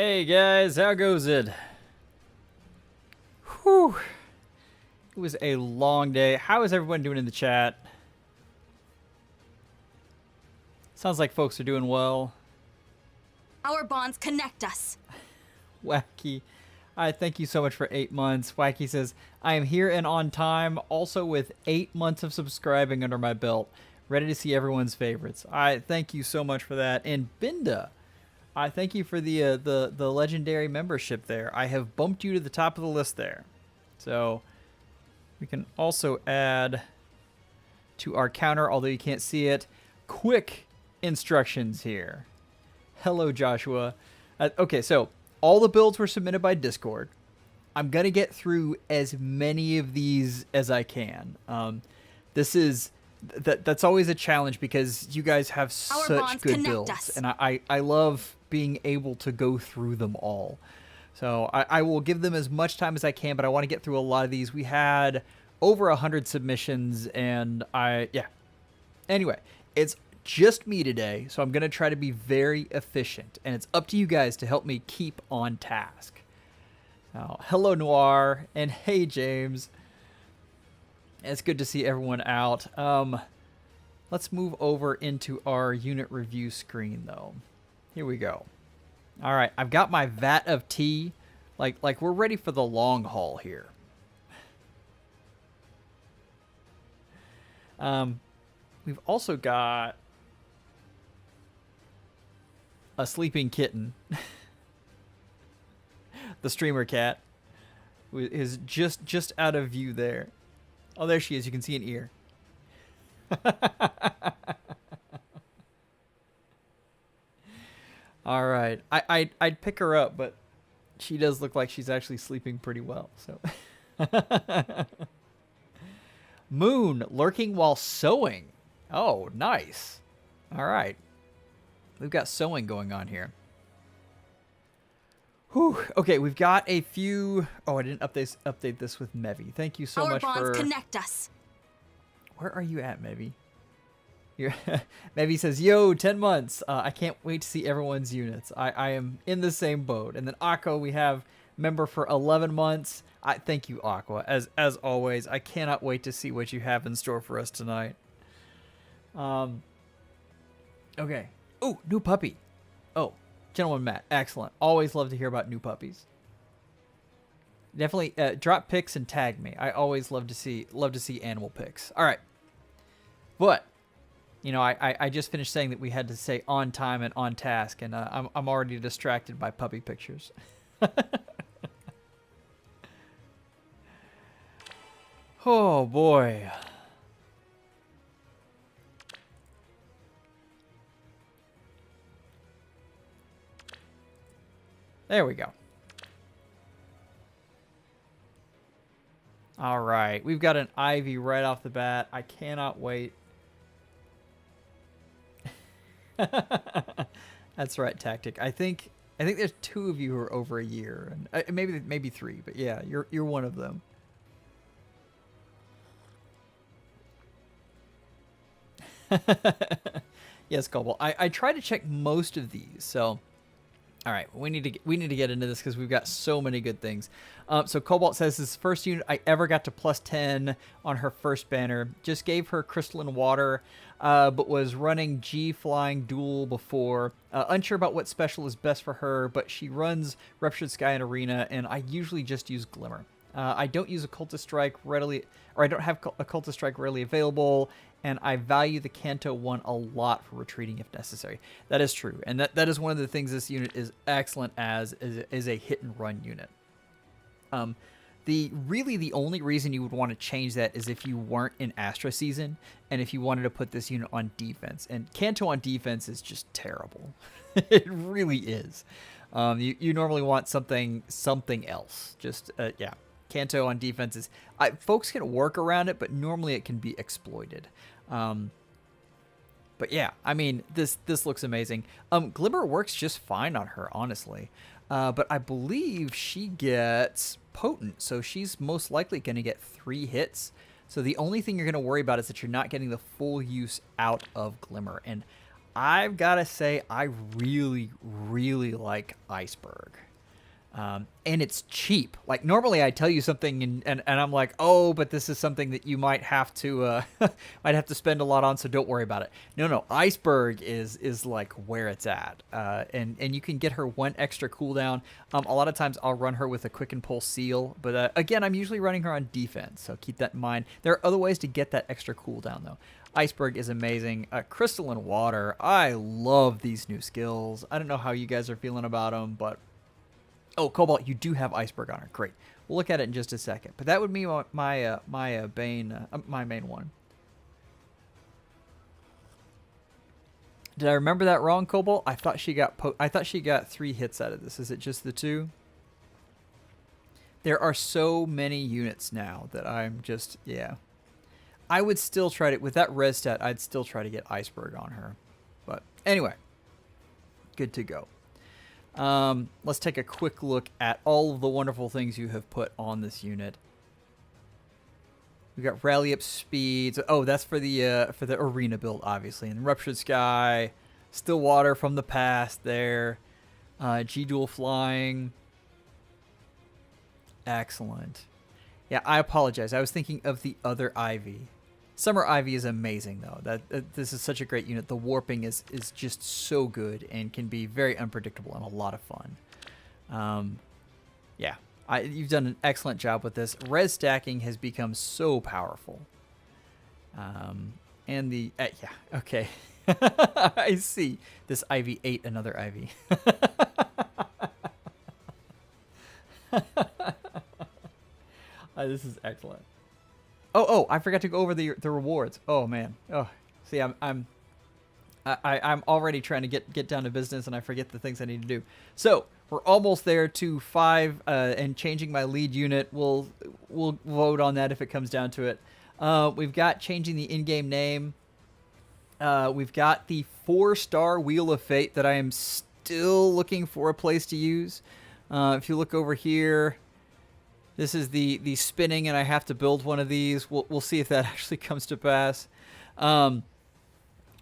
Hey guys, how goes it? Whew. It was a long day. How is everyone doing in the chat? Sounds like folks are doing well. Our bonds connect us. Wacky. I thank you so much for 8 months. Wacky says, I am here and on time, also with 8 months of subscribing under my belt. Ready to see everyone's favorites. I thank you so much for that. And Binda, I thank you for the legendary membership there. I have bumped you to the top of the list there. So we can also add to our counter, although you can't see it, quick instructions here. Hello, Joshua. Okay, so all the builds were submitted by Discord. I'm going to get through as many of these as I can. That's always a challenge because you guys have such good builds. And I love being able to go through them all. So I will give them as much time as I can, but I want to get through a lot of these. We had over 100 submissions, and yeah. Anyway, it's just me today, so I'm going to try to be very efficient, and it's up to you guys to help me keep on task. Now, hello, Noir, and hey, James. It's good to see everyone out. Let's move over into our unit review screen, though. Here we go. All right, I've got my vat of tea. Like we're ready for the long haul here. We've also got a sleeping kitten. The streamer cat is just out of view there. Oh, there she is. You can see an ear. All right. I'd pick her up, but she does look like she's actually sleeping pretty well. So Moon lurking while sewing. Oh, nice. All right. We've got sewing going on here. Whew. Okay, we've got a few. Oh, I didn't update this with Mevi. Thank you so much for. Our bonds connect us. Where are you at, Mevi? Mevi says, "Yo, 10 months. I can't wait to see everyone's units. I am in the same boat." And then Aqua, we have member for 11 months. Thank you, Aqua. As always, I cannot wait to see what you have in store for us tonight. Okay. Oh, new puppy. Oh, Gentleman Matt. Excellent. Always love to hear about new puppies. Definitely drop pics and tag me. I always love to see animal pics. All right. But you know, I just finished saying that we had to say on time and on task, and I'm already distracted by puppy pictures. Oh boy. There we go. All right, we've got an Ivy right off the bat. I cannot wait. That's right, Tactic. I think there's 2 of you who are over a year, and maybe 3, but yeah, you're one of them. Yes, Cobalt. I try to check most of these, so. All right, we need to get into this because we've got so many good things. So Cobalt says this first unit I ever got to +10 on her first banner. Just gave her crystalline water, but was running G flying duel before. Unsure about what special is best for her, but she runs Ruptured Sky and Arena, and I usually just use Glimmer. I don't use Occultist Strike readily, or I don't have Occultist Strike readily available, and I value the Canto one a lot for retreating if necessary. That is true, and that is one of the things this unit is excellent as is a hit and run unit. The only reason you would want to change that is if you weren't in Astra season, and if you wanted to put this unit on defense. And Canto on defense is just terrible. It really is. You normally want something else. Just yeah. Canto on defense is... folks can work around it, but normally it can be exploited. But yeah, I mean, this looks amazing. Glimmer works just fine on her, honestly. But I believe she gets Potent, so she's most likely going to get 3 hits. So the only thing you're going to worry about is that you're not getting the full use out of Glimmer. And I've got to say I really, really like Iceberg. And it's cheap. Like normally I tell you something and I'm like, oh, but this is something that you might have to spend a lot on, so don't worry about it. No, Iceberg is like where it's at. And you can get her one extra cooldown. A lot of times I'll run her with a quick and pull seal, but again, I'm usually running her on defense, so keep that in mind. There are other ways to get that extra cooldown though. Iceberg is amazing. Crystalline Water, I love these new skills. I don't know how you guys are feeling about them, but oh, Cobalt, you do have Iceberg on her. Great. We'll look at it in just a second. But that would be my main one. Did I remember that wrong, Cobalt? I thought she got 3 hits out of this. Is it just the 2? There are so many units now that I'm just, yeah. I would still try to, with that res stat, I'd still try to get Iceberg on her. But anyway, good to go. Let's take a quick look at all of the wonderful things you have put on this unit. We got rally up speeds. Oh, that's for the arena build, obviously. And Ruptured Sky, Still Water from the past there. G-Dual Flying. Excellent. Yeah, I apologize. I was thinking of the other Ivy. Summer Ivy is amazing, though. This is such a great unit. The warping is just so good and can be very unpredictable and a lot of fun. Yeah, you've done an excellent job with this. Res stacking has become so powerful. And the yeah, okay. I see. This Ivy ate another Ivy. This is excellent. Oh, I forgot to go over the rewards. Oh man. Oh, see, I'm already trying to get down to business, and I forget the things I need to do. So we're almost there to 5, and changing my lead unit. We'll vote on that if it comes down to it. We've got changing the in-game name. We've got the 4-star Wheel of Fate that I am still looking for a place to use. If you look over here. This is the spinning, and I have to build one of these. We'll see if that actually comes to pass.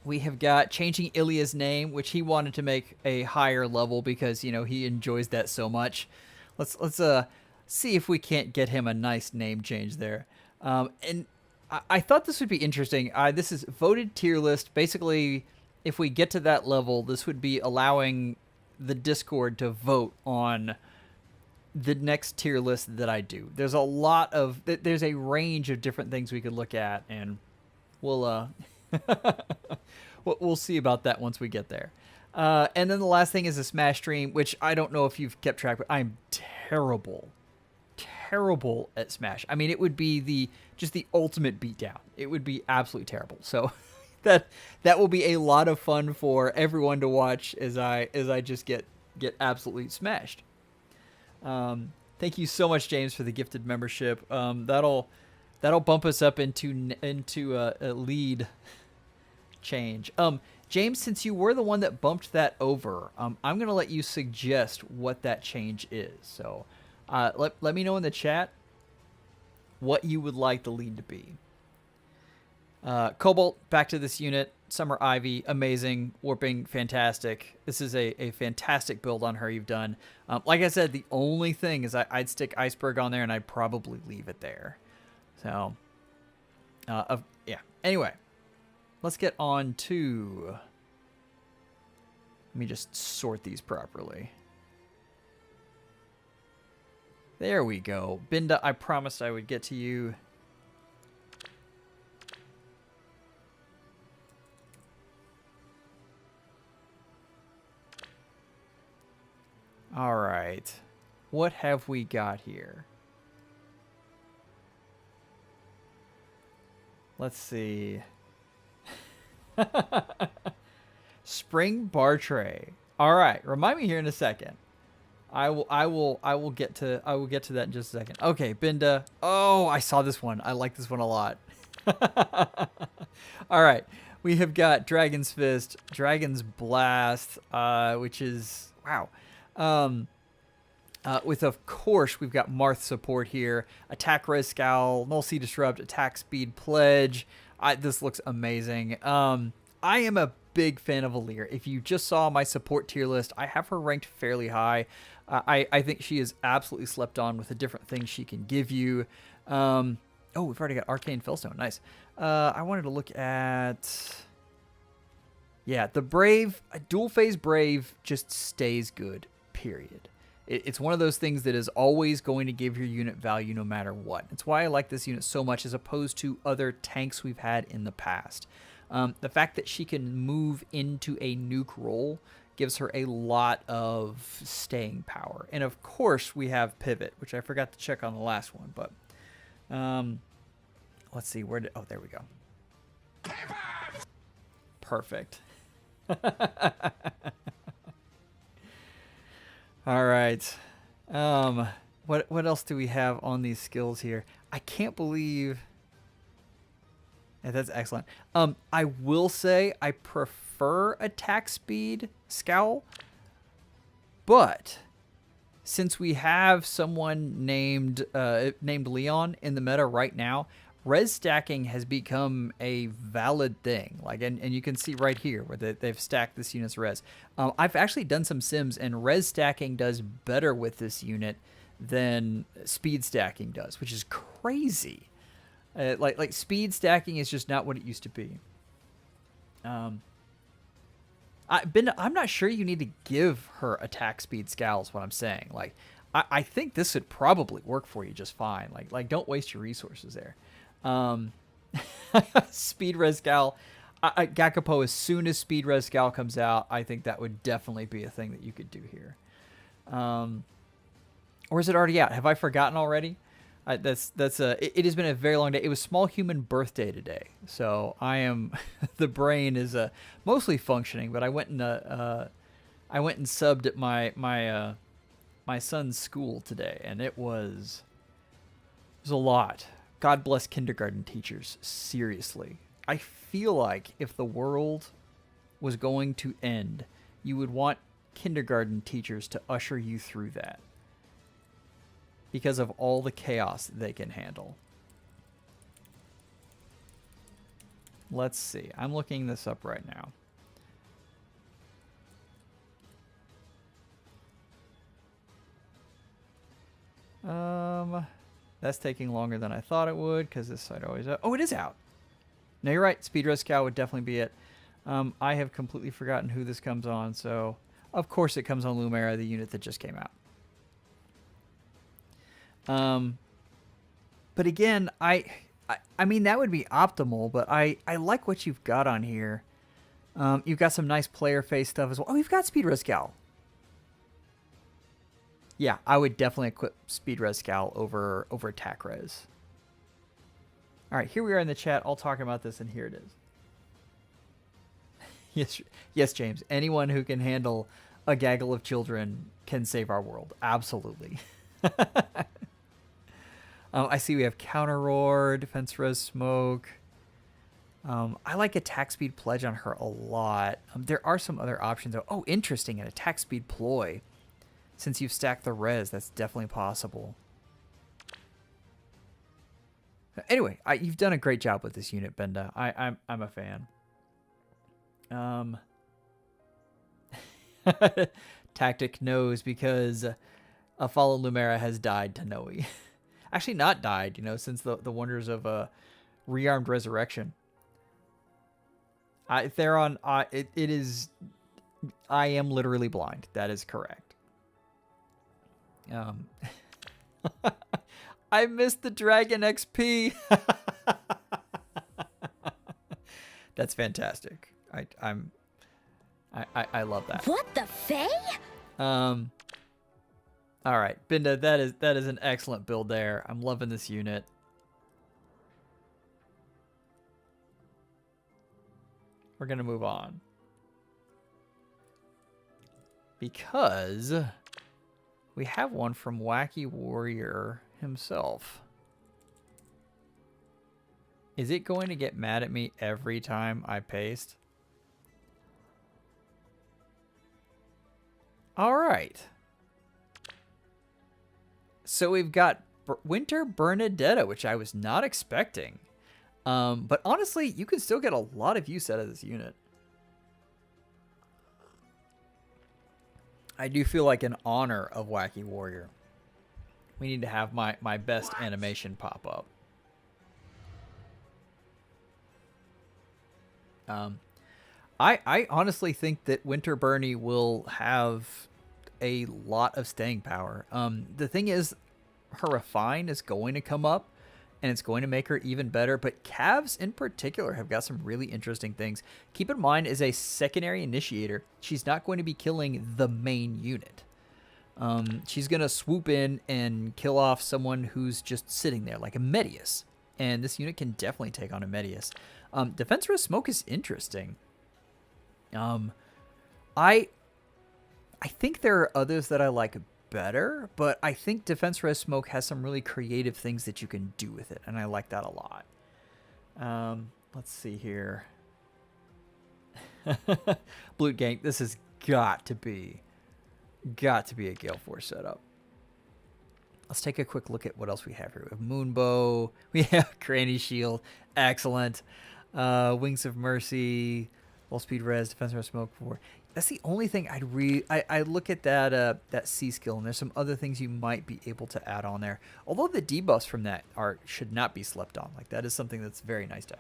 We have got changing Ilya's name, which he wanted to make a higher level because, you know, he enjoys that so much. Let's see if we can't get him a nice name change there. And I thought this would be interesting. This is voted tier list. Basically, if we get to that level, this would be allowing the Discord to vote on the next tier list that I do. There's a range of different things we could look at, and we'll we'll see about that once we get there. And then the last thing is a Smash stream, which I don't know if you've kept track, but I'm terrible at Smash. I mean, it would be just the ultimate beatdown. It would be absolutely terrible. So that will be a lot of fun for everyone to watch as I just get absolutely smashed. Thank you so much, James, for the gifted membership. That'll bump us up into a lead change. James, since you were the one that bumped that over, I'm gonna let you suggest what that change is. So, let me know in the chat what you would like the lead to be. Cobalt, back to this unit. Summer Ivy, amazing. Warping, fantastic. This is a fantastic build on her you've done. Like I said, the only thing is I'd stick Iceberg on there, and I'd probably leave it there. So, yeah. Anyway, let's get on to... Let me just sort these properly. There we go. Binda, I promised I would get to you. All right. What have we got here? Let's see. Spring bar tray. All right. Remind me here in a second. I will get to that in just a second. Okay, Binda. Oh, I saw this one. I like this one a lot. All right. We have got Dragon's Fist, Dragon's Blast, which is wow. With, of course, we've got Marth support here. Attack Res Scowl, Null Sea Disrupt, Attack Speed Pledge. This looks amazing. I am a big fan of Alear. If you just saw my support tier list, I have her ranked fairly high. I think she is absolutely slept on with the different things she can give you. Oh, we've already got Arcane Fellstone. Nice. I wanted to look at... Yeah, the Brave, dual phase Brave just stays good, period. It's one of those things that is always going to give your unit value no matter what. It's why I like this unit so much as opposed to other tanks we've had in the past. The fact that she can move into a nuke role gives her a lot of staying power. And of course we have Pivot, which I forgot to check on the last one, but let's see, oh, there we go. Perfect. All right. What else do we have on these skills here? I can't believe... Yeah, that's excellent. I will say I prefer attack speed Scowl, but since we have someone named Leon in the meta right now, res stacking has become a valid thing. Like, and you can see right here where they've stacked this unit's res. I've actually done some sims, and res stacking does better with this unit than speed stacking does, which is crazy. Like speed stacking is just not what it used to be. I'm not sure you need to give her attack speed Scowls. What I'm saying, like, I think this would probably work for you just fine. Like don't waste your resources there. Speed res Scowl, Gakapo, as soon as speed res Scowl comes out, I think that would definitely be a thing that you could do here. Or is it already out? Have I forgotten already? It has been a very long day. It was Small Human Birthday today, so I am the brain is mostly functioning. But I went and subbed at my son's school today, and it was a lot. God bless kindergarten teachers. Seriously, I feel like if the world was going to end, you would want kindergarten teachers to usher you through that, because of all the chaos they can handle. Let's see. I'm looking this up right now. That's taking longer than I thought it would, because this site always... Oh, it is out. No, you're right. Speed Res Scout would definitely be it. I have completely forgotten who this comes on, so... Of course it comes on Lumera, the unit that just came out. But again, I mean, that would be optimal, but I like what you've got on here. You've got some nice player face stuff as well. Oh, you've got Speed Res Scowl. Yeah, I would definitely equip Speed Res Scowl over Attack Res. All right, here we are in the chat all talking about this, and here it is. Yes, James. Anyone who can handle a gaggle of children can save our world. Absolutely. I see we have Counter Roar, Defense Res Smoke. I like Attack Speed Pledge on her a lot. There are some other options, though. Oh, interesting, an Attack Speed Ploy. Since you've stacked the res, that's definitely possible. Anyway, you've done a great job with this unit, Benda. I'm a fan. Tactic knows because a fallen Lumera has died to Noe. Actually, not died, since the wonders of rearmed resurrection. Theron, it is. I am literally blind. That is correct. I missed the Dragon XP. That's fantastic. I love that. What the Fae? All right, Binda, that is an excellent build there. I'm loving this unit. We're gonna move on because we have one from Wacky Warrior himself. Is it going to get mad at me every time I paste? All right. So we've got Winter Bernadetta, which I was not expecting. But honestly, you can still get a lot of use out of this unit. I do feel like in honor of Wacky Warrior, we need to have my best animation pop up. I honestly think that Winter Bernie will have a lot of staying power. The thing is, her Refine is going to come up, and it's going to make her even better. But Calves in particular have got some really interesting things. Keep in mind, as a secondary initiator, she's not going to be killing the main unit. She's going to swoop in and kill off someone who's just sitting there, like a Medius. And this unit can definitely take on a Medius. Defense Rest Smoke is interesting. I think there are others that I like better, but I think Defense Res Smoke has some really creative things that you can do with it, and I like that a lot. Let's see here. Bloot Gang, this has got to be a Gale Force setup. Let's take a quick look at what else we have here. We have Moonbow, we have Granny Shield, excellent. Wings of Mercy, Full Speed Res, Defense Res Smoke 4. That's the only thing I look at that C skill, and there's some other things you might be able to add on there. Although the debuffs from that should not be slept on. Like, that is something that's very nice to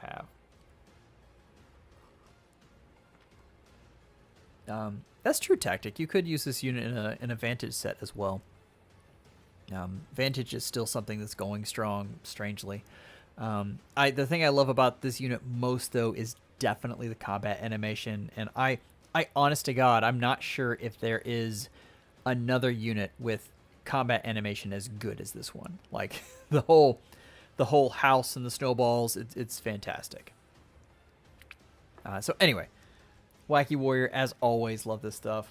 have. That's True Tactic. You could use this unit in a Vantage set as well. Vantage is still something that's going strong, strangely. The thing I love about this unit most, though, is definitely the combat animation, and I honest to God, I'm not sure if there is another unit with combat animation as good as this one. Like, the whole house and the snowballs, it's fantastic. So anyway, Wacky Warrior, as always, love this stuff.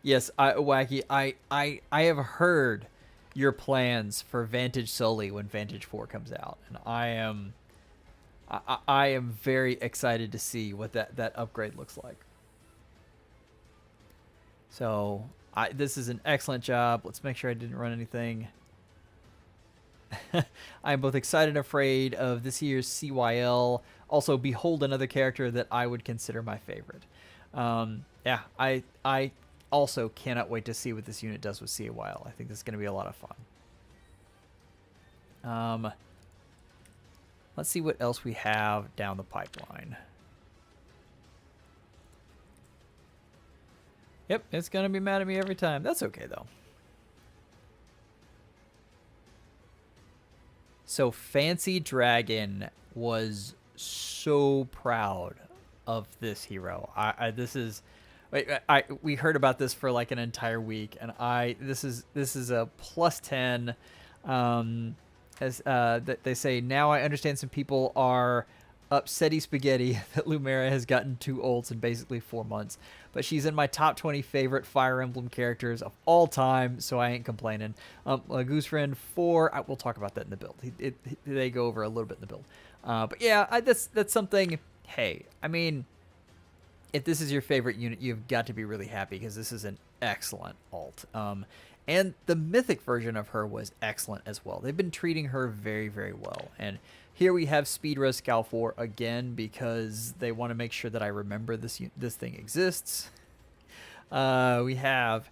Yes, Wacky, I have heard your plans for Vantage Sully when Vantage 4 comes out, and I am very excited to see what that upgrade looks like. So this is an excellent job. Let's make sure I didn't run anything. I'm both excited and afraid of this year's CYL. Also, behold another character that I would consider my favorite. Yeah, I also cannot wait to see what this unit does with CYL. I think this is going to be a lot of fun. Let's see what else we have down the pipeline. Yep, it's going to be mad at me every time. That's okay, though. So Fancy Dragon was so proud of this hero. We heard about this for like an entire week, and this is a +10. As they say, now I understand some people are upsetty spaghetti that Lumera has gotten 2 ults in basically 4 months. But she's in my top 20 favorite Fire Emblem characters of all time, so I ain't complaining. Goose Friend 4, we'll talk about that in the build. They go over a little bit in the build. But yeah, that's something, hey, I mean, if this is your favorite unit, you've got to be really happy because this is an excellent alt. And the mythic version of her was excellent as well. They've been treating her very, very well. And here we have Speed Res Scal 4 again because they want to make sure that I remember this thing exists. We have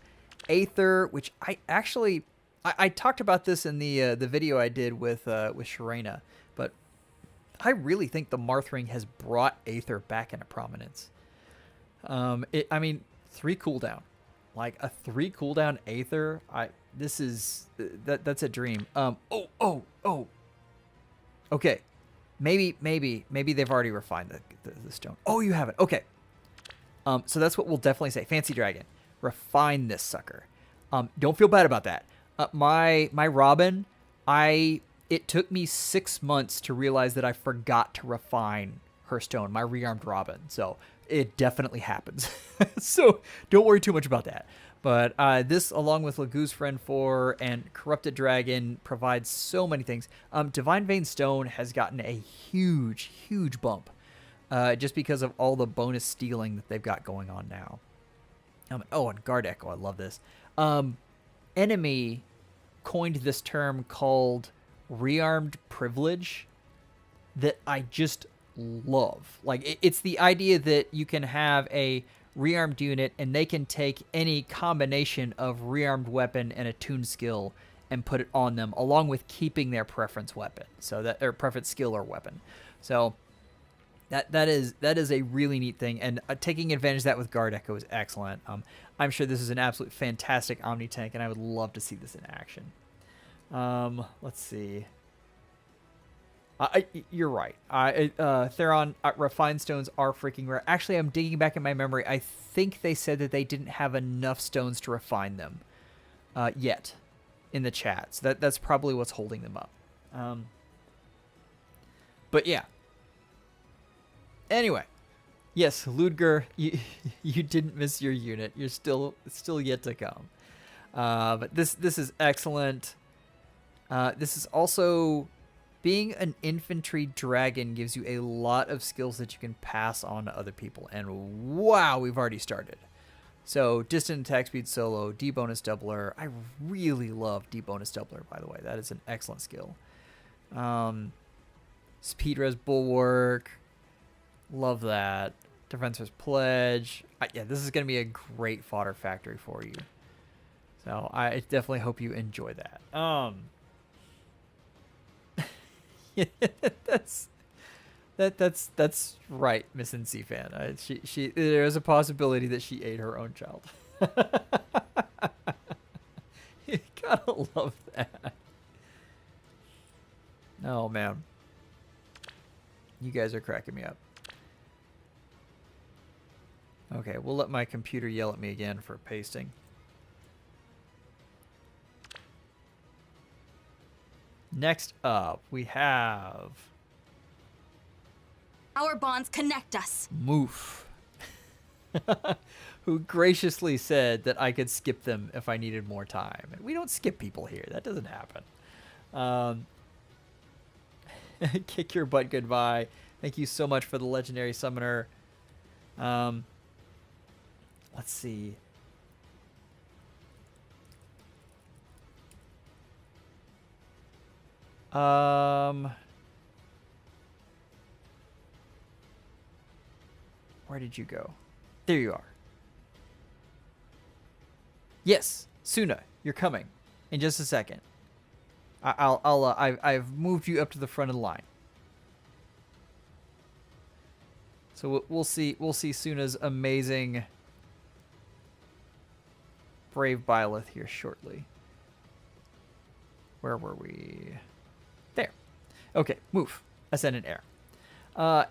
Aether, which I talked about this in the video I did with Sharena, but I really think the Marthring has brought Aether back into prominence. I mean, 3 cooldown. Like a 3 cooldown Aether, that's a dream. Okay, maybe they've already refined the stone. Oh, you haven't. Okay. So that's what we'll definitely say. Fancy Dragon, refine this sucker. Don't feel bad about that. My Robin, it took me 6 months to realize that I forgot to refine her stone. My rearmed Robin. So it definitely happens. So don't worry too much about that. But this, along with Lagoose Friend 4 and Corrupted Dragon, provides so many things. Divine Vein Stone has gotten a huge, huge bump just because of all the bonus stealing that they've got going on now. And Guard Echo, I love this. Enemy coined this term called rearmed privilege that I just love. Like, it's the idea that you can have a rearmed unit, and they can take any combination of rearmed weapon and attuned skill and put it on them, along with keeping their preference weapon, so that or preference skill or weapon. So that is a really neat thing, and taking advantage of that with Guard Echo is excellent. I'm sure this is an absolute fantastic Omni tank, and I would love to see this in action. Let's see. You're right. Theron refined stones are freaking rare. Actually, I'm digging back in my memory. I think they said that they didn't have enough stones to refine them yet in the chat. So that's probably what's holding them up. But yeah. Anyway, yes, Ludger, you didn't miss your unit. You're still yet to come. But this is excellent. This is also, being an infantry dragon gives you a lot of skills that you can pass on to other people. And wow, we've already started. So distant attack speed solo, D bonus doubler. I really love D bonus doubler, by the way. That is an excellent skill. Speed res bulwark. Love that. Defensor's pledge. Yeah, this is going to be a great fodder factory for you. So I definitely hope you enjoy that. Yeah, that's right, Miss NC fan. She there is a possibility that she ate her own child. You gotta love that. Oh man, you guys are cracking me up. Okay, we'll let my computer yell at me again for pasting. Next up, we have... Our bonds connect us. Moof. Who graciously said that I could skip them if I needed more time. We don't skip people here. That doesn't happen. Kick your butt goodbye. Thank you so much for the legendary summoner. Let's see. Where did you go? There you are. Yes, Suna, you're coming in just a second. I've moved you up to the front of the line. So we'll see Suna's amazing Brave Byleth here shortly. Where were we? There. Okay, move. Ascendant Air.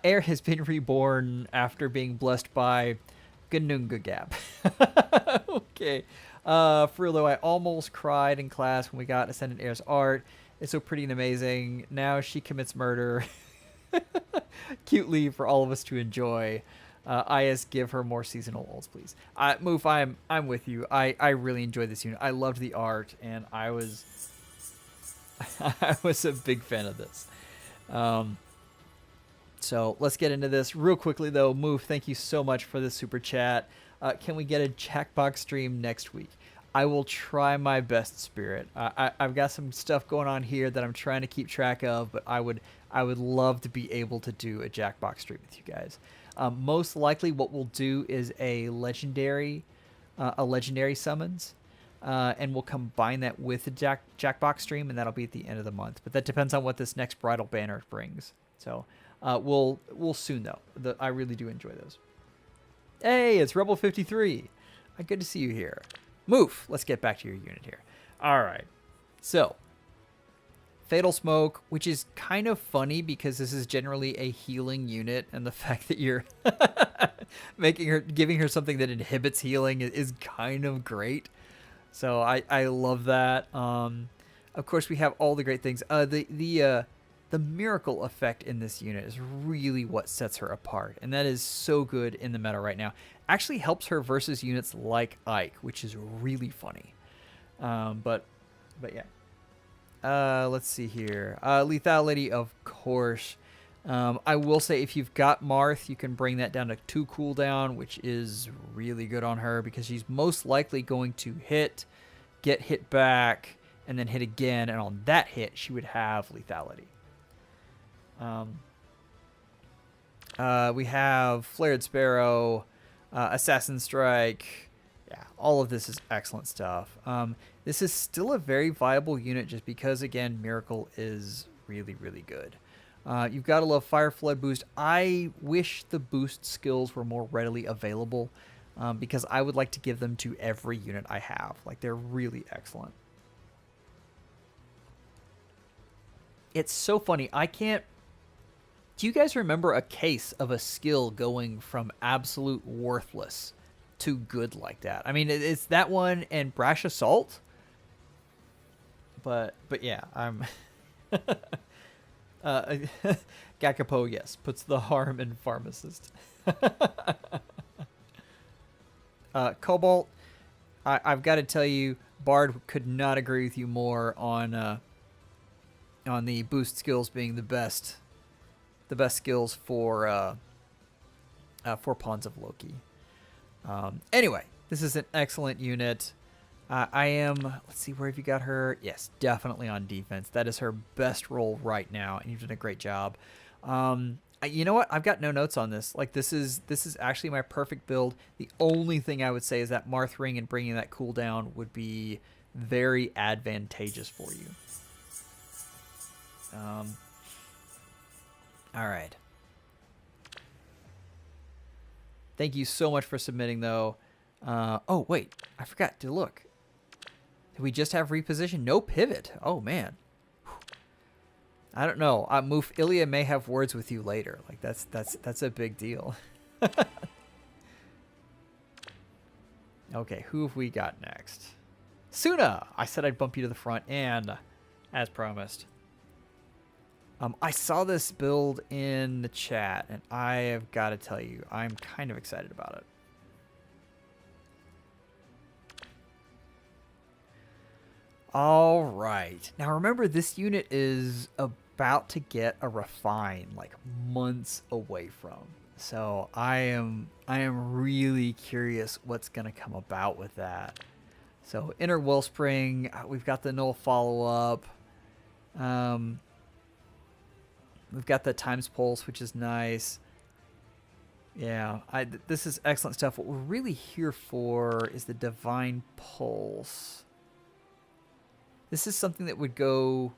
Air has been reborn after being blessed by Gnungagab. Okay. Frillo, I almost cried in class when we got Ascendant Air's art. It's so pretty and amazing. Now she commits murder. Cutely for all of us to enjoy. IS, give her more seasonal ults, please. Moof, I'm with you. I really enjoyed this unit. I loved the art, and I was a big fan of this. So let's get into this real quickly, though. Moof, thank you so much for the super chat. Can we get a Jackbox stream next week? I will try my best, Spirit. I've got some stuff going on here that I'm trying to keep track of, but I would love to be able to do a Jackbox stream with you guys. Most likely, what we'll do is a legendary summons, and we'll combine that with the Jackbox stream, and that'll be at the end of the month. But that depends on what this next bridal banner brings. So we'll soon though. I really do enjoy those. Hey, it's Rebel 53. Good to see you here. Move. Let's get back to your unit here. All right. So, Fatal Smoke, which is kind of funny because this is generally a healing unit, and the fact that you're giving her something that inhibits healing is kind of great. So I love that. Of course, we have all the great things. The miracle effect in this unit is really what sets her apart, and that is so good in the meta right now. Actually helps her versus units like Ike, which is really funny. But yeah. Let's see here. Lethality, of course. I will say if you've got Marth, you can bring that down to 2 cooldown, which is really good on her because she's most likely going to hit, get hit back, and then hit again, and on that hit, she would have lethality. We have Flared Sparrow. Assassin Strike. Yeah, all of this is excellent stuff. This is still a very viable unit just because, again, Miracle is really, really good. You've got to love Fire Flood Boost. I wish the boost skills were more readily available because I would like to give them to every unit I have. Like, they're really excellent. It's so funny. I can't... Do you guys remember a case of a skill going from absolute worthless to good like that? I mean, it's that one and Brash Assault. But yeah, I'm... Gakapo, yes, puts the harm in Pharmacist. Cobalt, I've got to tell you, Bard could not agree with you more on the boost skills being the best skills for Pawns of Loki. Anyway, this is an excellent unit. I am, let's see, where have you got her? Yes, definitely on defense. That is her best role right now, and you've done a great job. You know what? I've got no notes on this. Like, this is actually my perfect build. The only thing I would say is that Marth Ring and bringing that cooldown would be very advantageous for you. All right. Thank you so much for submitting, though. Oh, wait. I forgot to look. Did we just have reposition? No pivot. Oh, man. I don't know. Moof, Ilya may have words with you later. Like, that's a big deal. Okay, who have we got next? Suna! I said I'd bump you to the front, and as promised. I saw this build in the chat, and I have got to tell you, I'm kind of excited about it. All right. Now, remember, this unit is about to get a refine, like, months away from. So I am really curious what's going to come about with that. So Inner Wellspring, we've got the Null follow-up. We've got the Times Pulse, which is nice. Yeah, this is excellent stuff. What we're really here for is the Divine Pulse. This is something that would go...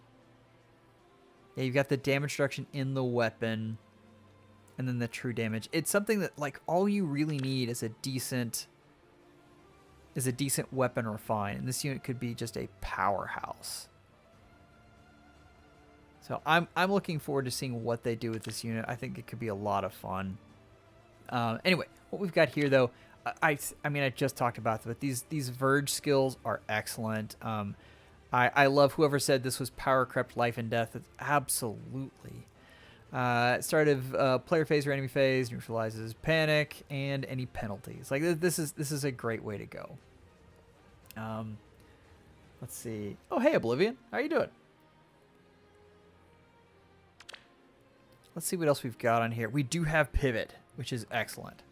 Yeah, you've got the damage reduction in the weapon, and then the true damage. It's something that, like, all you really need is a decent weapon refine, and this unit could be just a powerhouse. So I'm looking forward to seeing what they do with this unit. I think it could be a lot of fun. Anyway, what we've got here, though, I mean, I just talked about it, but these Verge skills are excellent. I love whoever said this was power crept life and death. It's absolutely. Start of player phase or enemy phase neutralizes panic and any penalties. Like, this is a great way to go. Let's see. Oh, hey, Oblivion. How you doing? Let's see what else we've got on here. We do have Pivot, which is excellent.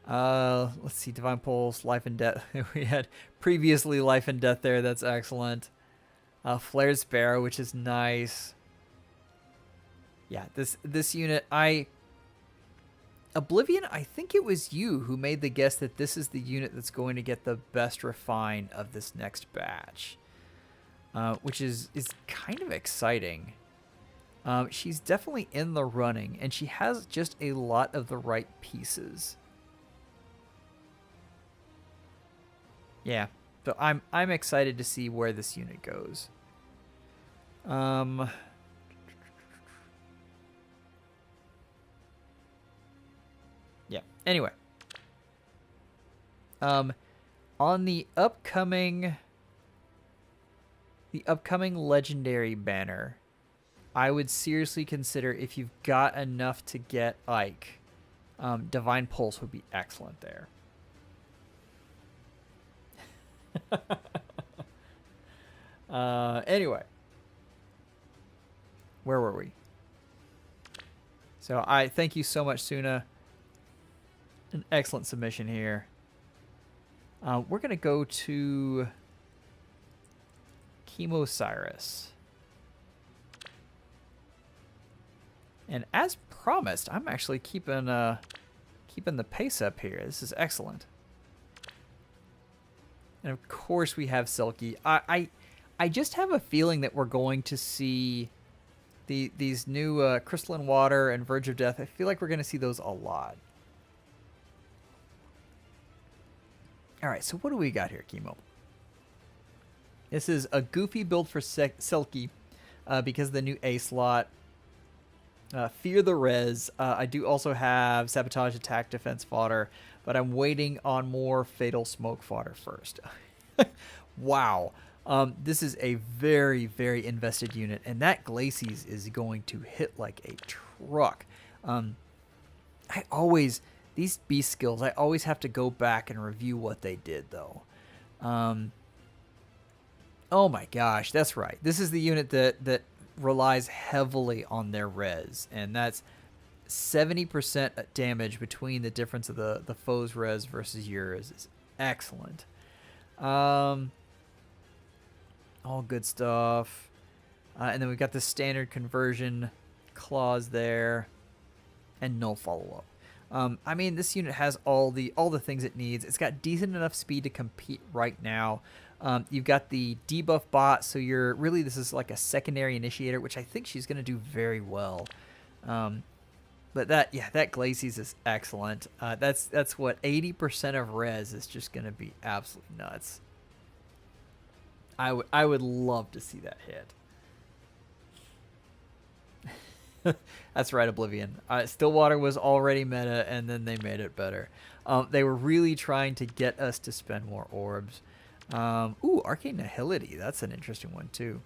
Let's see. Divine Pulse, Life and Death. We had previously Life and Death there. That's excellent. Flared Sparrow, which is nice. Yeah, this unit, Oblivion, I think it was you who made the guess that this is the unit that's going to get the best refine of this next batch, which is kind of exciting. She's definitely in the running, and she has just a lot of the right pieces. Yeah, so I'm excited to see where this unit goes. Yeah. Anyway, on the upcoming legendary banner, I would seriously consider, if you've got enough to get Ike, Divine Pulse would be excellent there. Anyway, where were we? So I thank you so much, Suna. An excellent submission here. We're gonna go to Chemosiris. And as promised, I'm actually keeping Keeping the pace up here. This is excellent. And of course we have Silky. I just have a feeling that we're going to see these new Crystalline Water and Verge of Death. I feel like we're going to see those a lot. All right, so what do we got here, Chemo? This is a goofy build for Silky because of the new A slot. Fear the res. I do also have Sabotage, Attack, Defense fodder, but I'm waiting on more Fatal Smoke fodder first. Wow. This is a very, very invested unit, and that Glacies is going to hit like a truck. These beast skills, I always have to go back and review what they did, though. Oh my gosh, that's right. This is the unit that relies heavily on their res, and that's 70% damage between the difference of the foe's res versus yours is excellent. All good stuff. And then we've got the standard conversion clause there, and no follow-up. I mean, this unit has all the things it needs. It's got decent enough speed to compete right now. You've got the debuff bot, so this is like a secondary initiator, which I think she's going to do very well. But that Glacies is excellent. That's what 80% of res is just going to be absolutely nuts. I would love to see that hit. That's right, Oblivion. Stillwater was already meta, and then they made it better. They were really trying to get us to spend more orbs. Ooh, Arcane Nihility. That's an interesting one, too.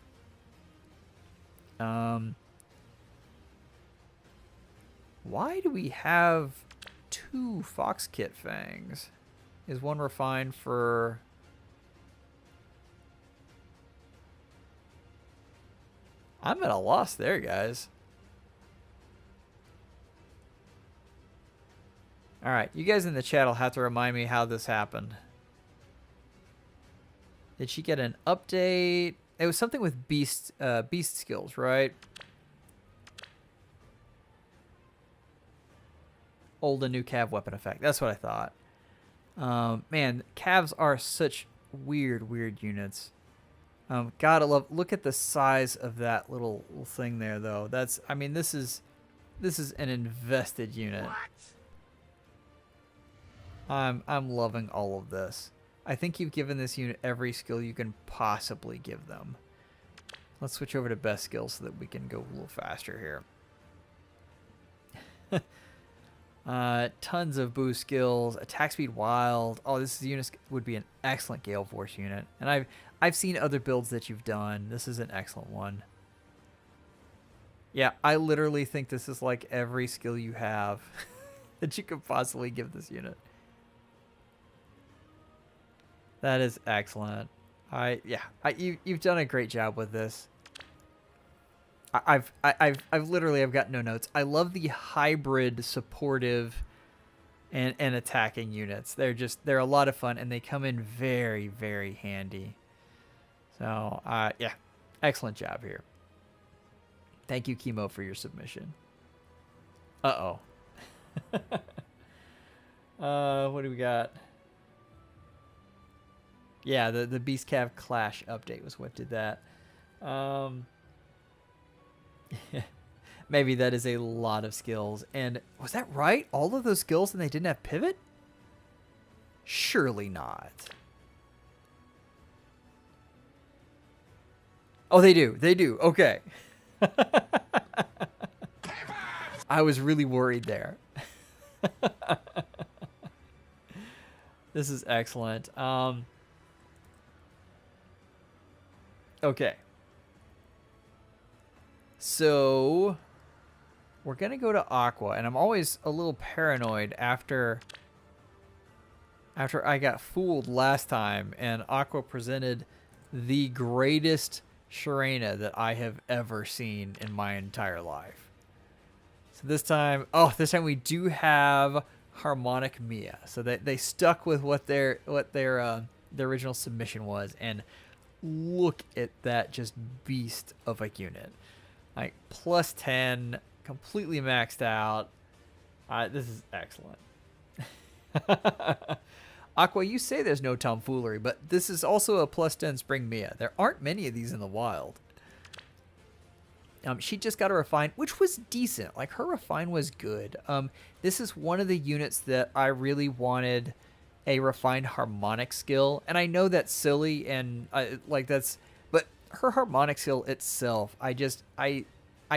Why do we have 2 Fox Kit Fangs? Is one refined for... I'm at a loss there, guys. All right, you guys in the chat will have to remind me how this happened. Did she get an update? It was something with beast skills, right? Old and new Cav weapon effect. That's what I thought. Man, Cavs are such weird units. Gotta love. Look at the size of that little thing there, though. I mean, this is an invested unit. I'm loving all of this. I think you've given this unit every skill you can possibly give them. Let's switch over to best skills so that we can go a little faster here. Tons of boost skills. Attack speed wild. Oh, this unit would be an excellent Gale Force unit. And I've seen other builds that you've done. This is an excellent one. Yeah, I literally think this is like every skill you have that you could possibly give this unit. That is excellent. You've done a great job with this. I've got no notes. I love the hybrid supportive and attacking units. They're a lot of fun, and they come in very, very handy. So yeah, excellent job here. Thank you, Chemo, for your submission. What do we got? Yeah, the Beast Cav Clash update was what did that. Maybe that is a lot of skills. And was that right? All of those skills and they didn't have pivot? Surely not. Oh, they do. They do. Okay. I was really worried there. This is excellent. Okay. So we're going to go to Aqua, and I'm always a little paranoid after I got fooled last time and Aqua presented the greatest Sharena that I have ever seen in my entire life. So this time we do have Harmonic Mia. So they stuck with what their original submission was, and look at that just beast of a unit. Like plus 10, completely maxed out. This is excellent. Aqua, you say there's no tomfoolery, but this is also a +10 Spring Mia. There aren't many of these in the wild. She just got a refine, which was decent. Like, her refine was good. This is one of the units that I really wanted a refined harmonic skill, and I know that's silly and but her harmonic skill itself, I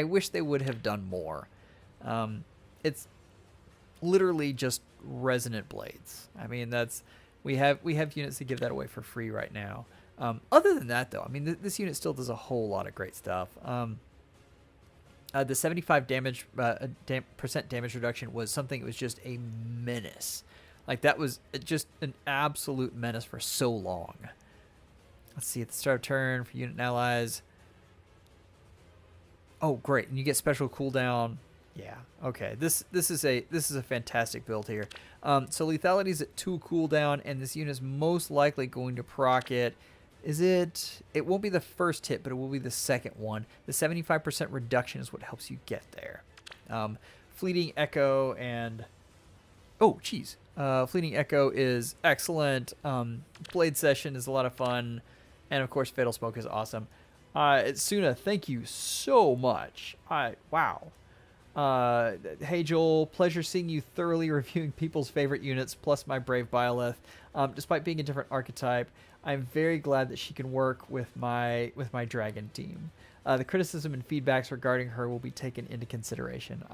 wish they would have done more. It's literally just resonant blades. I mean, we have units that give that away for free right now. Other than that, though, I mean, this unit still does a whole lot of great stuff. The 75 percent damage reduction was something that was just a menace. Like, that was just an absolute menace for so long. Let's see, at the start of turn for unit and allies. Oh, great. And you get special cooldown. Yeah, okay. This is a fantastic build here. So lethality is at 2 cooldown, and this unit is most likely going to proc it. It won't be the first hit, but it will be the second one. The 75% reduction is what helps you get there. Fleeting Echo and... Oh, geez. Fleeting Echo is excellent. Blade Session is a lot of fun. And, of course, Fatal Smoke is awesome. Suna, thank you so much. Wow. Hey, Joel. Pleasure seeing you thoroughly reviewing people's favorite units, plus my Brave Byleth. Despite being a different archetype, I'm very glad that she can work with my dragon team. The criticism and feedbacks regarding her will be taken into consideration.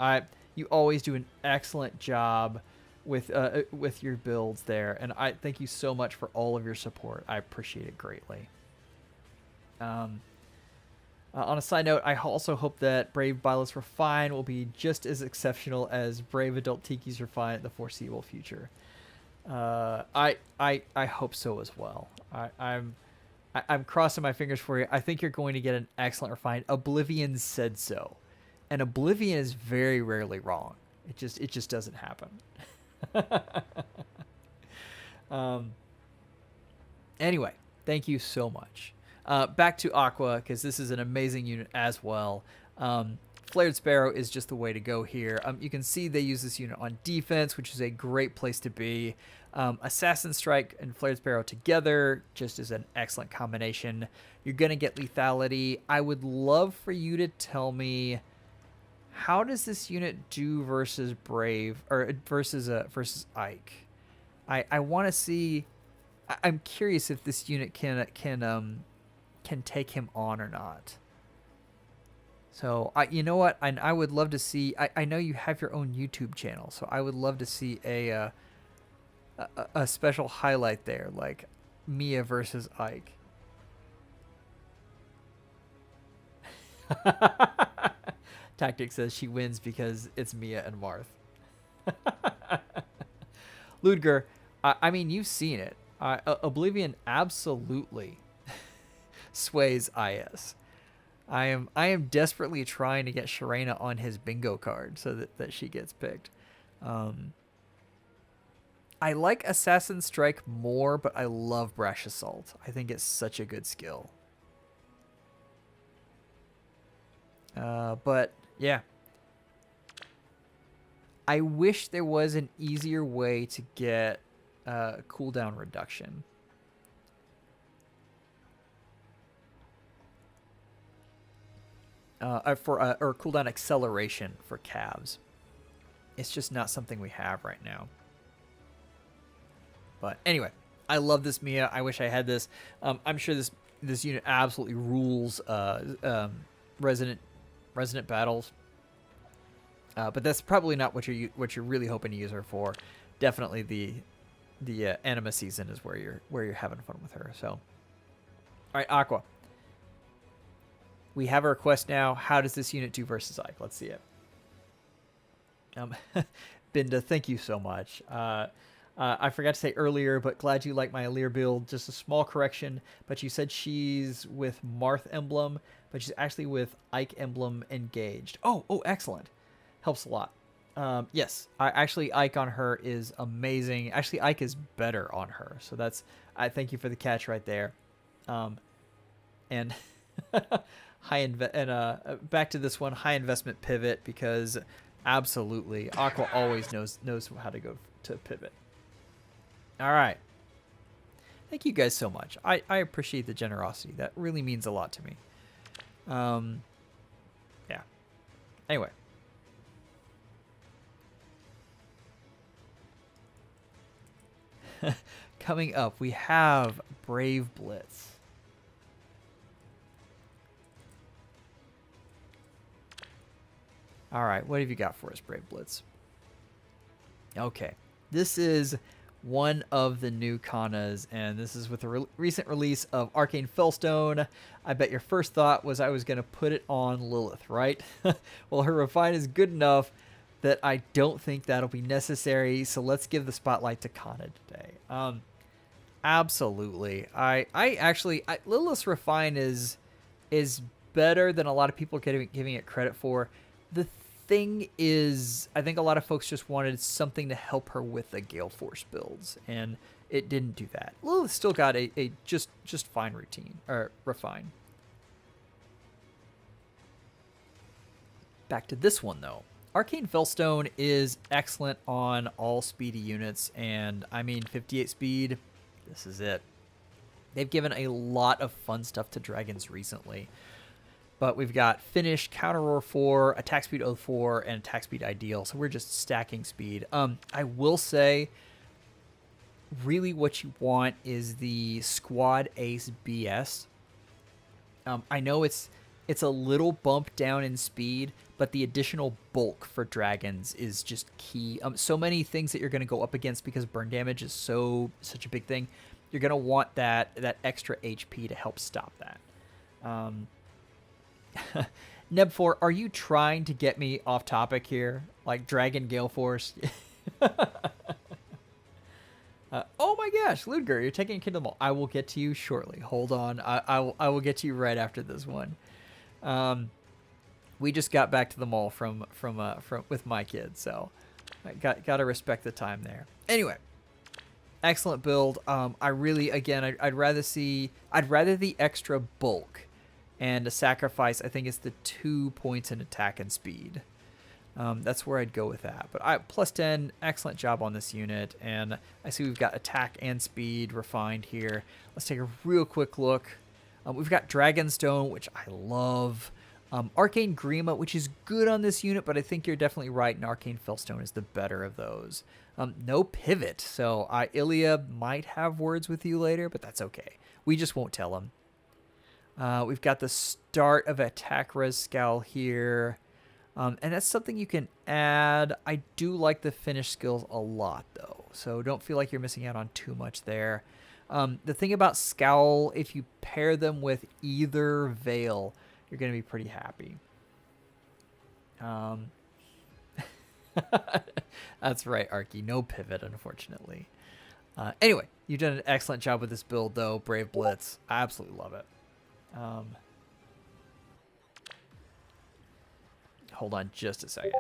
You always do an excellent job with your builds there, and I thank you so much for all of your support. I appreciate it greatly. On a side note, I also hope that Brave Byleth's Refine will be just as exceptional as Brave Adult Tiki's Refine in the foreseeable future. I hope so as well. I'm crossing my fingers for you. I think you're going to get an excellent Refine. Oblivion said so, and Oblivion is very rarely wrong. It just doesn't happen. Anyway, thank you so much. Back to Aqua, because this is an amazing unit as well. Flared Sparrow is just the way to go here. You can see they use this unit on defense, which is a great place to be. Assassin Strike and Flared Sparrow together just is an excellent combination. You're going to get lethality. I would love for you to tell me, how does this unit do versus Brave, or versus Ike? I want to see. I'm curious if this unit can take him on or not. So you know what? I would love to see. I know you have your own YouTube channel, so I would love to see a special highlight there, like Mia versus Ike. Tactic says she wins because it's Mia and Marth. Ludger, I mean, you've seen it. Oblivion absolutely sways IS. I am desperately trying to get Sharena on his bingo card so that she gets picked. I like Assassin Strike more, but I love Brash Assault. I think it's such a good skill. But yeah, I wish there was an easier way to get cooldown reduction. Or cooldown acceleration for calves. It's just not something we have right now. But anyway, I love this Mia. I wish I had this. I'm sure this unit absolutely rules resonant battles. But that's probably not what you're really hoping to use her for. Definitely the anima season is where you're having fun with her. So, all right, Aqua. We have a request now. How does this unit do versus Ike? Let's see it. Binda, thank you so much. I forgot to say earlier, but glad you like my Alir build. Just a small correction, but you said she's with Marth emblem, but she's actually with Ike emblem engaged. Oh, excellent. Helps a lot. Yes, actually Ike on her is amazing. Actually, Ike is better on her. So I thank you for the catch right there. And back to this one, high investment pivot, because absolutely Aqua always knows how to go to pivot. All right. Thank you guys so much. I appreciate the generosity. That really means a lot to me. Yeah. Anyway. Coming up, we have Brave Blitz. All right, what have you got for us, Brave Blitz? Okay, this is one of the new Kanas, and this is with the recent release of Arcane Fellstone. I bet your first thought was I was going to put it on Lilith, right? Well, her refine is good enough that I don't think that'll be necessary, so let's give the spotlight to Kana today. Absolutely. I actually Lilith's refine is better than a lot of people giving it credit for. The thing is, I think a lot of folks just wanted something to help her with the Gale Force builds, and it didn't do that. Lilith still got a just fine routine, or refine. Back to this one, though. Arcane Fellstone is excellent on all speedy units, and I mean 58 speed, this is it. They've given a lot of fun stuff to dragons recently. But we've got Finish, Counter Roar 4, Attack Speed 04, and Attack Speed Ideal. So we're just stacking speed. I will say, really what you want is the Squad Ace BS. I know it's a little bump down in speed, but the additional bulk for dragons is just key. So many things that you're going to go up against because burn damage is such a big thing. You're going to want that extra HP to help stop that. Neb4, are you trying to get me off topic here? Like Dragon Gale Force? Oh my gosh, Ludger, you're taking a kid to the mall. I will get to you shortly. Hold on. I will get to you right after this one. We just got back to the mall from with my kids, so I got to respect the time there. Anyway, excellent build. I really, again, I'd rather the extra bulk. And a sacrifice, I think, is the 2 points in attack and speed. That's where I'd go with that. But plus 10, excellent job on this unit. And I see we've got attack and speed refined here. Let's take a real quick look. We've got Dragonstone, which I love. Arcane Grima, which is good on this unit, but I think you're definitely right, and Arcane Fellstone is the better of those. No pivot, so Ilya might have words with you later, but that's okay. We just won't tell him. We've got the start of Attack Res Scowl here. And that's something you can add. I do like the finish skills a lot, though. So don't feel like you're missing out on too much there. The thing about Scowl, if you pair them with either Veil, you're going to be pretty happy. That's right, Arky. No pivot, unfortunately. Anyway, you've done an excellent job with this build, though. Brave Blitz. I absolutely love it. Hold on just a second.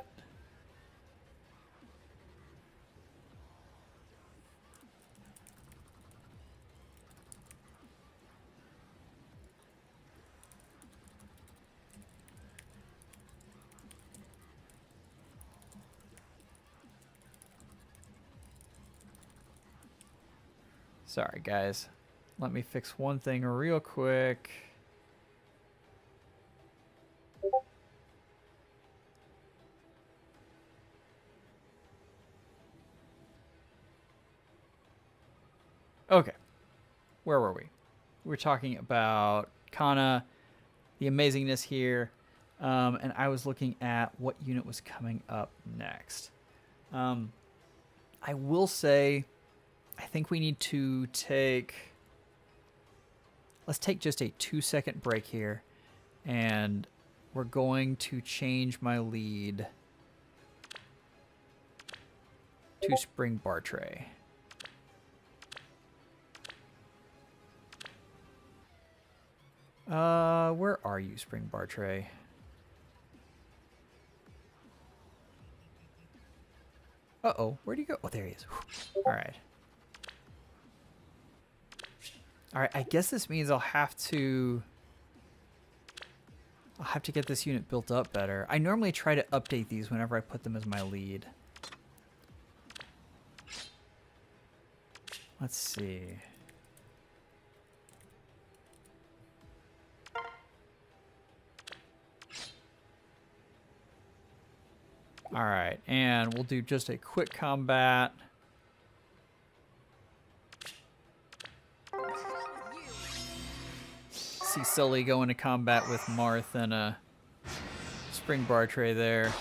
Sorry, guys. Let me fix one thing real quick. Okay, where were we? We were talking about Kana, the amazingness here, and I was looking at what unit was coming up next. I will say, I think we need to let's take just a 2-second break here, and we're going to change my lead to Spring Bartray. Where are you, Spring Bartray? Uh-oh, where'd he go? Oh, there he is. All right. All right, I guess this means I'll have to get this unit built up better. I normally try to update these whenever I put them as my lead. Let's see. All right, and we'll do just a quick combat. See Sully go into combat with Marth and a Spring Bar Tray there.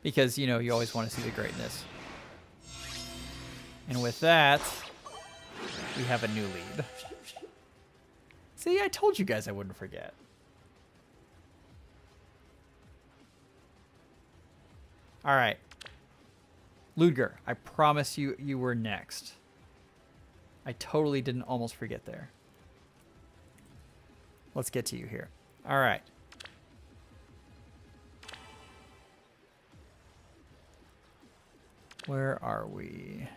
Because, you know, you always want to see the greatness. And with that, we have a new lead. See, I told you guys I wouldn't forget. All right. Ludger, I promise you, you were next. I totally didn't almost forget there. Let's get to you here. All right. Where are we?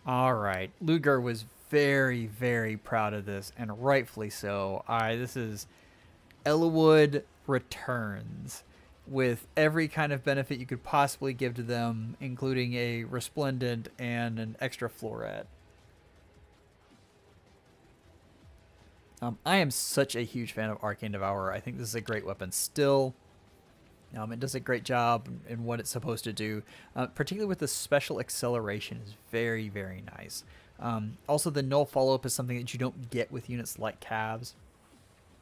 All right. Ludger was very, very proud of this, and rightfully so. This is Elliewood Returns, with every kind of benefit you could possibly give to them, including a resplendent and an extra floret. I am such a huge fan of Arcane Devourer. I think this is a great weapon still. It does a great job in what it's supposed to do, particularly with the special acceleration is very, very nice. Also, the null follow-up is something that you don't get with units like Cavs,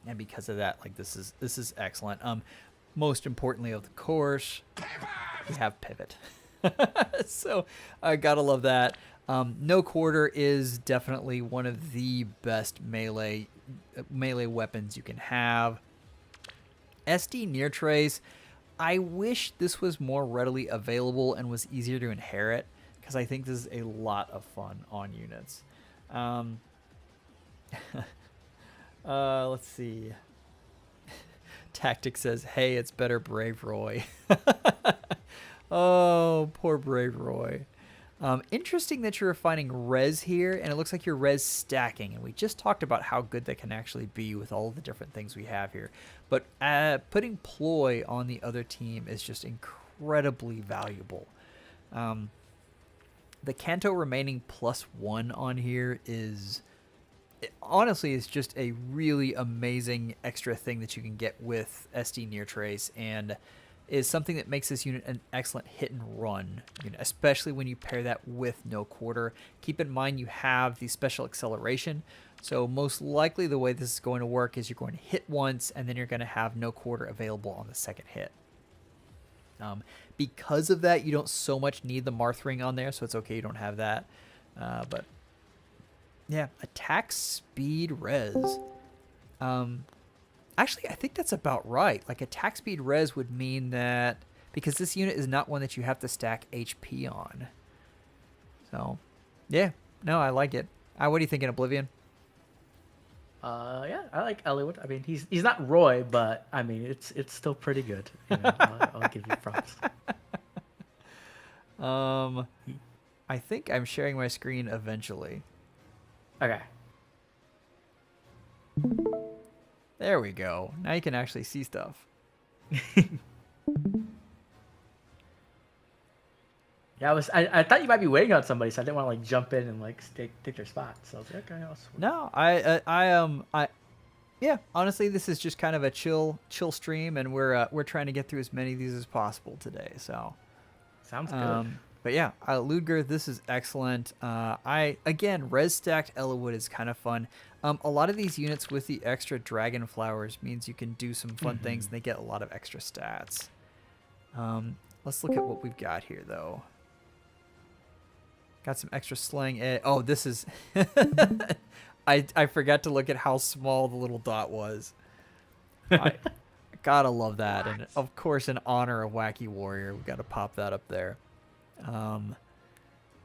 and because of that, like this is excellent. Most importantly, of course, we have Pivot. So I gotta love that. No Quarter is definitely one of the best melee weapons you can have. SD Near Trace, I wish this was more readily available and was easier to inherit, because I think this is a lot of fun on units. Let's see. Tactic says, hey, it's better Brave Roy. Oh, poor Brave Roy. Interesting that you're finding res here, and it looks like you're res stacking, and we just talked about how good that can actually be with all the different things we have here. But putting Ploy on the other team is just incredibly valuable. The Kanto remaining +1 on here honestly is just a really amazing extra thing that you can get with SD Near Trace, and is something that makes this unit an excellent hit and run unit, especially when you pair that with No Quarter. Keep in mind you have the special acceleration, so most likely the way this is going to work is you're going to hit once and then you're going to have No Quarter available on the second hit. Because of that, you don't so much need the Marth Ring on there, so it's okay you don't have that. But yeah, attack speed res. Actually, I think that's about right. Like, attack speed res would mean that, because this unit is not one that you have to stack HP on. So, yeah. No, I like it. What are you thinking, Oblivion? Yeah, I like Elliewood. I mean, he's not Roy, but I mean, it's still pretty good. You know, I'll give you props. I think I'm sharing my screen eventually. Okay. There we go. Now you can actually see stuff. Yeah, I thought you might be waiting on somebody, so I didn't want to like jump in and like take their spot. So I was like, okay, No, yeah. Honestly, this is just kind of a chill stream, and we're trying to get through as many of these as possible today. So sounds good. But yeah, Ludger, this is excellent. Again, res stacked Elliewood is kind of fun. A lot of these units with the extra dragon flowers means you can do some fun things, and they get a lot of extra stats. Let's look at what we've got here, though. Got some extra slang. Oh, this is... I forgot to look at how small the little dot was. I gotta love that. And of course, in honor of Wacky Warrior, we gotta pop that up there.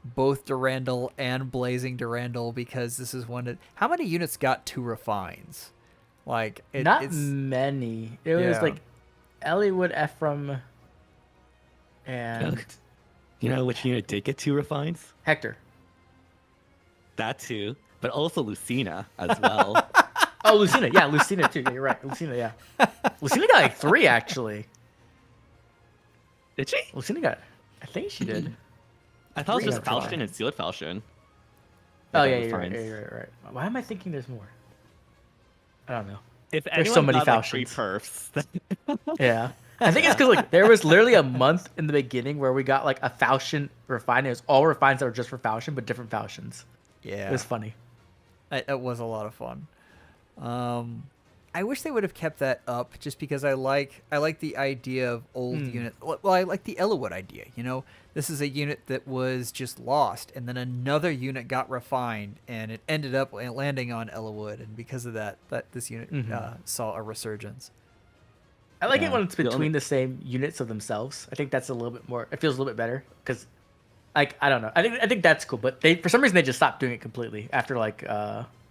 Both Durandal and Blazing Durandal, because this is one that... How many units got 2 refines? Like, it's many. It was like Elliewood, Ephraim, and... You know which unit did get 2 refines? Hector. That too, but also Lucina as well. Oh, Lucina. Yeah, Lucina too. Yeah, you're right. Lucina, yeah. Lucina got like 3 actually. Did she? Lucina got. I think she did. I thought it was 3 just out of 5. Falchion and Sealed Falchion. Oh Like, yeah, that you're was right, fine. you're right. Why am I thinking there's more? I don't know. If There's anyone so many got, like, 3 Falchions. perfs, then Yeah. I think it's because like there was literally a month in the beginning where we got like a Falchion refine. It was all refines that were just for Falchion, but different Falchions. Yeah. It was funny. It was a lot of fun. I wish they would have kept that up, just because I like the idea of old unit. Well, I like the Elliewood idea. You know, this is a unit that was just lost, and then another unit got refined, and it ended up landing on Elliewood, and because of that this unit saw a resurgence. I like it Yeah. when it's The between only- the same units of themselves. I think that's a little bit more. It feels a little bit better because, like, I don't know. I think that's cool, but they for some reason they just stopped doing it completely after like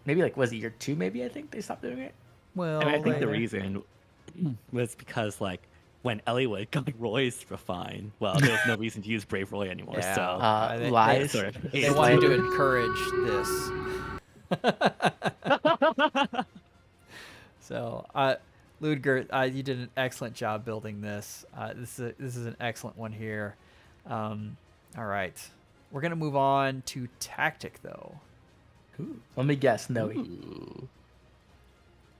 maybe like was it year 2? Maybe I think they stopped doing it. Well, I mean, I think the they- reason was because, like, when Elliewood got Roy's refined, well, there was no reason to use Brave Roy anymore. Yeah. So They- Lies. sort of They ate wanted away. to encourage this. So, Ludger, you did an excellent job building this. This is an excellent one here. All right, we're gonna move on to tactic, though. Ooh. Let me guess, Noe. Ooh.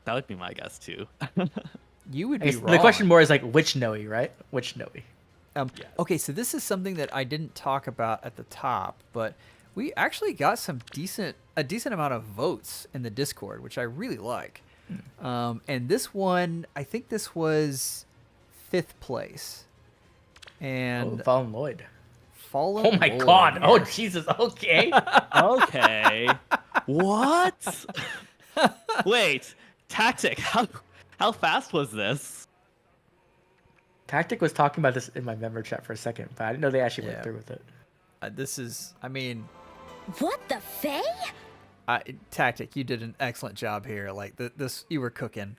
That would be my guess too. You would I be guess wrong. the question more is like which Noe, right? Which Noe? Okay, so this is something that I didn't talk about at the top, but we actually got a decent amount of votes in the Discord, which I really like. And this one, I think this was 5th place. And Fallen Lloyd. Fallen Oh my Lloyd god. here. Oh Jesus. Okay. Okay. What? Wait, tactic. How fast was this? Tactic was talking about this in my member chat for a second, but I didn't know they actually Yeah. went through with it. This is, I mean, What the Fae? Tactic, you did an excellent job here. Like this, you were cooking.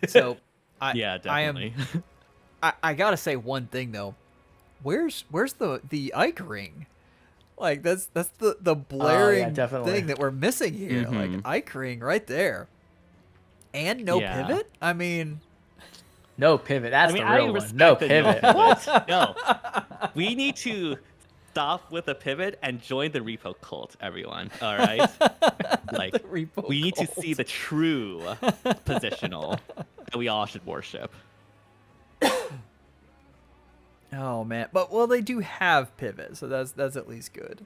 So Yeah, definitely. I gotta say one thing though. Where's the Ike ring? Like that's the blaring definitely. thing that we're missing here. Like Mhm. Ike ring right there, and no Yeah. pivot. I mean, No pivot. That's I mean, the I real one. respect No the pivot. What? No. We need to stop with the pivot and join the repo cult, everyone. All right. Like, repo we need to cult. see the true positional that we all should worship. oh man, but well, they do have pivot, so that's at least good.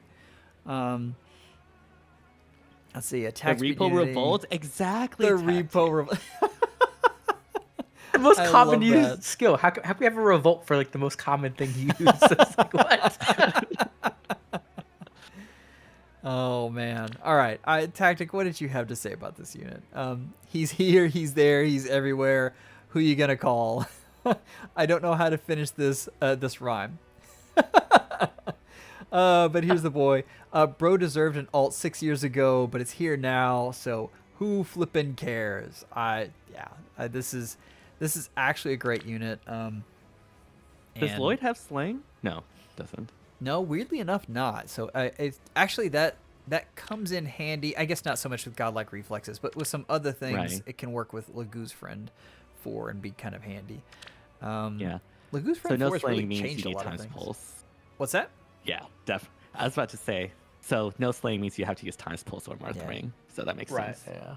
Let's see, The attack speed repo unity. revolt, exactly. The tactic. repo revolt. The most I common love used that. skill. How can we have a revolt for like the most common thing used? It's like, what? Oh man! All right, Tactic. What did you have to say about this unit? He's here, he's there, he's everywhere. Who you gonna call? I don't know how to finish this rhyme. But here's the boy. Bro deserved an alt 6 years ago, but it's here now. So who flippin' cares? This is actually a great unit. Does and- Lloyd have slang? No, doesn't. No, weirdly enough, not. So it's actually that comes in handy. I guess not so much with godlike reflexes, but with some other things, Right. it can work with Lagoo's Friend 4 and be kind of handy. Yeah. Lagoo's So Friend no 4 has slang really means you changed a need lot of times things. pulse. What's that? Yeah, I was about to say. So no slang means you have to use times pulse or Marth Yeah. ring. So that makes Right. sense. Yeah.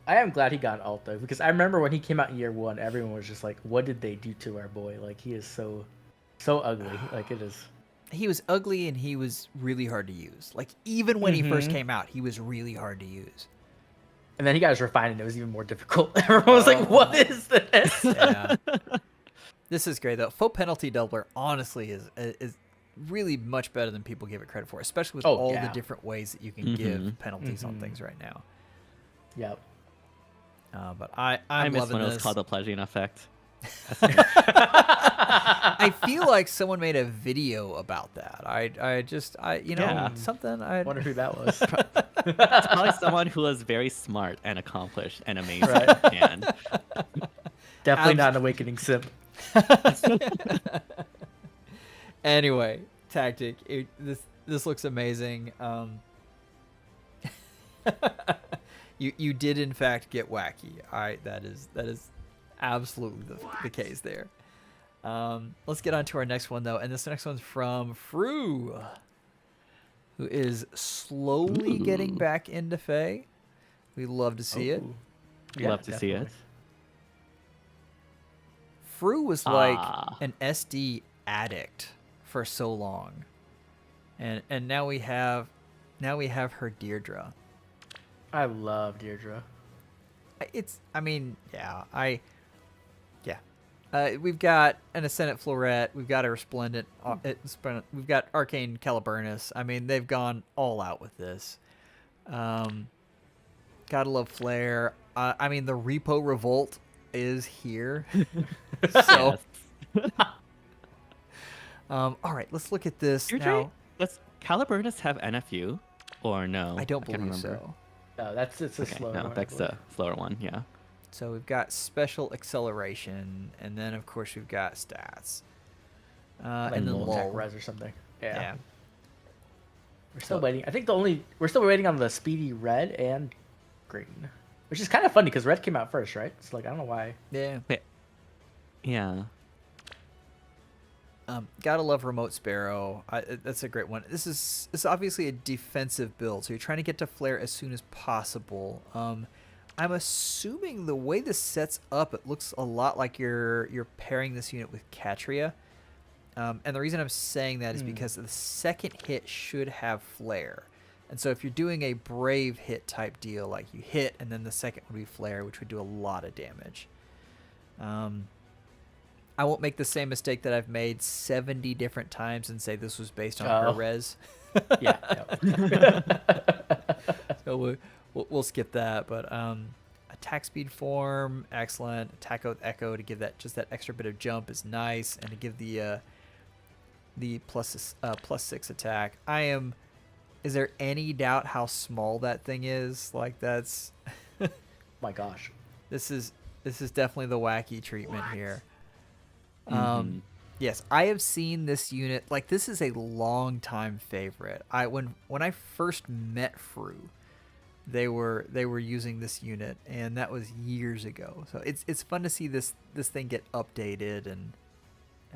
I am glad he got an alt though, because I remember when he came out in year 1, everyone was just like, "What did they do to our boy? Like he is so ugly. Like it is." He was ugly and he was really hard to use. Like even when he first came out, he was really hard to use. And then he got his refined, and it was even more difficult. Everyone was like, "What is this?" Yeah. This is great though. Faux penalty doubler honestly is really much better than people give it credit for, especially with Oh, all the yeah. different ways that you can give penalties on things right now. Yep. But I'm I miss loving when it this. was called the Pleasuring Effect. I feel like someone made a video about that. Yeah. Something. I Wonder who that was. It's probably someone who was very smart and accomplished and amazing. Right. And Definitely not an awakening simp. Anyway, Tactic. This looks amazing. You did in fact get wacky. All right, that is absolutely the case there. Let's get on to our next one though, and this next one's from Fru, who is slowly getting back into Fae. We love to see it. Yeah, Love to see it. Fru was like an SD addict for so long, and now we have her Deirdre. I love Deirdre. We've got an Ascendant Floret. We've got a Resplendent. We've got Arcane Caliburnus. I mean, they've gone all out with this. Gotta love Flare. I mean, the Repo Revolt is here. So, all right, let's look at this now. Does Caliburnus have NFU or no? I don't believe so. No, it's a slower one. No, that's the slower one. Yeah. So we've got special acceleration, and then of course we've got stats, and then attack lull. res or something. Yeah. We're still So- waiting. I think we're still waiting on the speedy red and green, which is kind of funny because red came out first, right? It's like I don't know why. Yeah. Yeah. Gotta love Remote Sparrow. That's a great one. It's obviously a defensive build, so you're trying to get to flare as soon as possible. I'm assuming the way this sets up, it looks a lot like you're pairing this unit with Catria. And the reason I'm saying that is because the second hit should have flare. And so if you're doing a brave hit type deal, like you hit and then the second would be flare, which would do a lot of damage. I won't make the same mistake that I've made 70 different times and say this was based on her res. Yeah. So we'll skip that. But attack speed form, excellent. Attack with echo to give that just that extra bit of jump is nice, and to give the plus 6 attack. Is there any doubt how small that thing is? Like that's. My gosh. This is definitely the wacky treatment here. Yes, I have seen this unit. Like, this is a long time favorite. When I first met Fru, they were using this unit, and that was years ago. So it's fun to see this thing get updated and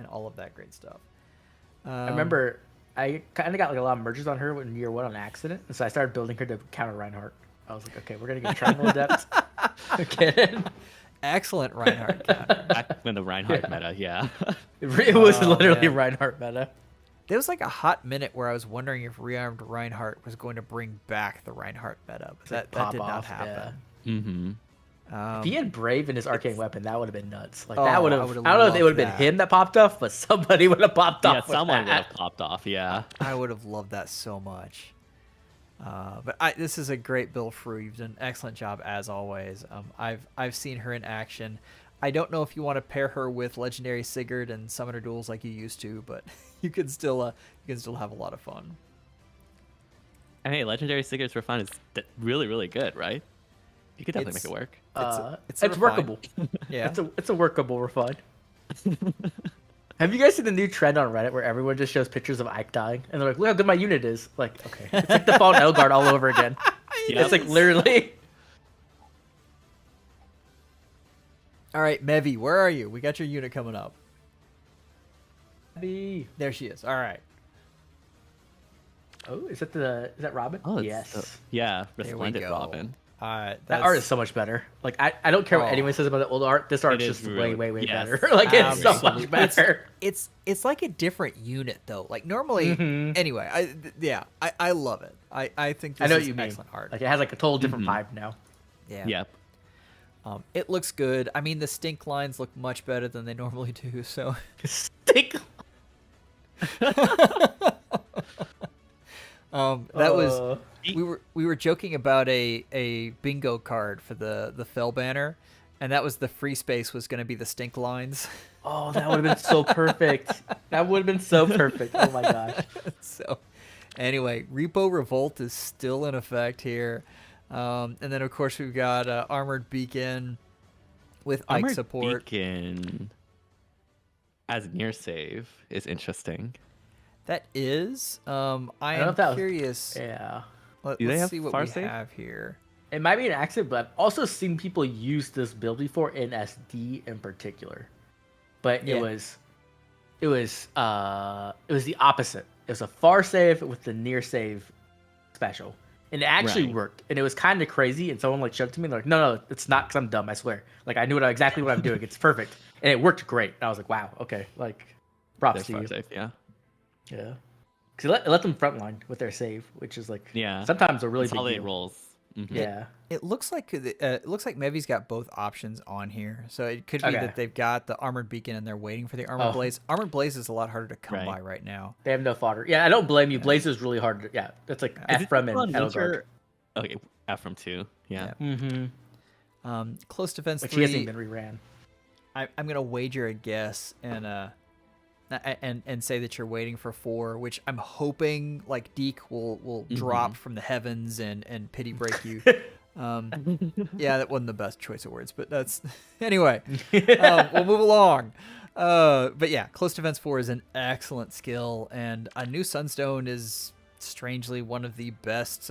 all of that great stuff. I remember I kind of got like a lot of merges on her in year 1 on accident, and so I started building her to counter Reinhardt. I was like, okay, we're gonna get triangle depth. Okay. Excellent Reinhardt counter. Back when the Reinhardt meta, yeah. It was literally Reinhardt meta. There was like a hot minute where I was wondering if rearmed Reinhardt was going to bring back the Reinhardt meta, but that did not happen. Yeah. Mm-hmm. If he had Brave in his arcane weapon, that would have been nuts. Like Oh, that would I have. would've I don't know if it would have loved been him that popped off, but somebody would have popped Yeah, off. with someone would that. have popped off. Yeah. I would have loved that so much. But this is a great build, Fru. You've done an excellent job as always. I've seen her in action. I don't know if you want to pair her with Legendary Sigurd and Summoner Duels like you used to, but you can still have a lot of fun. And hey, Legendary Sigurds for fun is really, really good, right? You could definitely make it work. It's It's workable. Yeah, It's a workable refine. Have you guys seen the new trend on Reddit where everyone just shows pictures of Ike dying and they're like, "Look how good my unit is." Like, okay, it's like the Fallen Elgard all over again. Yep. It's like literally. All right, Mevi, where are you? We got your unit coming up. Oh, There she is. All right. is that Robin? Oh, yes. Yeah, There we Resplendent go. Robin. That art is so much better. Like I don't care what anyone says about the old art. This art's It just is really- way yes. better. Like it's so Absolutely. much better. It's like a different unit though. Like normally, anyway. I love it. I think this I know is what you mean. excellent art. Like it has like a total different vibe now. Yeah. Yep. It looks good. I mean, the stink lines look much better than they normally do. So Stick. that was we were joking about a bingo card for the Fell banner, and that was the free space was going to be the stink lines. Oh, that would have been so perfect. That would have been so perfect. Oh my gosh. So anyway, Repo Revolt is still in effect here. And then, of course, we've got Armored Beacon with Ike Armored support. Beacon as near save is interesting. That is. I know am if that was- curious. Yeah. Do they Let's have see what far we save? have here. It might be an accident, but I've also seen people use this build before in SD in particular. But Yeah. it was the opposite. It was a far save with the near save special, and it actually Right. worked. And it was kind of crazy. And someone like shoved to me, like, no, it's not, because I'm dumb. I swear. Like I knew exactly what I'm doing. It's perfect, and it worked great. And I was like, wow, okay, like props That's to you. far safe, yeah. Yeah, because it let them frontline with their save, which is like sometimes a really That's big how it deal. rolls. Mhm. Yeah. It looks like Mevi's got both options on here, so it could be that they've got the armored beacon and they're waiting for the armored blaze. Armored blaze is a lot harder to come by right now. They have no fodder. Yeah, I don't blame you. Blaze is really hard. That's like Ephraim and Edelgard. Okay, Ephraim too. Yeah. Close defense But 3. she hasn't even reran. I'm gonna wager a guess and say that you're waiting for 4, which I'm hoping like Deke will drop from the heavens and pity break you. Yeah, that wasn't the best choice of words, but that's anyway. We'll move along. But yeah, close defense 4 is an excellent skill, and a new sunstone is strangely one of the best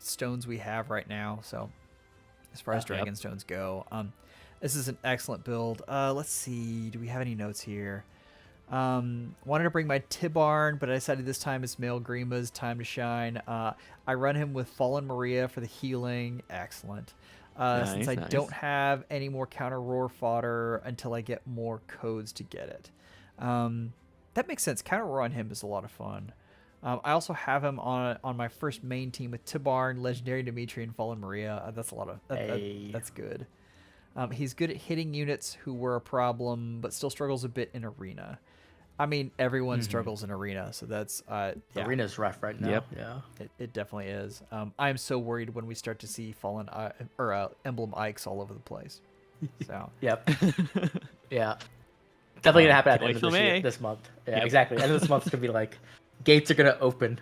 stones we have right now. So as far as dragon stones go, this is an excellent build. Let's see, do we have any notes here? Wanted to bring my Tibarn, but I decided this time it's male Grima's time to shine. I run him with Fallen Maria for the healing. Excellent. Since I don't have any more counter roar fodder until I get more codes to get it. That makes sense. Counter roar on him is a lot of fun. I also have him on my first main team with Tibarn, Legendary Dimitri, and Fallen Maria. That's a lot of that's good. He's good at hitting units who were a problem, but still struggles a bit in arena. I mean, everyone struggles in arena, so that's Arena's rough right now. Yep. Yeah, it definitely is. I'm so worried when we start to see fallen or emblem Ikes all over the place. So yep, yeah, definitely gonna happen at the end of this month. Yeah, exactly. End of this month is gonna be like gates are gonna open.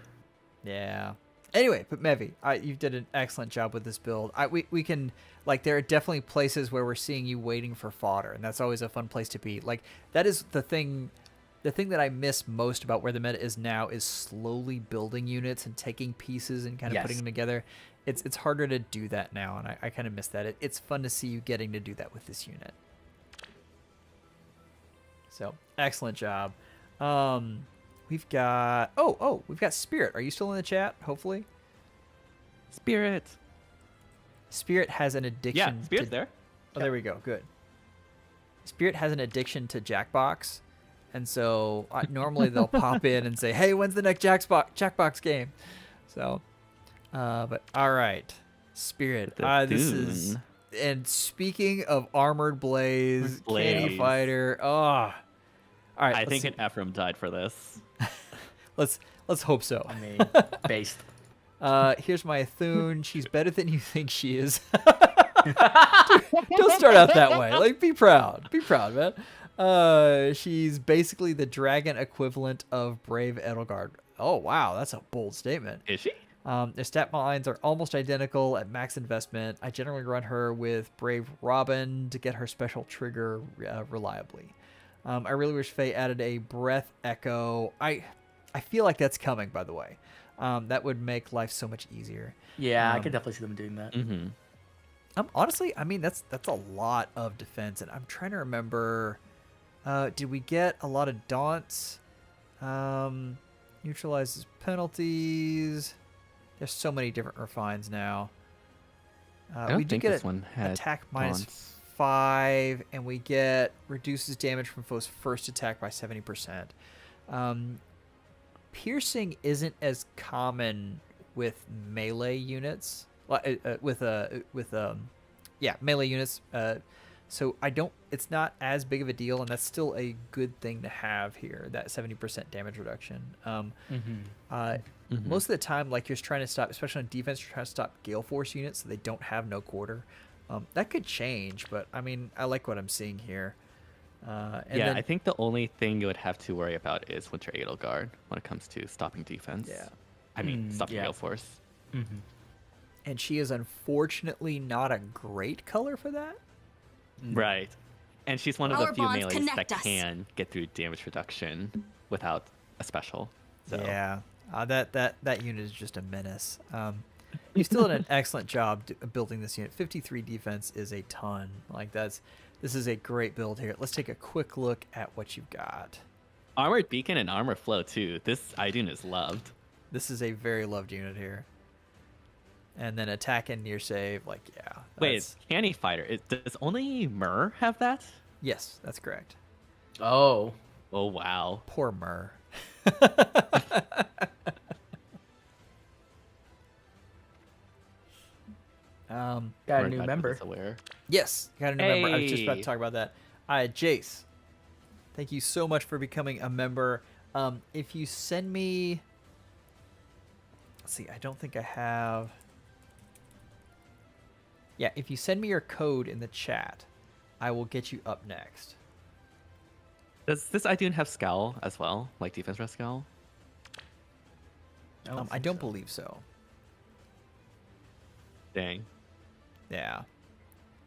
Yeah. Anyway, but Mevi, you did an excellent job with this build. We can, like, there are definitely places where we're seeing you waiting for fodder, and that's always a fun place to be. Like, that is the thing that I miss most about where the meta is now is slowly building units and taking pieces and kind of putting them together. It's harder to do that now, and I kind of miss that. It's fun to see you getting to do that with this unit. So, excellent job. We've got we've got Spirit. Are you still in the chat? Hopefully. Spirit has an addiction. Yeah, Spirit's there. Oh, there we go. Good. Spirit has an addiction to Jackbox, and so normally they'll pop in and say, "Hey, when's the next Jackbox game?" So, but all right, Spirit. This is. And speaking of Armored Blaze, Candy Fighter. Oh, all right. I think an Ephraim died for this. Let's hope so. I mean, based. Here's my Thune. She's better than you think she is. Don't start out that way. Like, be proud. Be proud, man. She's basically the dragon equivalent of Brave Edelgard. Oh, wow. That's a bold statement. Is she? Their stat lines are almost identical at max investment. I generally run her with Brave Robin to get her special trigger reliably. I really wish Faye added a breath echo. I feel like that's coming, by the way. That would make life so much easier. Yeah, I could definitely see them doing that. Mm-hmm. Honestly, I mean, that's a lot of defense, and I'm trying to remember. Did we get a lot of daunts? Neutralizes penalties. There's so many different refines now. We do get this one had attack daunts. -5, and we get reduces damage from foe's first attack by 70%. Piercing isn't as common with melee units. Melee units. So it's not as big of a deal, and that's still a good thing to have here. That 70% damage reduction. Most of the time, like you're trying to stop, especially on defense, you're trying to stop Gale Force units so they don't have no quarter. That could change, but I mean, I like what I'm seeing here. I think the only thing you would have to worry about is Winter Edelgard when it comes to stopping defense. Yeah. I mean, stopping Gale Force. Mm-hmm. And she is unfortunately not a great color for that. Right. And she's one of the Our few bonds melees connect that us. can get through damage reduction without a special. So. Yeah. That unit is just a menace. You still did an excellent job building this unit. 53 defense is a ton. Like this is a great build here. Let's take a quick look at what you've got. Armored Beacon and Armor Flow too. This Idun is loved. This is a very loved unit here. And then attack and near save, like, yeah. Wait, Canny Fighter. Does only Myrrh have that? Yes, that's correct. Oh. Oh, wow. Poor Myrrh. Got a new member. Yes, got a new member. I was just about to Hey. talk about that. Jace, thank you so much for becoming a member. If you send me... Let's see, I don't think I have... Yeah, if you send me your code in the chat, I will get you up next. Does this Idun have Scowl as well? Like defense rest Scowl? I don't believe so. Dang. Yeah.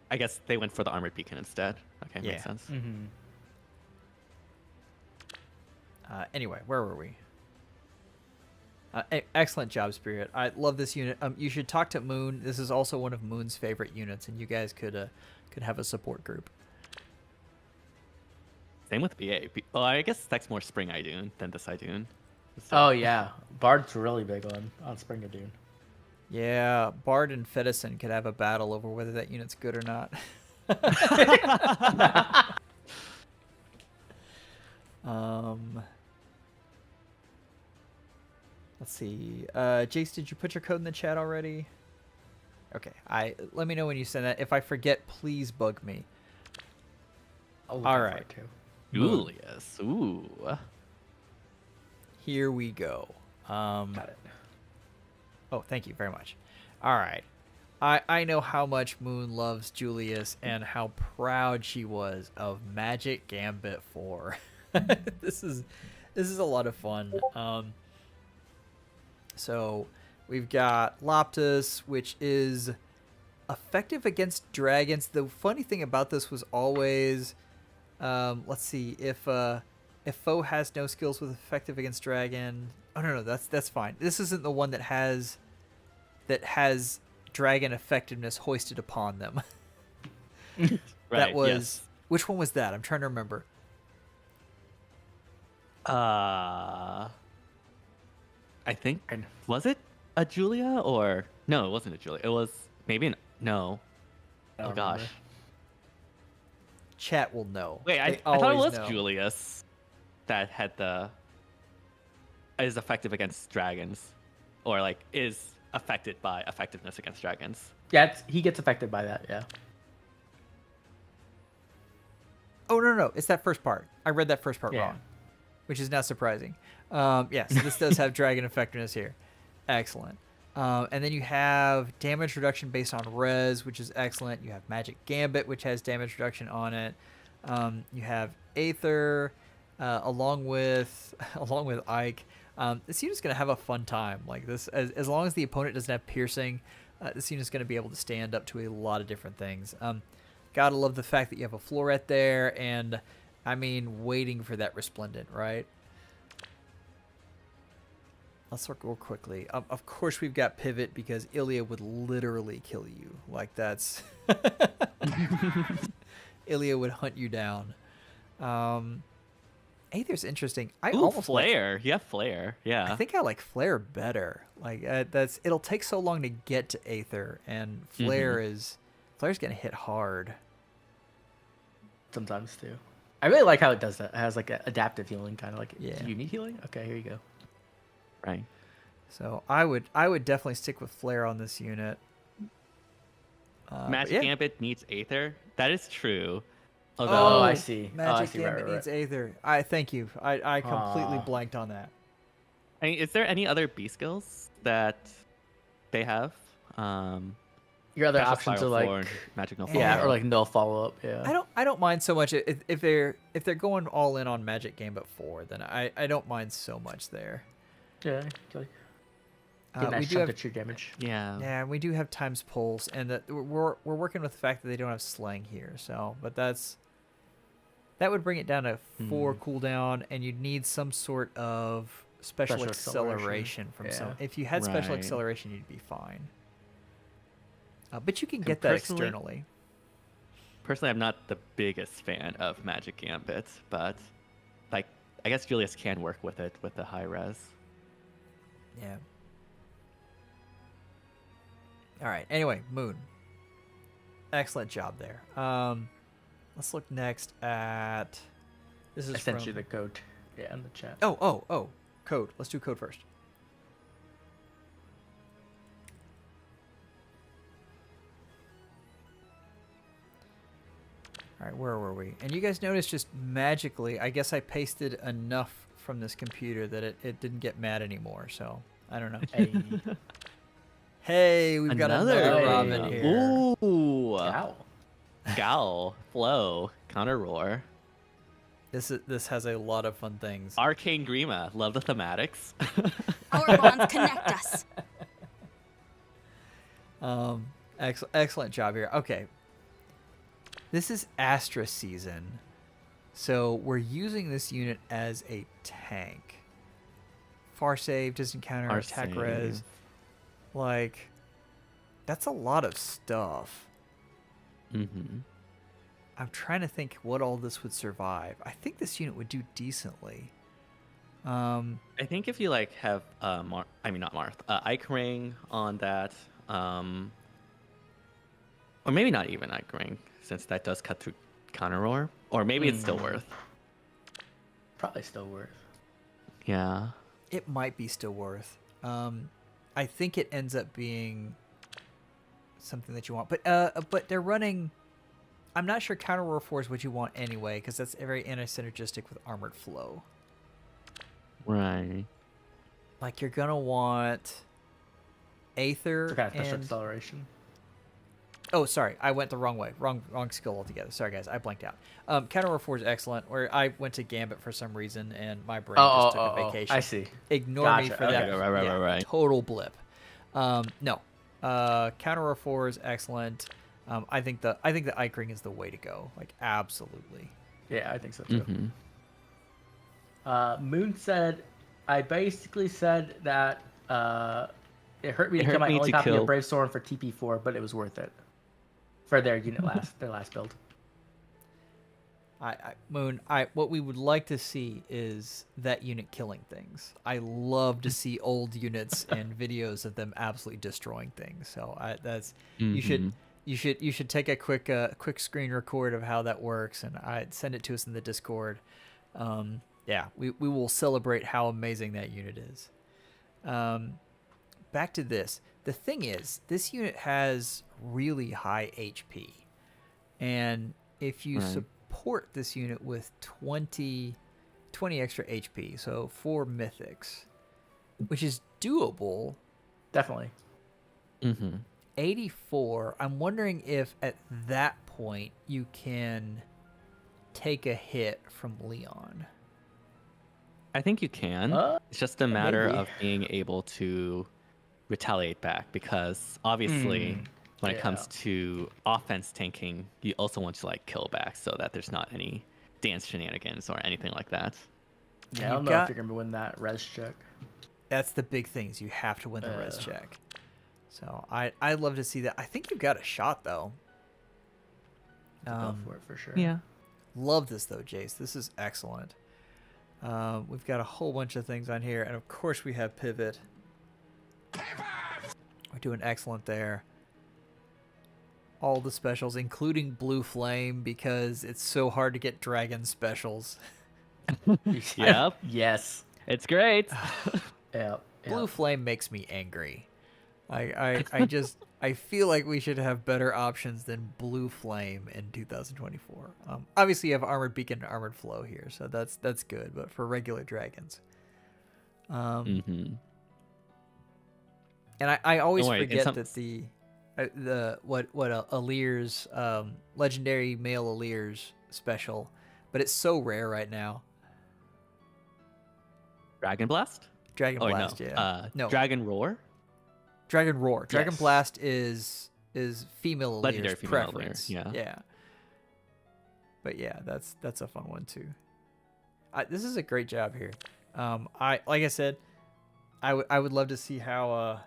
I guess they went for the Armored Beacon instead. Okay, Yeah. makes sense. Mm-hmm. Anyway, where were we? Excellent job, Spirit. I love this unit. You should talk to Moon. This is also one of Moon's favorite units, and you guys could have a support group. Same with BA. Well, I guess that's more Spring Idun than this Idun. So- Oh yeah, Bard's really big on Spring Dune. Yeah, Bard and Fedison could have a battle over whether that unit's good or not. Let's see. Jace, did you put your code in the chat already? Okay. Let me know when you send that. If I forget, please bug me. All right. Too. Julius. Ooh. Here we go. Got it. Oh, thank you very much. All right. I know how much Moon loves Julius and how proud she was of Magic Gambit 4. This is a lot of fun. So we've got Loptus, which is effective against dragons. The funny thing about this was always, let's see, if foe has no skills with effective against dragon. Oh no, that's fine. This isn't the one that has dragon effectiveness hoisted upon them. Right, That was yes. Which one was that? I'm trying to remember. I think And- was it a Julia or no? It wasn't a Julia. It was maybe no. I Oh don't gosh. remember. Chat will know. Wait, I They thought it always was know. Julius that had is effective against dragons, or like is affected by effectiveness against dragons. Yeah, he gets affected by that. Yeah. Oh no, it's that first part. I read that first part Yeah. wrong, which is not surprising. Yes, this does have dragon effectiveness here. Excellent. And then you have damage reduction based on res, which is excellent. You have Magic Gambit, which has damage reduction on it. You have Aether, along with Ike. This unit's gonna have a fun time. Like this, as long as the opponent doesn't have piercing, this unit's gonna be able to stand up to a lot of different things. Gotta love the fact that you have a Floret there, and I mean, waiting for that Resplendent, right? Let's look real quickly. Of course, we've got Pivot because Ilya would literally kill you. Like that's Ilya would hunt you down. Aether's interesting. I Ooh, almost like, Flare. You have Flare. Yeah. I think I like Flare better. Like it'll take so long to get to Aether, and Flare's gonna hit hard. Sometimes too. I really like how it does that. It has like a adaptive healing, kind of like. Yeah. Do you need healing? Okay, here you go. Right. So I would definitely stick with Flare on this unit. Magic yeah. Gambit needs Aether. That is true. Oh, Although, I see. Magic I see. Gambit Right. needs Aether. I thank you. I completely Aw. blanked on that. I mean, is there any other B skills that they have? Your other Special options are Spiral Floor like, and Magic No yeah, Follow-Up. or like no follow up. Yeah. I don't mind so much if they're going all in on Magic Gambit 4, then I don't mind so much there. Yeah. Get a We nice do chunk have of true damage. Yeah. yeah, we do have times pulse, and that we're working with the fact that they don't have slang here. So, but that would bring it down to 4 cooldown, and you'd need some sort of special acceleration from some. If you had special acceleration, you'd be fine. But you can get that externally. Personally, I'm not the biggest fan of Magic Gambit, but like I guess Julius can work with it with the high res. Yeah. All right. Anyway, Moon. Excellent job there. Let's look next at. This is I sent you the code. Yeah, in the chat. Oh. Code. Let's do code first. All right, where were we? And you guys noticed just magically, I guess I pasted enough from this computer that it didn't get mad anymore. So I don't know. Hey, we've got another Robin here. Ooh. Gal. Flow. Counter roar. This has a lot of fun things. Arcane Grima. Love the thematics. Our bonds connect us. Excellent job here. Okay. This is Astra season. So we're using this unit as a tank. Far save, doesn't counter attack res. Like, that's a lot of stuff. Mm-hmm. I'm trying to think what all this would survive. I think this unit would do decently. I think if you like have Ike Ring on that, or maybe not even Ike Ring, since that does cut through counter roar, or maybe it's still worth. Probably still worth. Yeah. It might be still worth. I think it ends up being something that you want, but they're running. I'm not sure counter roar 4 is what you want anyway, because that's very anti-synergistic with armored flow. Right. Like you're gonna want Aether Some kind of special acceleration. Oh, sorry, I went the wrong way. Wrong skill altogether. Sorry, guys, I blanked out. Counter roar 4 is excellent. Where I went to Gambit for some reason, and my brain just took a vacation. I see. Ignore me for that. Right. Total blip. No. Counter roar 4 is excellent. I think the Ike Ring is the way to go. Like absolutely. Yeah, I think so too. Mm-hmm. Moon said, I basically said that it hurt me to kill my only copy of Brave Storm for TP4, but it was worth it for their unit their last build. Moon, what we would like to see is that unit killing things. I love to see old units and videos of them absolutely destroying things. So that's you should take a quick screen record of how that works and send it to us in the Discord. Yeah, we will celebrate how amazing that unit is. Back to this. The thing is, this unit has really high HP, and if you support this unit with 20 extra HP, so 4 mythics, which is doable. Definitely. 84. I'm wondering if at that point you can take a hit from Leon. I think you can. It's just a matter of being able to retaliate back, because obviously when it comes to offense tanking, you also want to like kill back so that there's not any dance shenanigans or anything like that. Yeah, I don't know if you're gonna win that res check. That's the big thing, is you have to win the res check. So I'd love to see that. I think you've got a shot though. Go for it for sure. Yeah. Love this though, Jace. This is excellent. We've got a whole bunch of things on here, and of course we have pivot. We're doing excellent there. All the specials, including Blue Flame, because it's so hard to get dragon specials. Yep. Yes. It's great. Blue Flame makes me angry. I feel like we should have better options than Blue Flame in 2024. Obviously, you have Armored Beacon and Armored Flow here, so that's good. But for regular dragons, and I always forget that the Allier's legendary male Allier's special, but it's so rare right now. Dragon Blast. Dragon Blast, no. yeah. No. Dragon Roar. Dragon Roar. Dragon Yes. Blast is female Allier's Legendary female preference. Allier, Yeah. But yeah, that's a fun one too. This is a great job here. Like I said, I would love to see how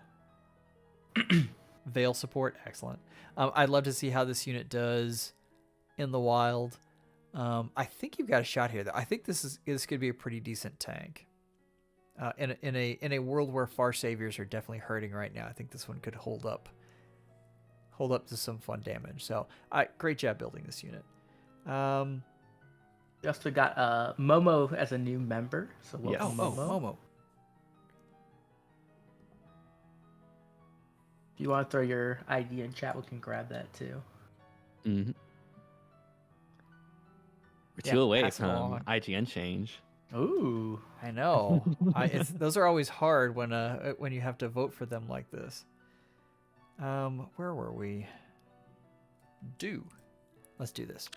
Veil support, excellent. I'd love to see how this unit does in the wild. I think you've got a shot here, though. I think this could be a pretty decent tank. In a world where Far Saviors are definitely hurting right now, I think this one could hold up to some fun damage. So, great job building this unit. We also got Momo as a new member. So welcome, yes. Momo. Momo. If you want to throw your ID in chat, we can grab that too. Mm-hmm. We're two away pass it from along. IGN change. Ooh. I know. Those are always hard when you have to vote for them like this. Where were we? Let's do this.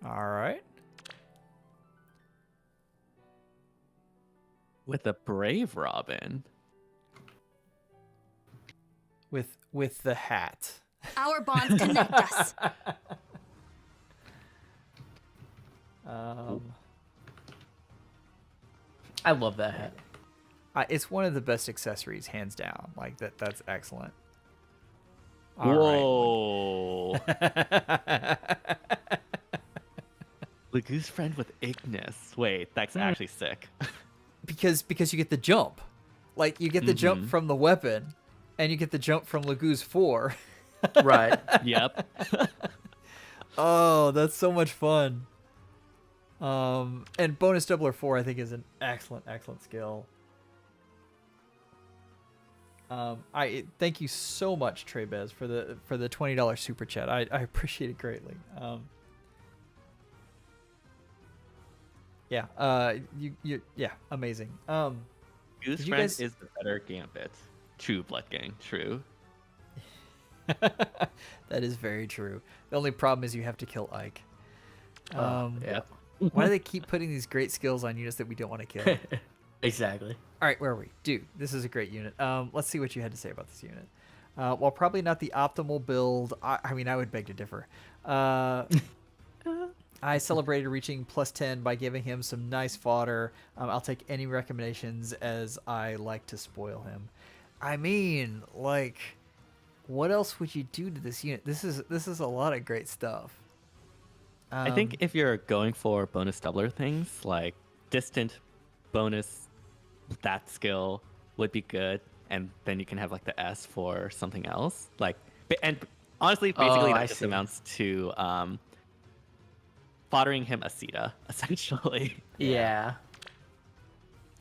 All right. With a brave Robin. With the hat. Our bonds connect us. I love that hat. It's one of the best accessories, hands down. Like that's excellent. All Whoa. Lagoose friend with Ignis. Wait, that's actually sick. Because you get the jump. Like you get the jump from the weapon and you get the jump from Lagoose 4. Right. Yep. Oh, that's so much fun. And bonus doubler 4 I think is an excellent skill. I thank you so much, Trebez, for the $20 super chat. I appreciate it greatly. Yeah, amazing. Goose friend is the better gambit. True, Blood Gang. True. That is very true. The only problem is you have to kill Ike. Yeah. Why do they keep putting these great skills on units that we don't want to kill? Exactly. All right, where are we? Dude, this is a great unit. Let's see what you had to say about this unit. While probably not the optimal build, I mean, I would beg to differ. I celebrated reaching +10 by giving him some nice fodder. I'll take any recommendations as I like to spoil him. I mean, like, what else would you do to this unit? This is a lot of great stuff. I think if you're going for bonus doubler things, like distant bonus, that skill would be good. And then you can have like the S for something else. Like, and honestly, basically that just amounts to foddering him a Sita, essentially. Yeah.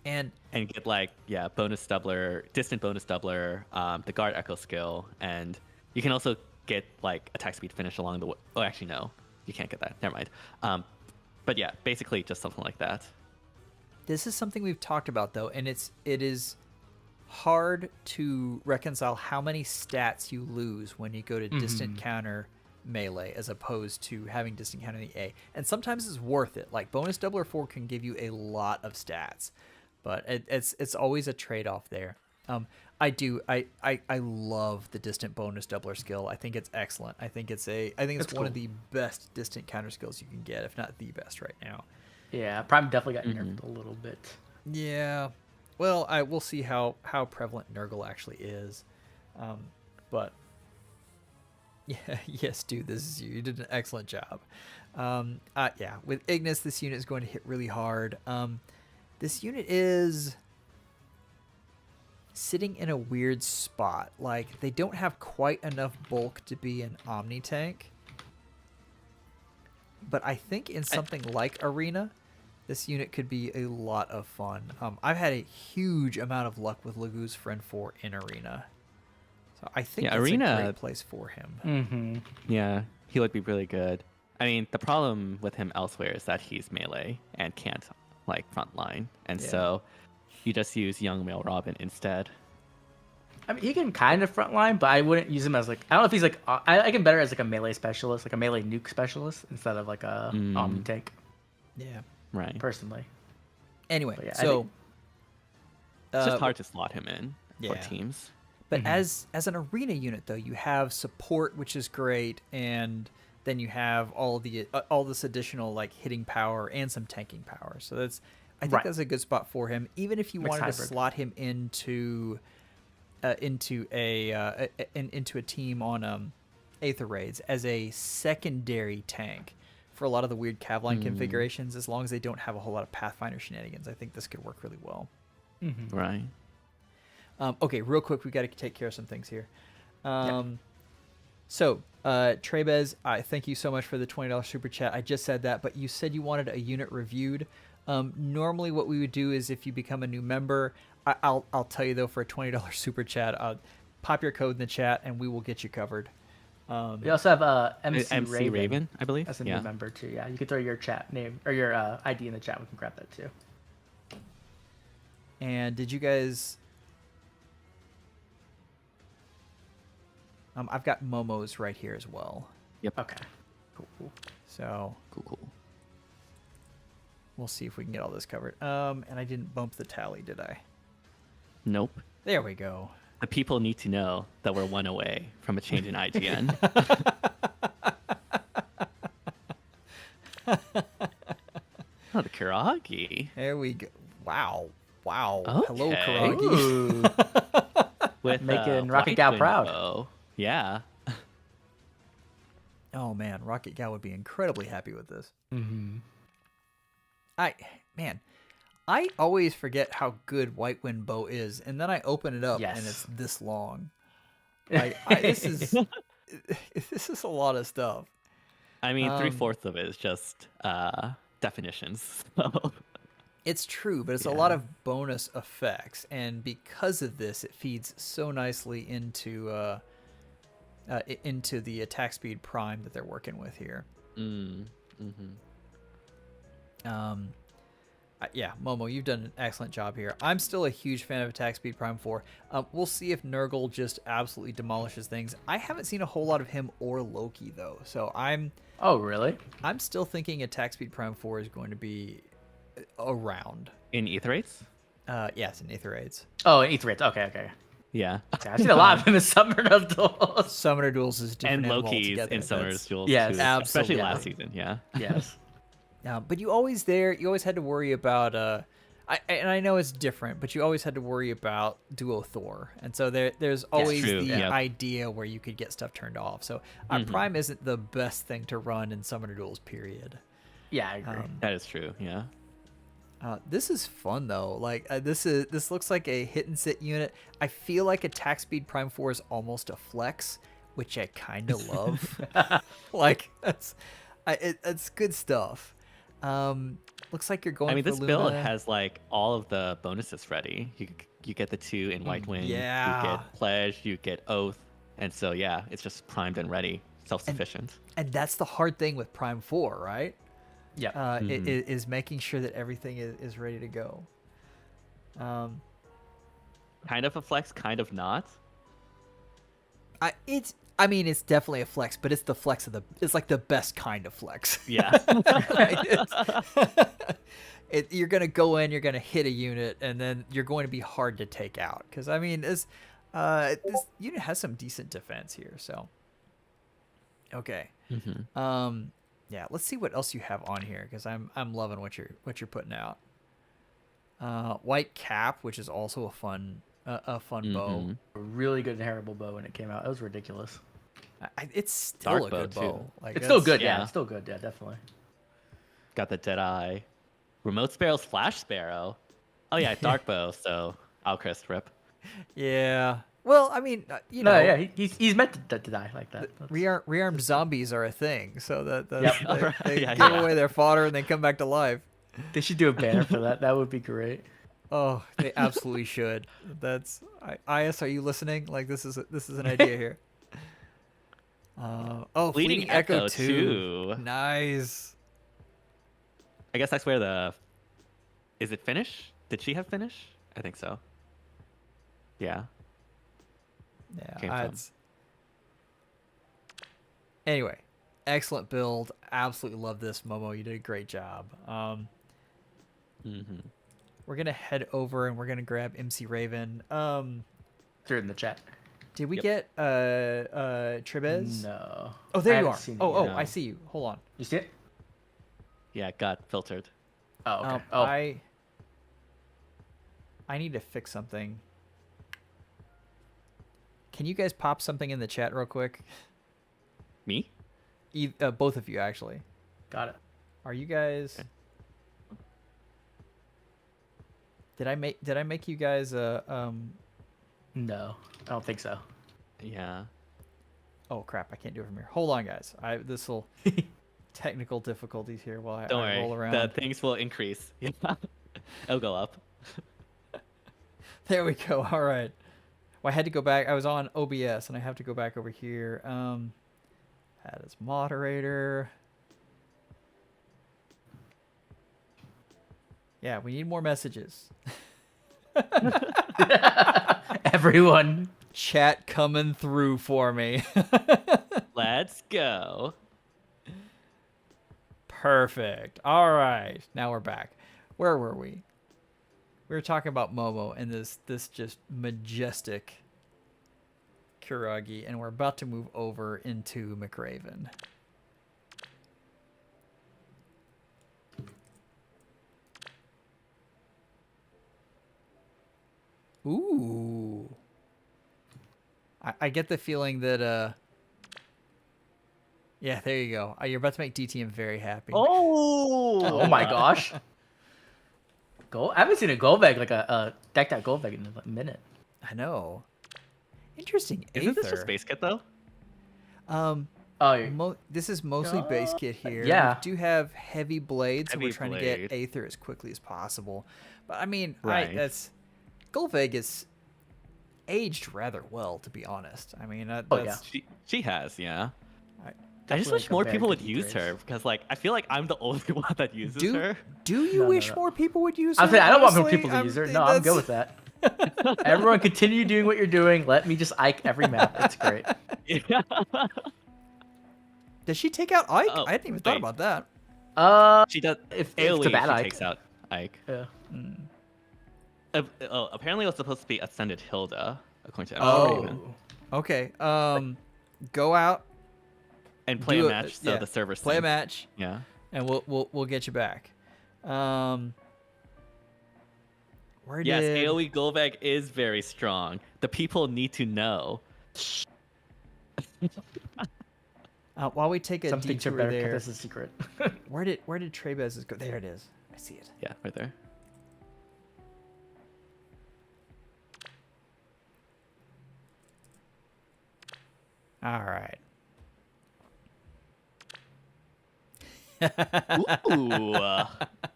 And get like, yeah, bonus doubler, distant bonus doubler, the guard echo skill, and you can also get like attack speed finish along the way. Oh, actually, no, you can't get that. Never mind. But yeah, basically just something like that. This is something we've talked about though, and it is hard to reconcile how many stats you lose when you go to distant counter melee as opposed to having distant counter in the A. And sometimes it's worth it. Like bonus doubler 4 can give you a lot of stats, but it's always a trade-off there. I love the distant bonus doubler skill. I think it's excellent. I think it's one of the best distant counter skills you can get, if not the best right now. Yeah, Prime definitely got nerfed a little bit. Yeah. Well, we'll see how prevalent Nurgle actually is. But yeah, yes, dude, this is you. You did an excellent job. Yeah, with Ignis, this unit is going to hit really hard. This unit is sitting in a weird spot. Like, they don't have quite enough bulk to be an Omni tank. But I think in something like Arena, this unit could be a lot of fun. I've had a huge amount of luck with Lagoose Friend 4 in Arena. So I think it's Arena, a great place for him. Mm-hmm. Yeah, he would be really good. I mean, the problem with him elsewhere is that he's melee and can't, like, frontline. And so you just use young male Robin instead. I mean, he can kind of frontline, but I wouldn't use him as, like, I don't know if he's, like, I like him better as, like, a melee specialist, like a melee nuke specialist, instead of, like, a Omni tank. Yeah. Right. Personally. Anyway, yeah, so... It's just hard to slot him in for teams. But as an arena unit, though, you have support, which is great, and then you have all this additional like hitting power and some tanking power. So I think that's a good spot for him. Even if you wanted to slot him into a team on Aether Raids as a secondary tank for a lot of the weird Cavline configurations, as long as they don't have a whole lot of Pathfinder shenanigans, I think this could work really well. Right. Okay, real quick, we got to take care of some things here. So, Trebez, thank you so much for the $20 super chat. I just said that, but you said you wanted a unit reviewed. Normally, what we would do is if you become a new member, I'll tell you though, for a $20 super chat, pop your code in the chat and we will get you covered. We also have MC Raven, I believe. That's a new member too. Yeah, you can throw your chat name or your ID in the chat. We can grab that too. And did you guys? I've got Momo's right here as well. Yep. Okay. Cool. So cool. We'll see if we can get all this covered. And I didn't bump the tally, did I? Nope. There we go. The people need to know that we're one away from a change in IGN. Oh, the Kuragi. There we go. Wow. Okay. Hello, Kuragi. With making Rocket Gal proud. Bow. Yeah. Oh man, Rocket Gal would be incredibly happy with this. I always forget how good White Wind Bow is, and then I open it up and it's this long. Like this is a lot of stuff. I mean, 3/4 of it is just definitions. It's true, but it's a lot of bonus effects, and because of this, it feeds so nicely into the attack speed prime that they're working with here. Yeah, Momo, you've done an excellent job here. I'm still a huge fan of attack speed prime 4. We'll see if Nurgle just absolutely demolishes things. I haven't seen a whole lot of him or Loki though, so Oh, really? I'm still thinking attack speed prime 4 is going to be around. In Aether Raids? Yes, in Aether Raids. Oh, in Aether Raids. Okay. Yeah. I've seen a lot of him in Summoner Duels. Summoner Duels is different. And Loki's in Summoner Duels yes, too. absolutely. Especially last season, yeah. Yes. But you always had to worry about I know it's different, but you always had to worry about Duo Thor, and so there's always idea where you could get stuff turned off. So Prime isn't the best thing to run in Summoner Duels, period. Yeah, I agree. That is true. Yeah. This is fun though. Like this looks like a hit and sit unit. I feel like attack speed prime 4 is almost a flex, which I kind of love. Like it's good stuff. Looks like you're going. I mean, for this Luna. build has like all of the bonuses ready. You get the 2 in White Wind. Yeah. You get Pledge. You get Oath, and so yeah, it's just primed and ready, self-sufficient. And that's the hard thing with Prime 4, right? Yeah. It is making sure that everything is ready to go. Kind of a flex, kind of not. It's definitely a flex, but it's the flex it's like the best kind of flex. Yeah. You're going to go in, you're going to hit a unit, and then you're going to be hard to take out. Because, I mean, this unit has some decent defense here, so. Okay. Yeah, let's see what else you have on here, because I'm loving what you're putting out. White Cap, which is also a fun bow. A really good inheritable bow when it came out. It was ridiculous. It's still Dark a good bow, bow. too. Like It's still good, yeah. It's still good, definitely. Got the Deadeye. Remote Sparrow's Flash Sparrow. Oh yeah, Dark Bow, so Alcrest rip. Yeah. Well, I mean, you know. No, yeah, he's meant to die like that. Rearmed zombies are a thing, so that they Yeah, give away their fodder and they come back to life. They should do a banner for that. That would be great. Oh, they absolutely should. That's IS. Are you listening? Like this is an idea here. Fleeting Echo 2. Nice. I guess that's where is it Finish? Did she have Finish? I think so. Yeah. Yeah. Anyway, excellent build. Absolutely love this, Momo. You did a great job. We're gonna head over and we're gonna grab MC Raven. Threw it in the chat. Did we get Tribez? No. Oh, there I you haven't are. seen it Oh, yet. I see you. Hold on. You see it? Yeah, it got filtered. Oh, okay. I need to fix something. Can you guys pop something in the chat real quick? Me? Both of you, actually. Got it. Are you guys? Okay. Did I make you guys No, I don't think so. Yeah. Oh crap! I can't do it from here. Hold on, guys. This will technical difficulties here while I Don't worry. roll around. The things will increase. It'll go up. There we go. All right. Well, I had to go back. I was on OBS, and I have to go back over here. Add as moderator. Yeah, we need more messages. Everyone. Chat coming through for me. Let's go. Perfect. All right. Now we're back. Where were we? We were talking about Momo and this just majestic Kuragi, and we're about to move over into McRaven. Ooh. I get the feeling that yeah, there you go. You're about to make DTM very happy. Oh my gosh. I haven't seen a Golbeg, like a decked out Golbeg in a minute. I know. Interesting. Isn't this Aether. just base kit though? This is mostly base kit here. Yeah. We do have heavy blades, so Heavy we're trying to blade. get Aether as quickly as possible. But I mean, Right. that's Golbeg is aged rather well, to be honest. I mean, Oh, yeah. that's, She has, yeah. I just Definitely wish more compared people to would use D3s. her because, like, I feel like I'm the only one that uses her. do you No, wish no. more people would use I her? was saying, I don't want more honestly? people to use her. No, I'm good with that. Everyone continue doing what you're doing. Let me just Ike every map. It's great. Yeah. Does she take out Ike? Oh, I hadn't even thought wait. about that. She does. If AoE, it's a bad she Ike. takes out Ike. Yeah. Apparently it was supposed to be Ascendant Hilda, according to Oh. Raven. Okay. Go out, And play do a match so the servers play a sync. match, Yeah. and we'll get you back. Where Yes, did AoE Golbeg is very strong. The people need to know. while we take a Some things are detour better there, kept as a secret. where did Trebez's go? There it is. I see it. Yeah, right there. All right. Ooh.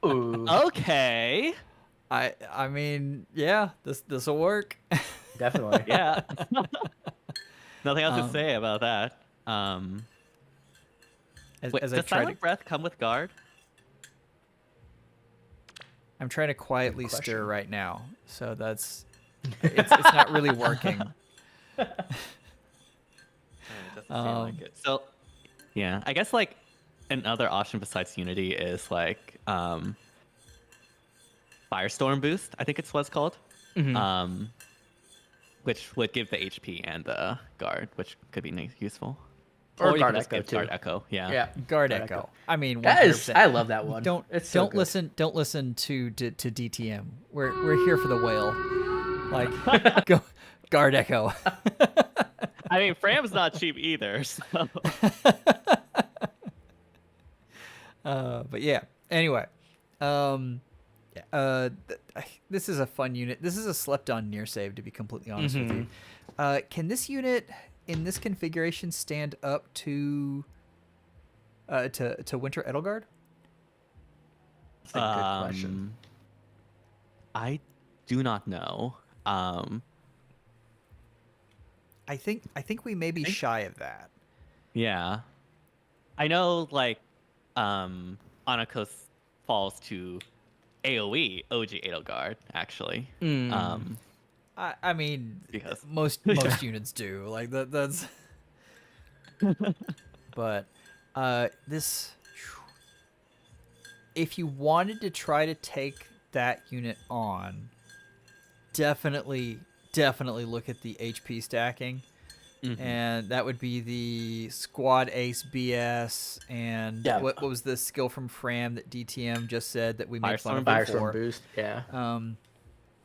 Ooh, Okay. I mean, yeah, this will work. definitely. Yeah. Nothing else Um, to say about that. As, Wait, as I does try to, Silent Breath come with guard? I'm trying to quietly Good stir question. right now, so it's not really working. It doesn't seem Um, like it. So, yeah, I guess like another option besides Unity is like Firestorm Boost. I think it's what it's called. Which would give the HP and the guard, which could be useful. Or you Guard can just Echo, give too. Guard Echo. Yeah. Yeah. Guard Guard Echo. I mean, That is, 100%. I love that one. Don't good. listen to DTM. We're here for the whale. Like go Guard Echo. I mean, Fram's not cheap either. So. But yeah. Anyway, this is a fun unit. This is a slept on near save, to be completely honest with you. Can this unit in this configuration stand up to Winter Edelgard? That's a good question. I do not know. I think we may be shy of that. Yeah. I know, like, Anakos falls to AoE OG Edelgard, actually. I mean, Because- most units do. Like that's. But this, if you wanted to try to take that unit on, definitely definitely look at the HP stacking. And that would be the Squad Ace BS and what was the skill from Fram that DTM just said that we made fun of before? Firestorm boost, yeah.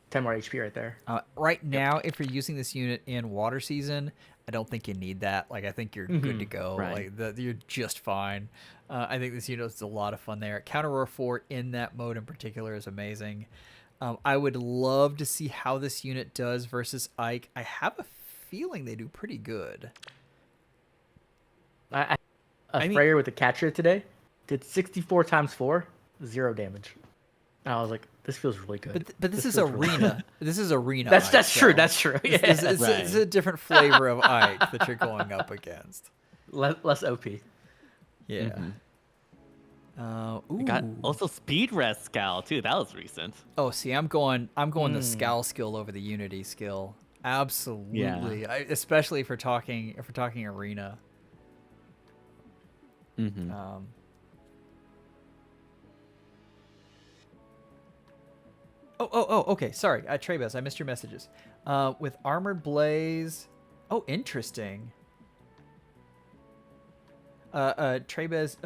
10 more HP right there. Right now, if you're using this unit in water season, I don't think you need that. Like, I think you're good to go. Right. Like, you're just fine. I think this unit is a lot of fun there. Counter Roar 4 in that mode in particular is amazing. I would love to see how this unit does versus Ike. I have a feeling they do pretty good. I Freyer with the catcher today did 64 times 4, 0 damage. And I was like, this feels really good. But this is arena. This is arena. That's Ike, true. That's true. Yeah. It's a different flavor of Ike that you're going up against. Less OP. Yeah. We got also speed res scowl too. That was recent. Oh, see, I'm going the scowl skill over the unity skill. Absolutely. Yeah. Especially if we're talking arena. Okay. Sorry, Trebez, I missed your messages. With Armored Blaze. Oh, interesting. Trebez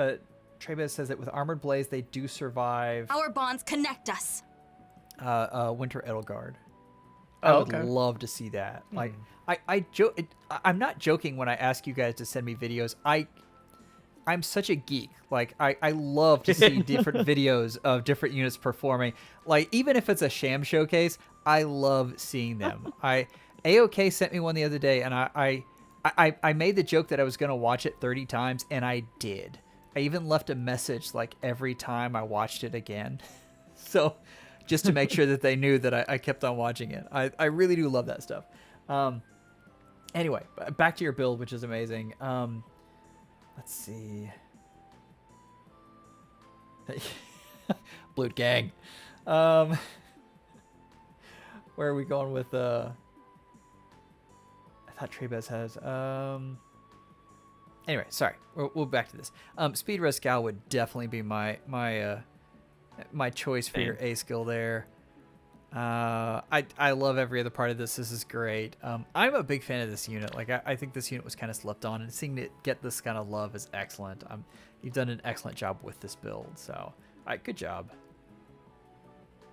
says that with Armored Blaze, they do survive. Our bonds connect us. Winter Edelgard. I would love to see that. Like, I'm not joking when I ask you guys to send me videos. I'm such a geek. Like, I love to see different videos of different units performing. Like, even if it's a sham showcase, I love seeing them. AOK sent me one the other day, and I made the joke that I was going to watch it 30 times, and I did. I even left a message, like, every time I watched it again. So, just to make sure that they knew that I kept on watching it. I really do love that stuff. Anyway, back to your build, which is amazing. Let's see. Blood Gang. Where are we going with I thought Trebez has anyway, sorry. We'll back to this. Speed Res Scowl would definitely be my choice for your A skill there. I love every other part of this. This is great. I'm a big fan of this unit. Like, I think this unit was kind of slept on, and seeing it get this kind of love is excellent. You've done an excellent job with this build, so good job.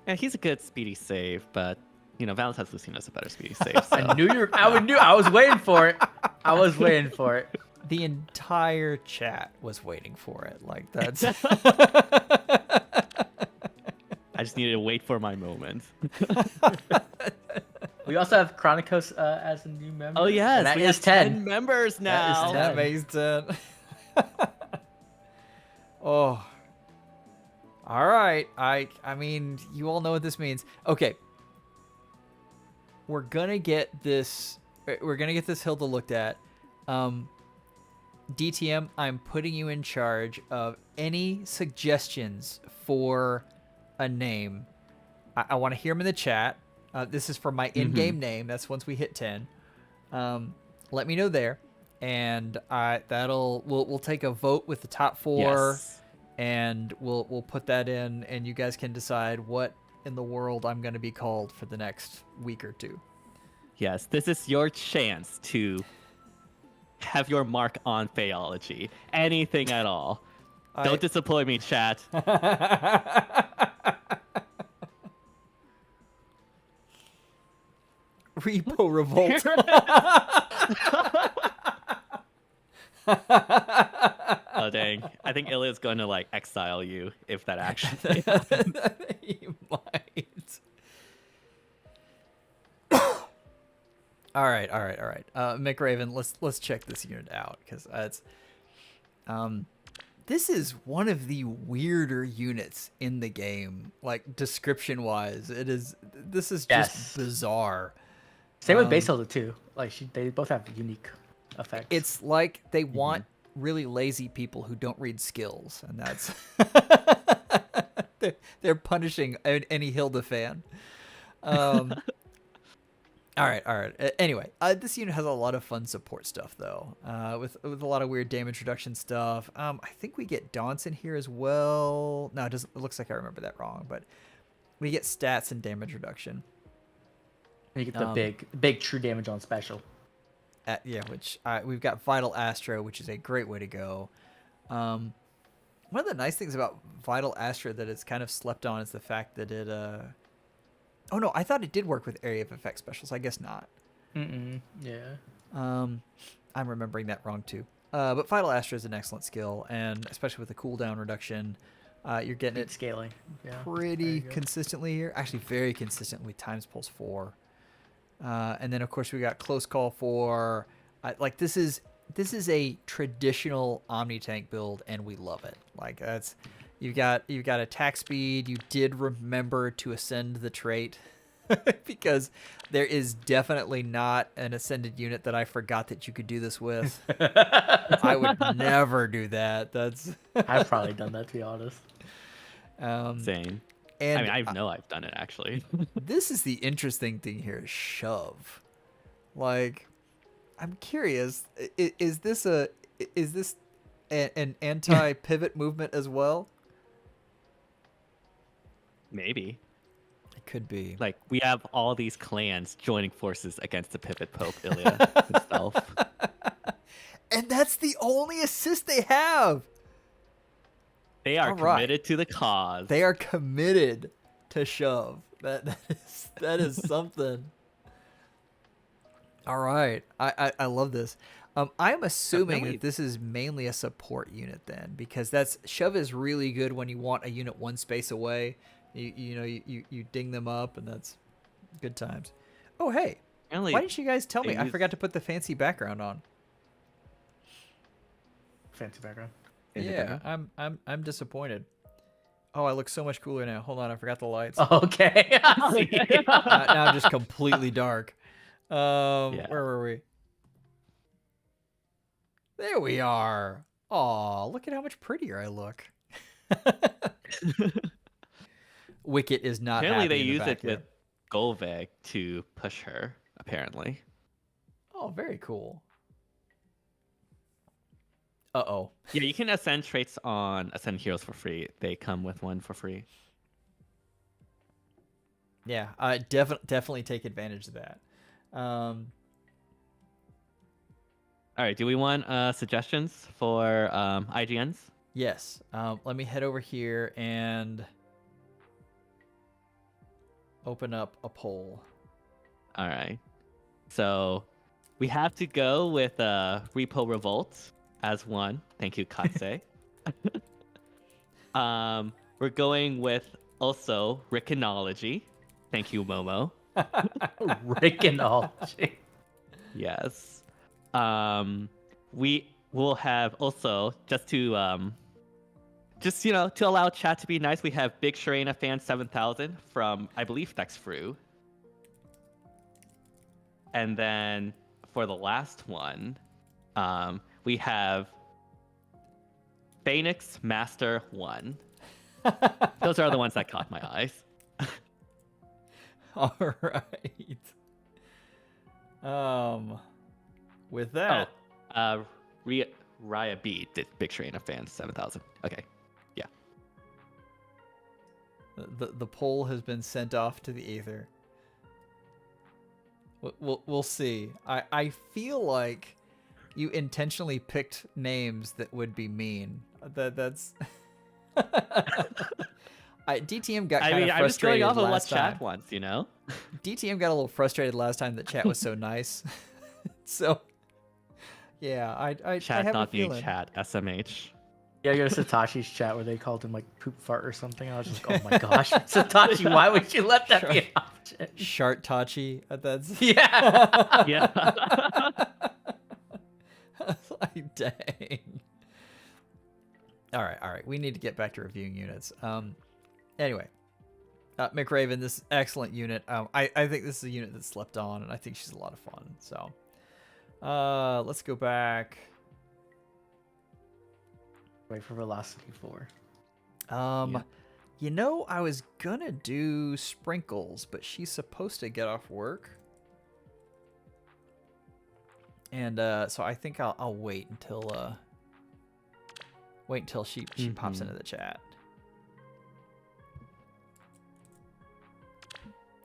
Yeah, he's a good speedy save, but Valentine's Lucina's a better speedy save. So. I was waiting for it. I was waiting for it. The entire chat was waiting for it. Like, that's. I just needed to wait for my moment. We also have Chronicos as a new member. Oh yes, that we is have 10 members now. That makes 10. Oh. All right. I mean, you all know what this means. Okay. We're gonna get this Hilda looked at. DTM, I'm putting you in charge of any suggestions for a name. I want to hear them in the chat. This is for my in-game name. That's once we hit 10. Let me know there, and we'll take a vote with the top 4, yes. And we'll put that in, and you guys can decide what in the world I'm going to be called for the next week or two. Yes, this is your chance to have your mark on Fehology. Anything at all. Don't disappoint me, chat. Repo Revolt. Oh, dang. I think Ilya's going to, exile you if that actually happens. He might. All right. McRaven, let's check this unit out, because it's this is one of the weirder units in the game, like description wise. This is just bizarre. Same with Base Hilda too. Like they both have unique effects. It's like they want really lazy people who don't read skills, and that's they're punishing any Hilda fan. All right. Anyway, this unit has a lot of fun support stuff, though, with a lot of weird damage reduction stuff. I think we get Daunts in here as well. No, it looks like I remember that wrong, but we get stats and damage reduction. And you get the big true damage on special. Which we've got Vital Astro, which is a great way to go. One of the nice things about Vital Astro that it's kind of slept on is the fact that it. Oh no, I thought it did work with area of effect specials. I guess not. Yeah. I'm remembering that wrong too. But Vital Astro is an excellent skill, and especially with the cooldown reduction, you're getting it scaling pretty consistently here. Actually, very consistently times pulse 4. And then of course we got close call for like this is a traditional Omni tank build, and we love it. Like that's you've got attack speed. You did remember to ascend the trait because there is definitely not an ascended unit that I forgot that you could do this with. I would never do that. I've probably done that, to be honest. Same. And I've done it actually. This is the interesting thing here, shove. Like, I'm curious, is this an anti-pivot movement as well? Maybe. It could be. Like, we have all these clans joining forces against the pivot Pope Ilya himself. And that's the only assist they have. They are committed to the cause. They are committed to shove. That is something. All right. I love this. I'm assuming that this is mainly a support unit then, because shove is really good when you want a unit one space away. You ding them up, and that's good times. Oh hey, why didn't you guys tell me? I forgot to put the fancy background on. Fancy background. Yeah, I'm disappointed. Oh, I look so much cooler now. Hold on, I forgot the lights. Okay. Now I'm just completely dark. Where were we? There we are. Aw, look at how much prettier I look. Wicket is not apparently happy they use it here. with Golveg to push her, apparently. Oh, very cool. Uh-oh. Yeah, you can ascend traits on Ascend Heroes for free. They come with one for free. Yeah, I definitely take advantage of that. All right, do we want suggestions for IGNs? Yes. Let me head over here and open up a poll. All right. So we have to go with Repo Revolt as one. Thank you, Katse. We're going with also Rickonology. Thank you, Momo. Rickonology. Yes. We will have also to allow chat to be nice. We have Big Sharena Fan 7000 from I believe Dexfru. And then for the last one, we have Phoenix Master 1. Those are the ones that caught my eyes. All right. With that, Raya B did Big Sharena Fan 7000. Okay, yeah. The poll has been sent off to the ether. We'll see. I feel like you intentionally picked names that would be mean. That's. DTM got kind of frustrated I'm just going off of what time. chat wants, you know? DTM got a little frustrated last time that chat was so nice. So, yeah, I chat have not a being feeling. chat, SMH. Yeah, I go to Satoshi's chat where they called him like poop fart or something. I was just like, oh my gosh, Satoshi, why would you let that be an option? Shart-tachi. That's Yeah. Yeah. Like, dang. All right. We need to get back to reviewing units. Anyway, McRaven, this is excellent unit. I think this is a unit that slept on, and I think she's a lot of fun. So, let's go back. Wait for Velocity 4. You know, I was gonna do Sprinkles, but she's supposed to get off work. And so I think I'll wait until she pops into the chat.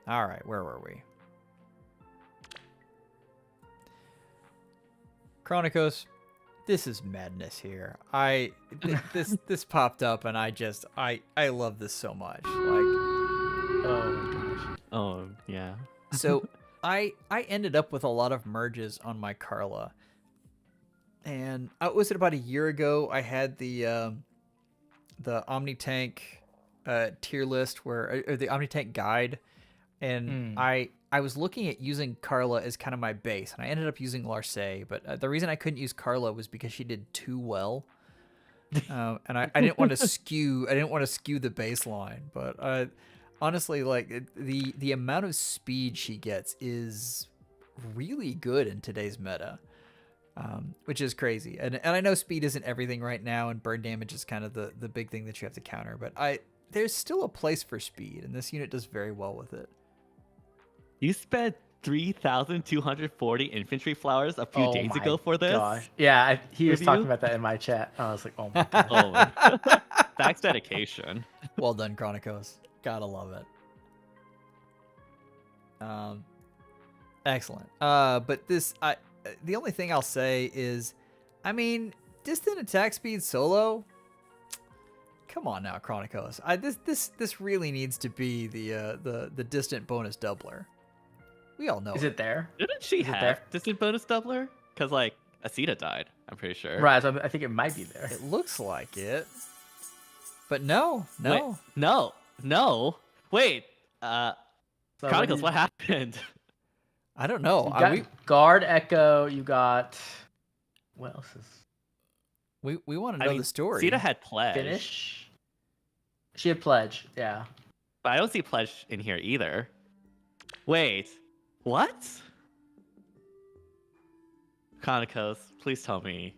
All right, where were we? Chronicos, this is madness here. This popped up and I love this so much. Like, Oh my gosh. Oh yeah. so I ended up with a lot of merges on my Carla. And was it about a year ago I had the Omni Tank tier list or the Omni Tank guide, and I was looking at using Carla as kind of my base, and I ended up using Larcey, but the reason I couldn't use Carla was because she did too well, and I didn't want to skew the baseline. But honestly, like the amount of speed she gets is really good in today's meta, which is crazy. And I know speed isn't everything right now, and burn damage is kind of the big thing that you have to counter. But there's still a place for speed, and this unit does very well with it. You spent 3,240 infantry flowers a few days ago for this? Gosh. Yeah, he was talking you? about that in my chat. I was like, oh my god. Oh, that's dedication. Well done, Chronicos. Gotta love it. Excellent. But this, the only thing I'll say is, I mean, distant attack speed solo. Come on now, Chronicos. This really needs to be the distant bonus doubler. We all know. Is it there? Didn't she have distant bonus doubler? Because like Asita died, I'm pretty sure. Right, so I think it might be there. It looks like it, but no. Wait, no. Wait, Chronicles, what happened? I don't know. You got Guard Echo. You got what else is? We want to know the story. Asita had pledge. Finish. She had pledge. Yeah. But I don't see pledge in here either. Wait. What? Chronicos, please tell me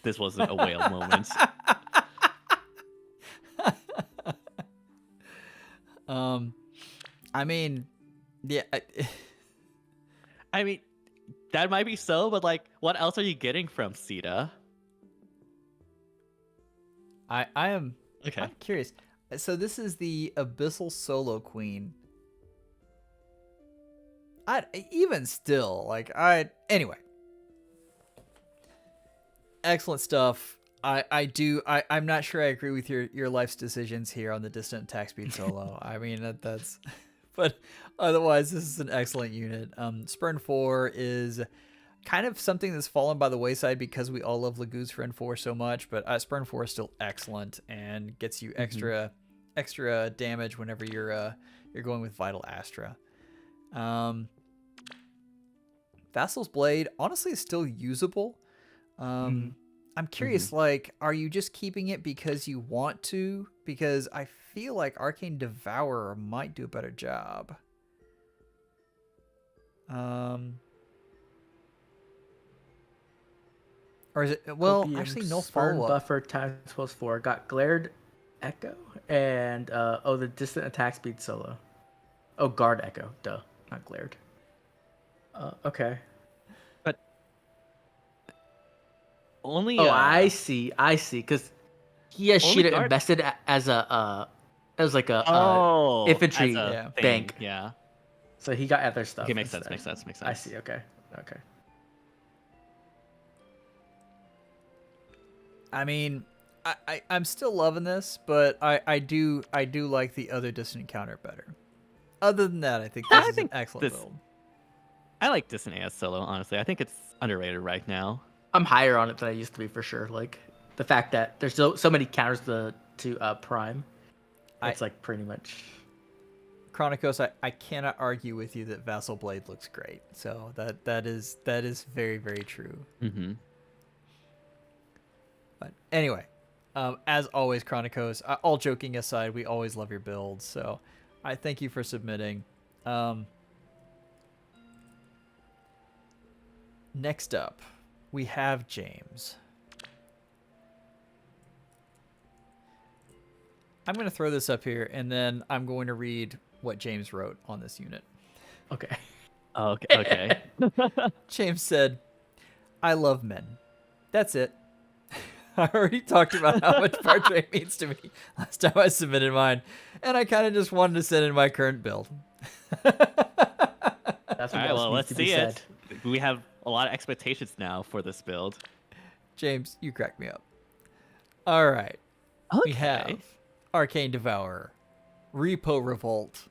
this wasn't a whale moment. I mean, yeah. I mean, that might be so, but like, what else are you getting from Sita? I am. Okay. I'm curious. So this is the Abyssal Solo Queen. Even still, anyway. Excellent stuff. I'm not sure I agree with your life's decisions here on the distant attack speed solo. I mean, that's, but otherwise, this is an excellent unit. Spurn 4 is kind of something that's fallen by the wayside because we all love Laguz for N4 so much, but Spurn 4 is still excellent and gets you extra damage whenever you're going with Vital Astra. Vassal's Blade honestly is still usable. I'm curious, like, are you just keeping it because you want to? Because I feel like Arcane Devourer might do a better job. Or is it, well, Copium, actually no Spurn follow-up. Buffer times +4. Got Glared Echo and the distant attack speed solo. Oh, Guard Echo. Duh, not Glared. Okay. But only. I see. Because he has Sheeta invested as a infantry as a bank. Thing. Yeah. So he got other stuff. Okay, makes sense. Makes sense. I see. Okay. I mean, I'm still loving this, but I do like the other distant encounter better. Other than that, I think this is an excellent build. I like Distant AS solo, honestly. I think it's underrated right now. I'm higher on it than I used to be for sure. Like the fact that there's so many counters to Prime. It's like pretty much. Chronicos, I cannot argue with you that Vassal Blade looks great. So that is very, very true. Mm-hmm. But anyway, as always, Chronicos, all joking aside, we always love your builds. So I thank you for submitting. Next up, we have James. I'm going to throw this up here, and then I'm going to read what James wrote on this unit. Okay. Okay. James said, "I love men. That's it. I already talked about how much Portrait means to me last time I submitted mine, and I kind of just wanted to send in my current build." That's what All right, well, let's see it. We have a lot of expectations now for this build. James, you crack me up. All right. Okay. We have Arcane Devourer, Repo Revolt,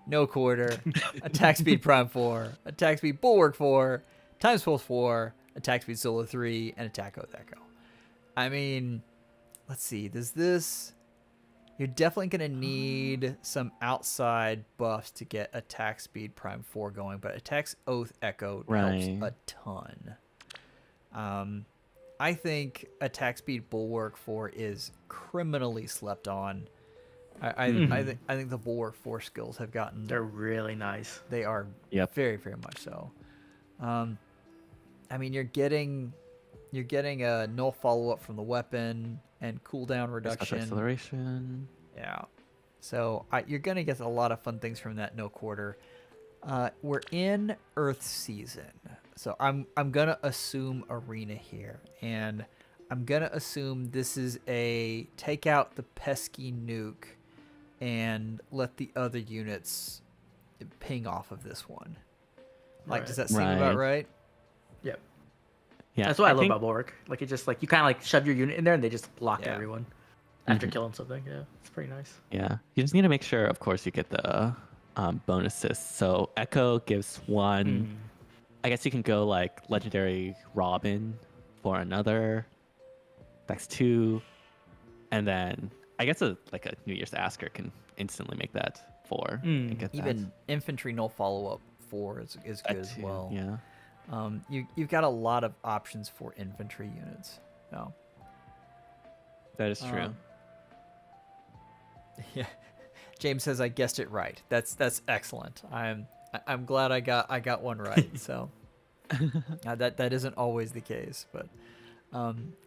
No Quarter, Attack Speed Prime 4, Attack Speed Bulwark 4, Times Pulse 4, Attack Speed Solo 3, and Attack Oath Echo. I mean, let's see. Does this... You're definitely going to need some outside buffs to get Attack Speed Prime 4 going, but Attack Oath Echo helps a ton. I think Attack Speed Bulwark 4 is criminally slept on. I think the Bulwark 4 skills have gotten... They're really nice. They are very, very much so. I mean, you're getting a null follow-up from the weapon and cooldown reduction. Acceleration. Yeah. So you're going to get a lot of fun things from that No Quarter. We're in Earth season. So I'm going to assume arena here. And I'm going to assume this is a take out the pesky nuke and let the other units ping off of this one. Like, does that seem about right? Yep. Yeah. That's what I love about Bulwark. Like, it just, like, you kind of, like, shove your unit in there and they just block everyone after killing something. Yeah, it's pretty nice. Yeah. You just need to make sure, of course, you get the bonuses. So Echo gives one. I guess you can go, like, Legendary Robin for another. That's 2. And then I guess a New Year's Asker can instantly make that 4. And get Even Infantry No Follow-Up 4 is good as well. Yeah. You've got a lot of options for infantry units. No. That is true. Yeah. James says I guessed it right. That's excellent. I'm glad I got one right. So that isn't always the case, but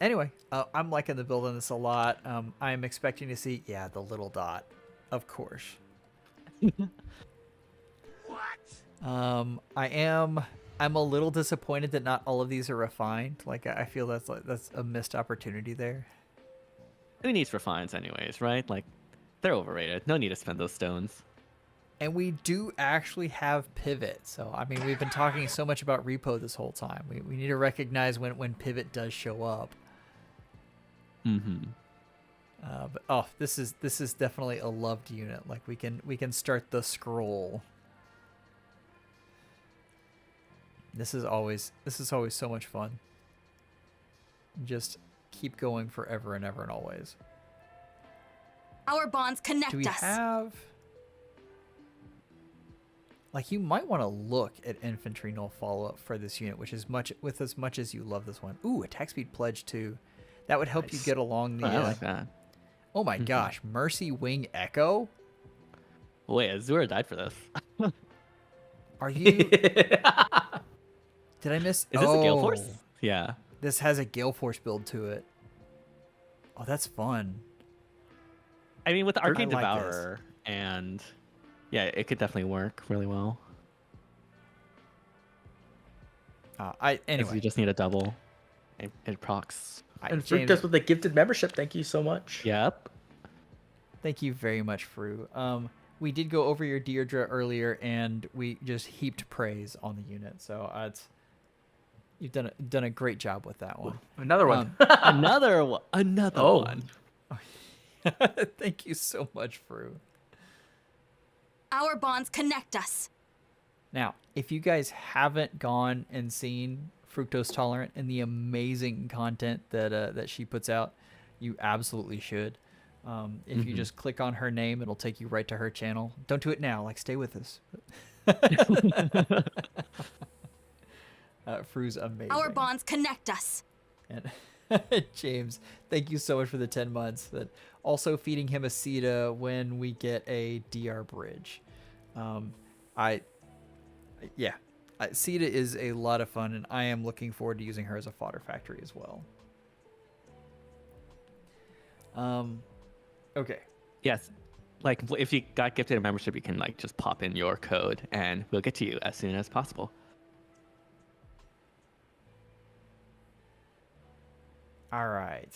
anyway, I'm liking the build on this a lot. I'm expecting to see the little dot, of course. I'm a little disappointed that not all of these are refined. Like, I feel that's a missed opportunity there. Who needs refines anyways, right? Like, they're overrated. No need to spend those stones. And we do actually have pivot. So, I mean, we've been talking so much about repo this whole time. We need to recognize when pivot does show up. But this is definitely a loved unit. Like, we can start the scroll. This is always so much fun. Just keep going forever and ever and always. Our bonds connect Do we us. have... Like, you might want to look at infantry null follow-up for this unit, which is as much as you love this one. Ooh, attack speed pledge too. That would help you get along the... I like that. Oh my gosh, Mercy Wing Echo? Wait, Azura died for this. Are you... Did I miss... Is this a Gale Force? Yeah. This has a Gale Force build to it. Oh, that's fun. I mean, with the Arcane Devourer and... Yeah, it could definitely work really well. Anyway, you just need a double. It procs. And Fruit us with a gifted membership. Thank you so much. Yep. Thank you very much, Fru. We did go over your Deirdre earlier, and we just heaped praise on the unit. So you've done a great job with that one. Another one. Another one. Another one. Thank you so much, Fru. Our bonds connect us. Now, if you guys haven't gone and seen Fructose Tolerant and the amazing content that she puts out, you absolutely should. If you just click on her name, it'll take you right to her channel. Don't do it now. Like, stay with us. Fru's amazing. Our bonds connect us. And James, thank you so much for the 10 months. That also feeding him a Sita when we get a DR bridge. Sita is a lot of fun, and I am looking forward to using her as a fodder factory as well. Okay. Yes. Like, if you got gifted a membership, you can, like, just pop in your code, and we'll get to you as soon as possible. All right.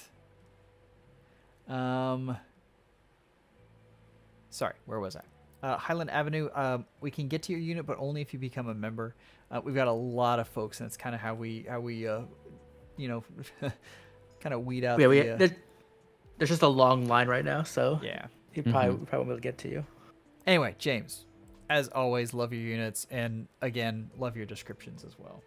Sorry, where was I? Highland Avenue, we can get to your unit, but only if you become a member. We've got a lot of folks, and it's kind of how we you know, kind of weed out. Yeah, there's just a long line right now, so yeah, we probably won't be able to get to you. Anyway, James, as always, love your units, and again, love your descriptions as well.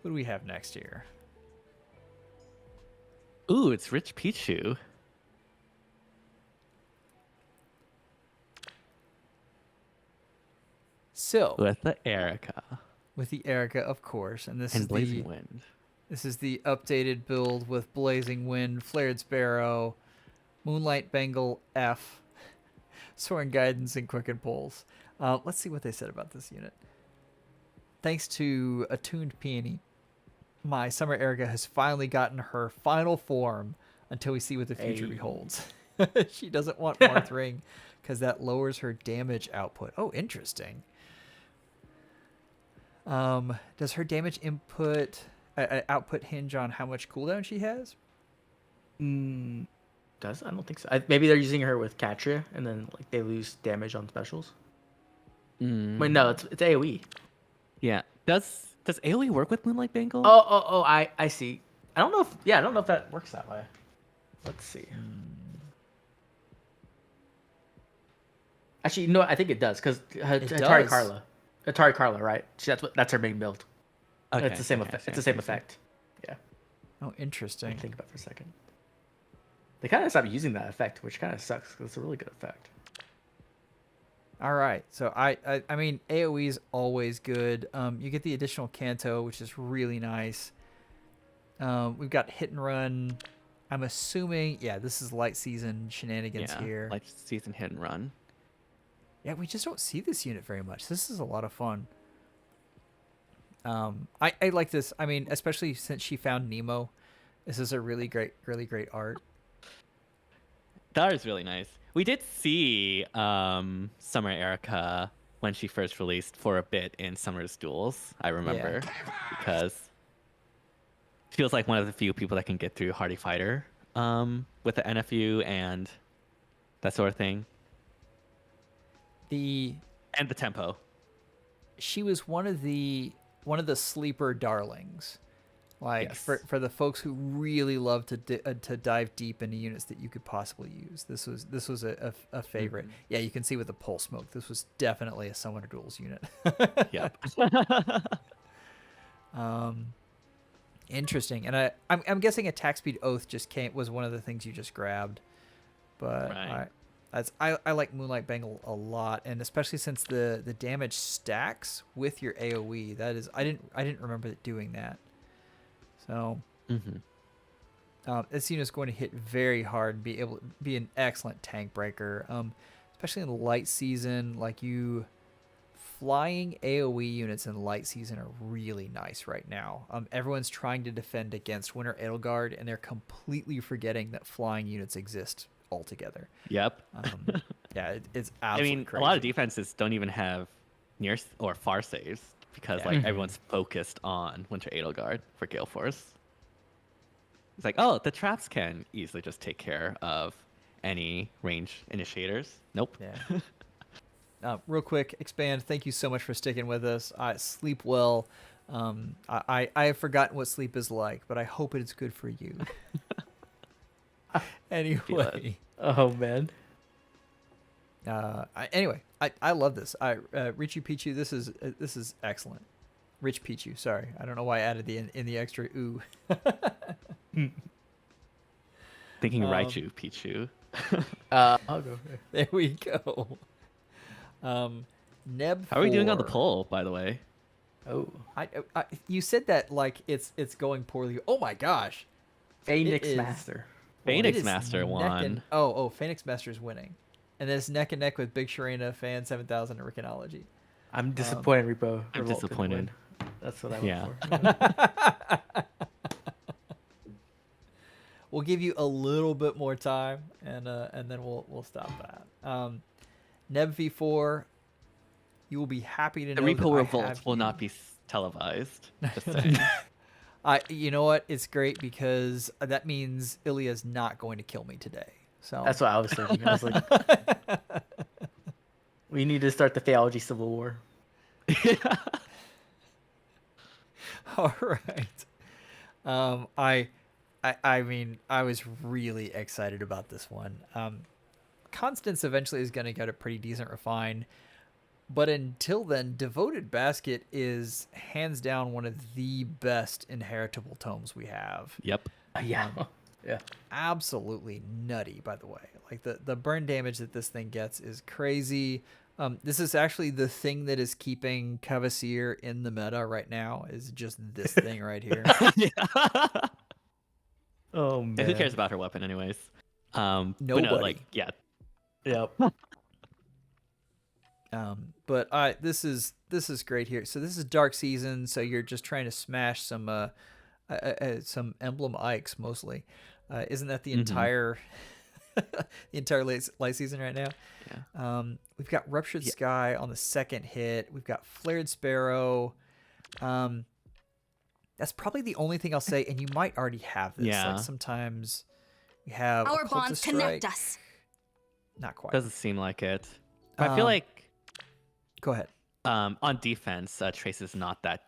What do we have next here? Ooh, it's Rich Pichu. So With the Erica. With the Erica, of course, and this And is Blazing Wind. This is the updated build with Blazing Wind, Flared Sparrow, Moonlight Bengal F, Soaring Guidance, and Quicken Pulse. Let's see what they said about this unit. Thanks to Attuned Peony, my Summer Erica has finally gotten her final form until we see what the future beholds. She doesn't want Marth Ring because that lowers her damage output. Oh, interesting. Does her damage output hinge on how much cooldown she has? Does? I don't think so. Maybe they're using her with Katria, and then like they lose damage on specials. Wait, no, it's AoE. Yeah. Does AoE work with Moonlight Bengal? Oh, I see. I don't know if that works that way. Let's see. Actually, no, I think it does because Atari Carla, right? That's her main build. Okay, it's the same effect. It's the same effect. Yeah. Oh, interesting. Think about it for a second. They kind of stopped using that effect, which kind of sucks because it's a really good effect. All right, so I mean AoE is always good. You get the additional Canto, which is really nice. We've got Hit and Run. I'm assuming, yeah, this is light season shenanigans here. Light season hit and run. Yeah, we just don't see this unit very much. This is a lot of fun. I like this. I mean, especially since she found Nemo. This is a really great art. That is really nice. We did see Summer Erica when she first released for a bit in Summer's Duels, I remember. Because feels like one of the few people that can get through Hardy Fighter with the NFU and that sort of thing. And the tempo. She was one of the sleeper darlings. Like, yes. for the folks who really love to dive deep into units that you could possibly use, this was a favorite. Mm-hmm. Yeah, you can see with the pulse smoke, this was definitely a Summoner Duels unit. Yep. Interesting, and I'm guessing Attack Speed Oath was one of the things you just grabbed, but right. I like Moonlight Bengal a lot, and especially since the damage stacks with your AoE. That is, I didn't remember it doing that. So, this unit is going to hit very hard and be able to be an excellent tank breaker, especially in the light season. Like flying AoE units in light season are really nice right now. Everyone's trying to defend against Winter Edelgard, and they're completely forgetting that flying units exist altogether. Yep. Yeah, it's absolutely crazy. A lot of defenses don't even have near or far saves. Because like everyone's focused on Winter Edelgard for Gale Force. It's like, oh, the traps can easily just take care of any range initiators. Nope. Yeah. Real quick, Expand. Thank you so much for sticking with us. Sleep well. I have forgotten what sleep is like, but I hope it's good for you. Anyway. Oh man. Anyway, I love this. Richie Pichu, this is excellent. Rich Pichu, sorry. I don't know why I added in the extra ooh. Thinking Raichu Pichu. I'll go there. There we go. Neb. How are we doing on the poll, by the way? Oh, you said that like it's going poorly. Oh my gosh. Phoenix Master. Phoenix Master won. Phoenix Master's winning. And then it's neck and neck with Big Sharena, Fan 7000, and Rickinology. I'm disappointed, Repo. I'm disappointed. That's what I went for. We'll give you a little bit more time, and then we'll stop that. Neb V4, you will be happy to know the Repo Revolt will not be televised. Just saying. You know what? It's great because that means Ilya's not going to kill me today. So That's what I was thinking. I was like, we need to start the Fehology Civil War. All right. I mean, I was really excited about this one. Constance eventually is going to get a pretty decent refine, but until then, Devoted Basket is hands down one of the best inheritable tomes we have. Yep. Yeah. Yeah. Absolutely nutty, by the way. Like the burn damage that this thing gets is crazy. This is actually the thing that is keeping Cavasier in the meta right now, is just this thing right here. Yeah. Oh man. Who cares about her weapon anyways? Nobody. But no, like, yeah. Yep. But this is great here. So this is Dark Season, so you're just trying to smash some Emblem Ikes mostly. Isn't that the entire the entire light season right now? Yeah. We've got Ruptured Sky on the second hit. We've got Flared Sparrow. That's probably the only thing I'll say, and you might already have this. Yeah. Like sometimes we have Our Occultist bonds Strike. connect us. Not quite. Doesn't seem like it. But I feel like Go ahead. on defense, Trace is not that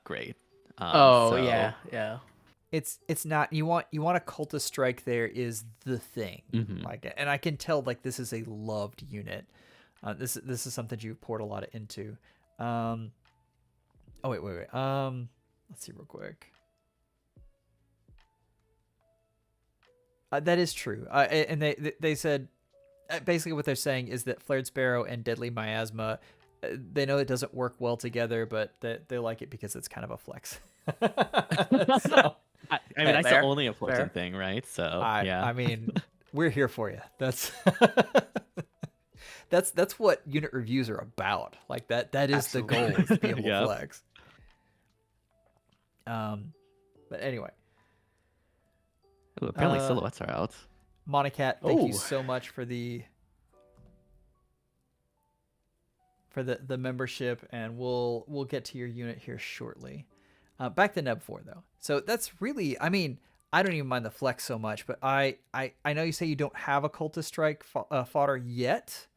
great. Oh yeah. Yeah. It's not, you want a Cultist Strike there is the thing. Mhm. Like, and I can tell like this is a loved unit. This is something you've poured a lot into. Oh wait. Let's see real quick. That is true. And they said basically what they're saying is that Flared Sparrow and Deadly Miasma, they know it doesn't work well together, but they like it because it's kind of a flex. So, I mean, that's fair, the only important fair. thing, right? So I mean, we're here for you. That's that's what unit reviews are about. Like that is the goal, is to be able to Yep. flex. But anyway, Ooh, apparently silhouettes are out. Monacat, thank you Oh. so much for the membership, and we'll get to your unit here shortly. Back to Neb 4 though. So that's really, I mean, I don't even mind the flex so much, but I know you say you don't have a Cultist Strike fodder yet,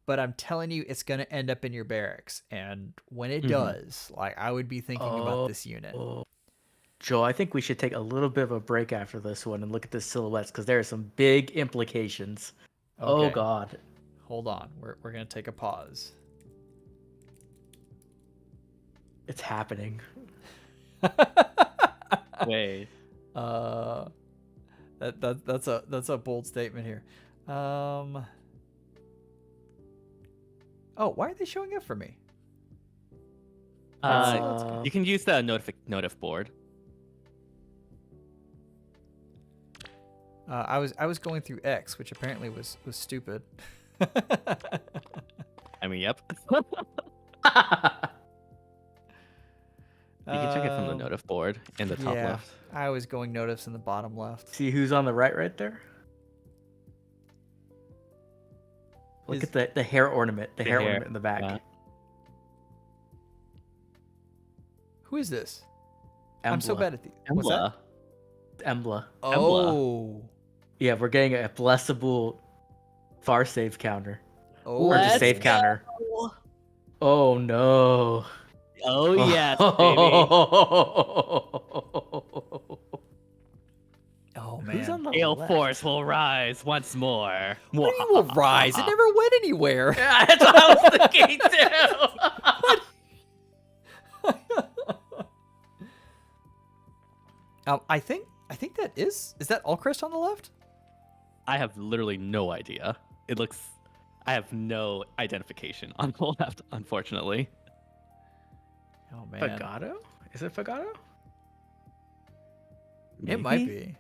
but I'm telling you it's going to end up in your barracks, and when it does, like, I would be thinking about this unit. Joel, I think we should take a little bit of a break after this one and look at the silhouettes, because there are some big implications. Oh Okay. God. Hold on, we're going to take a pause. It's happening. Wait. That's a bold statement here. Oh, why are they showing up for me? You can use the notif board. I was going through X, which apparently was stupid. I mean, yep. You can check it from the notif board in the top left. I was going notifs in the bottom left. See who's on the right there? Look at the hair ornament. The hair ornament in the back. Yeah. Who is this? Embla. I'm so bad at the. What's that? Embla. Embla. Oh. Yeah, we're getting a blessable far save counter. Oh. Or just save counter. Oh no. Oh yes, baby. Oh man. Who's on the Gale left? Force will rise once more. What do you will rise? It never went anywhere. Yeah, that's what I was thinking too. I think that is that Allcrest on the left? I have literally no idea. It looks. I have no identification on the left, unfortunately. Oh man. Fagato? Is it Fagato? It might be.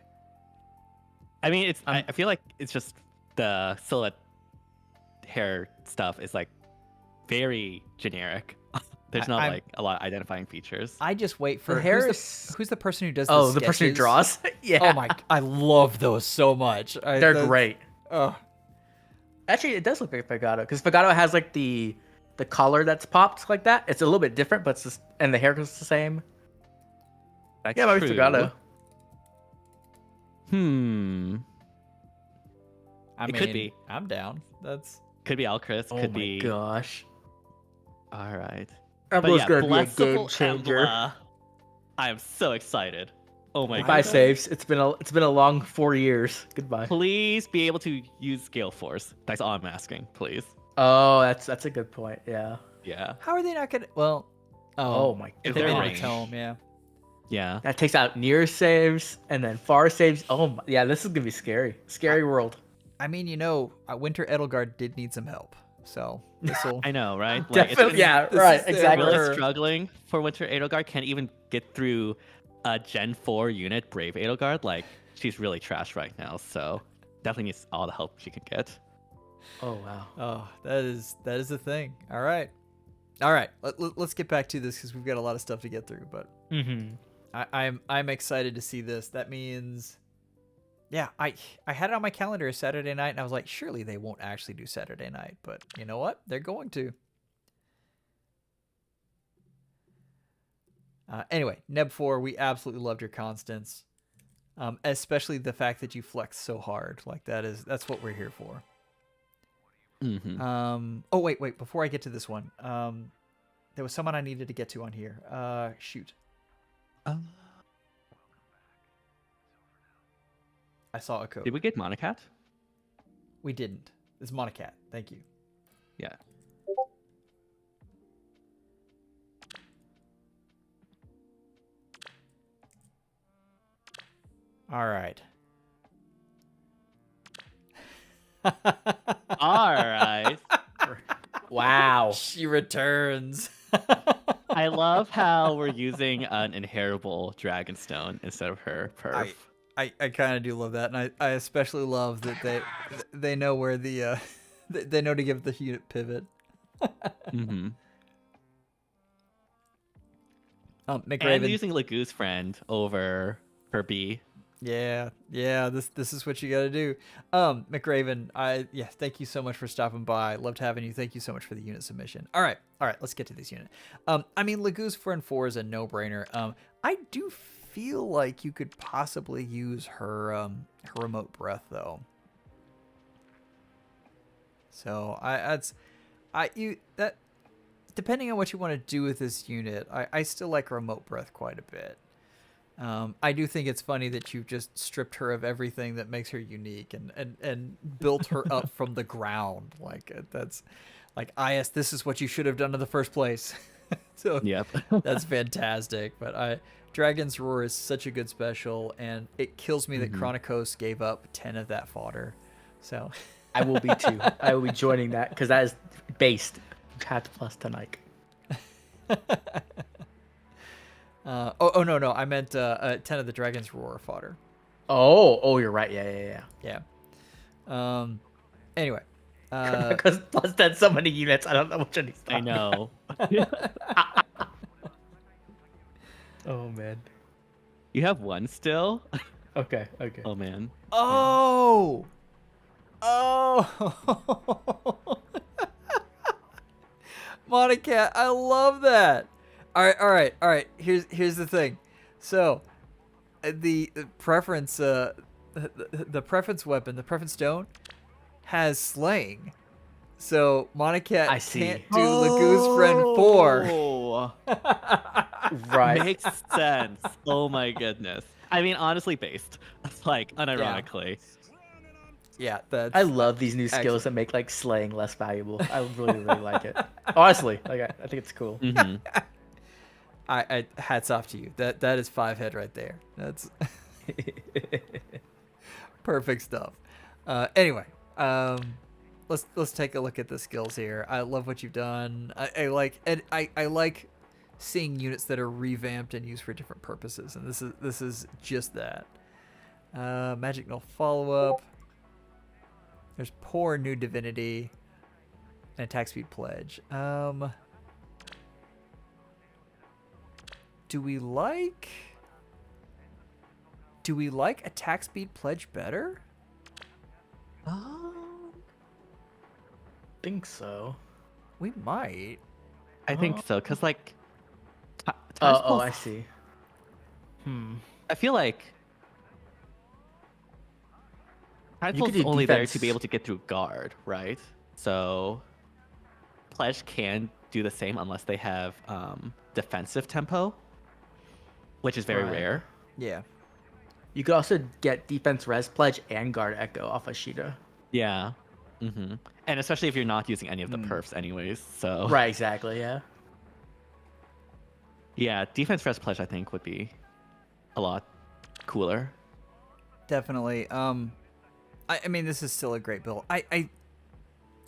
I mean, it's. I feel like it's just the silhouette hair stuff is like very generic. There's not like a lot of identifying features. I just wait for The hair who's the person who does the person who sketches? draws? Yeah. Oh my, I love those so much. They're great. Oh. Actually, it does look like Fagato, because Fagato has like the collar that's popped like that. It's a little bit different, but it's just, and the hair is the same. That's Yeah, maybe true. Sugata. I It mean, could be. I'm down. That's Could be Alcris. Oh Could my be. gosh. All right. Embla's gonna be a Blessable game changer. Embla. I am so excited. Oh my Goodbye, goodness. saves. It's been a long 4 years. Goodbye. Please be able to use Gale Force. That's all I'm asking. Please. Oh, that's a good point. Yeah. Yeah. how are they not gonna? Well, Oh my If they they're made god. me range. tell 'em, yeah. Yeah. That takes out near saves and then far saves. Oh my, yeah, this is gonna be scary. Scary world. I mean, Winter Edelgard did need some help, so this will. I know, right? Definitely. Yeah. this Right. is Exactly. Really her. struggling for Winter Edelgard. Can't even get through a Gen 4 unit, Brave Edelgard. Like, she's really trash right now. So, definitely needs all the help she can get. Oh wow. Oh, that is the thing. All right. Let's get back to this because we've got a lot of stuff to get through. But Mm-hmm. I'm excited to see this. That means, yeah, I had it on my calendar as Saturday night, and I was like, surely they won't actually do Saturday night. But you know what? They're going to. Anyway, Neb 4, we absolutely loved your constants, especially the fact that you flex so hard. Like that's what we're here for. Mm-hmm. Oh wait, before I get to this one, there was someone I needed to get to on here. Shoot. I saw a code. Did we get Monacat? We didn't. It's Monacat. Thank you. Yeah. All right. All right. Wow. She returns. I love how we're using an inheritable Dragonstone instead of her perf. I kind of do love that, and I especially love that they know where the they know to give the unit pivot. Mm-hmm. McRaven. And using Lagoo's friend over her B. Yeah. This is what you got to do. McRaven, thank you so much for stopping by. Loved having you. Thank you so much for the unit submission. All right, let's get to this unit. I mean, Lagoo's friend 4 is a no-brainer. I do feel like you could possibly use her remote breath though. So depending on what you want to do with this unit, I still like remote breath quite a bit. I do think it's funny that you've just stripped her of everything that makes her unique and built her up from the ground. Like that's like, IS, this is what you should have done in the first place. So Yep. that's fantastic. But Dragon's Roar is such a good special, and it kills me that Chronicos gave up 10 of that fodder. So I will be too. I will be joining that because that is based cat plus tonight. No, I meant 10 of the Dragon's Roar fodder. Oh, you're right. Yeah. Anyway, Because plus 10 so many units. I don't know which one he's I talking. know. Oh man. You have one still? Okay. Oh man. Oh. Monacat, I love that. All right. Here's the thing. So, the preference the preference weapon, the preference stone, has slaying. So Monacat I see. can't do Lagoo's friend 4. Oh, Right. makes sense. Oh my goodness. I mean, honestly, based. Like, unironically. Yeah, that's. I love these new skills that make like slaying less valuable. I really like it. Honestly, like I think it's cool. Mm-hmm. I hats off to you. That is 5 head right there. That's perfect stuff. Anyway, let's take a look at the skills here. I love what you've done. I like seeing units that are revamped and used for different purposes, and this is just that. Magic Null follow-up. There's Poor New Divinity and Attack Speed Pledge. Do we like Attack Speed Pledge better? Think so. We might. I think so, because, like, Oh, I see. I feel like You could Tidefall's do only there to defense. be able to get through guard, right? So Pledge can do the same unless they have defensive tempo, which is very Right. rare. Yeah. You could also get defense res pledge and guard echo off of Sheeta. Yeah. And especially if you're not using any of the perfs anyways. So Right, exactly, yeah. yeah, defense rest pledge I think would be a lot cooler. Definitely. I mean, this is still a great build. I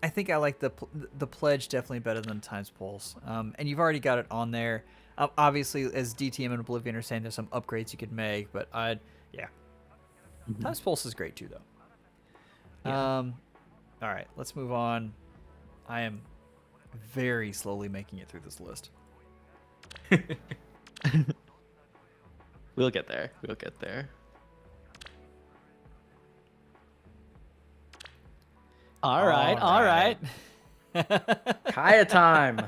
think I like the pledge definitely better than Times Pulse. And you've already got it on there. Obviously, as DTM and Oblivion are saying, there's some upgrades you could make, but yeah. Times Pulse is great too, though. Yeah. All right, let's move on. I am very slowly making it through this list. We'll get there. We'll get there. All right. Kaya time.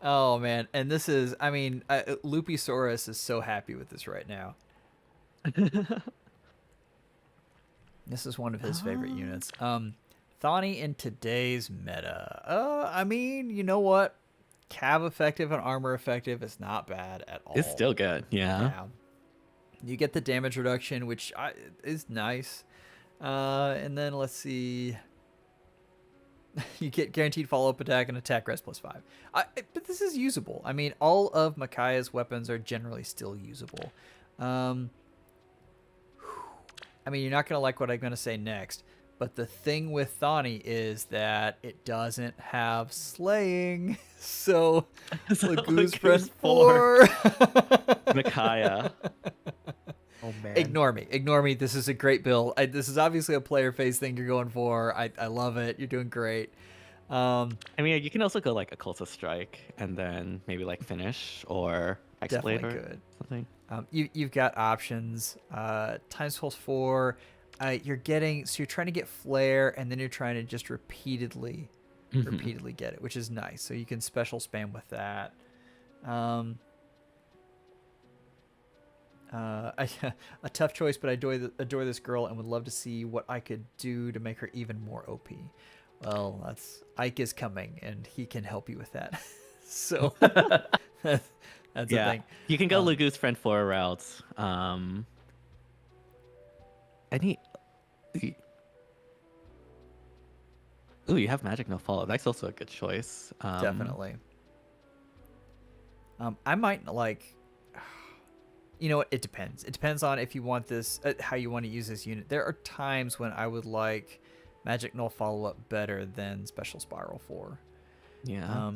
Oh man, and this is, I mean, Lupisaurus is so happy with this right now. This is one of his favorite units. Thani in today's meta. I mean, you know what? Cav effective and armor effective is not bad at all. It's still good. Yeah. You get the damage reduction, which is nice. And then let's see. You get guaranteed follow-up attack and attack res +5. But this is usable. I mean, all of Micaiah's weapons are generally still usable. I mean, you're not going to like what I'm going to say next, but the thing with Thani is that it doesn't have slaying. So, Lagoose Friend 4. Micaiah. Oh man. Ignore me. This is a great build. This is obviously a player phase thing you're going for. I love it. You're doing great. I mean, you can also go like Occultist Strike and then maybe like finish or Exploit Definitely or good. something. You've got options. Times Pulse 4. You're trying to get Flare, and then you're trying to just repeatedly get it, which is nice. So you can special spam with that. A tough choice, but I adore this girl and would love to see what I could do to make her even more OP. Well, Ike is coming, and he can help you with that. So that's the thing. You can go Lagoose Friend 4 routes. Ooh, you have Magic No Follow. That's also a good choice. Definitely. I might like. You know what? It depends. It depends on if you want this, how you want to use this unit. There are times when I would like Magic Null Follow-Up better than Special Spiral 4. Yeah.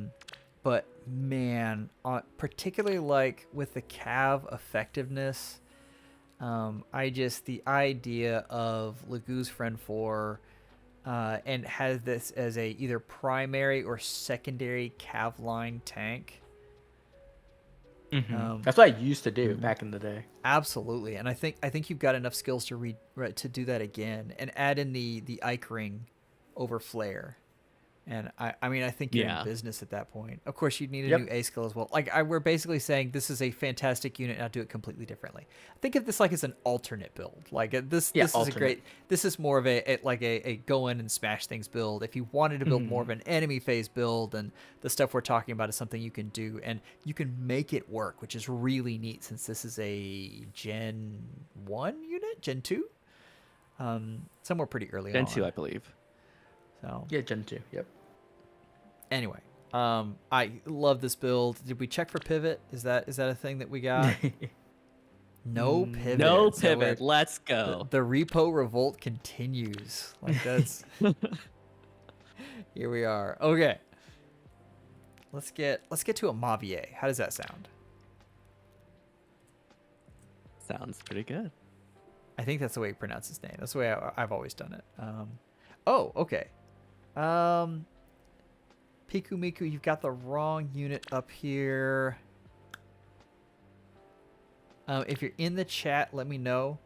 But man, particularly like with the Cav effectiveness, the idea of Lagoose Friend 4 and has this as a either primary or secondary Cav line tank. That's what I used to do back in the day. Absolutely, and I think you've got enough skills to do that again, and add in the Ike Ring over Flare, and I mean I think you're in business at that point. Of course, you'd need a new A skill as well. Like we're basically saying this is a fantastic unit, and I'll do it completely differently. Think of this like as an alternate build. Like this is a great. This is more of a go in and smash things build. If you wanted to build more of an enemy phase build, and the stuff we're talking about is something you can do, and you can make it work, which is really neat since this is a Gen 1 unit, Gen 2, somewhere pretty early on. Gen 2, I believe. So yeah, Gen 2. Yep. Anyway, I love this build. Did we check for pivot? Is that a thing that we got? No pivot. No So pivot. Let's go. The repo revolt continues. Like that's. Here we are. Okay. Let's get to a Mavier. How does that sound? Sounds pretty good. I think that's the way you pronounce his name. That's the way I've always done it. Oh, okay. Piku Miku, you've got the wrong unit up here. If you're in the chat, let me know,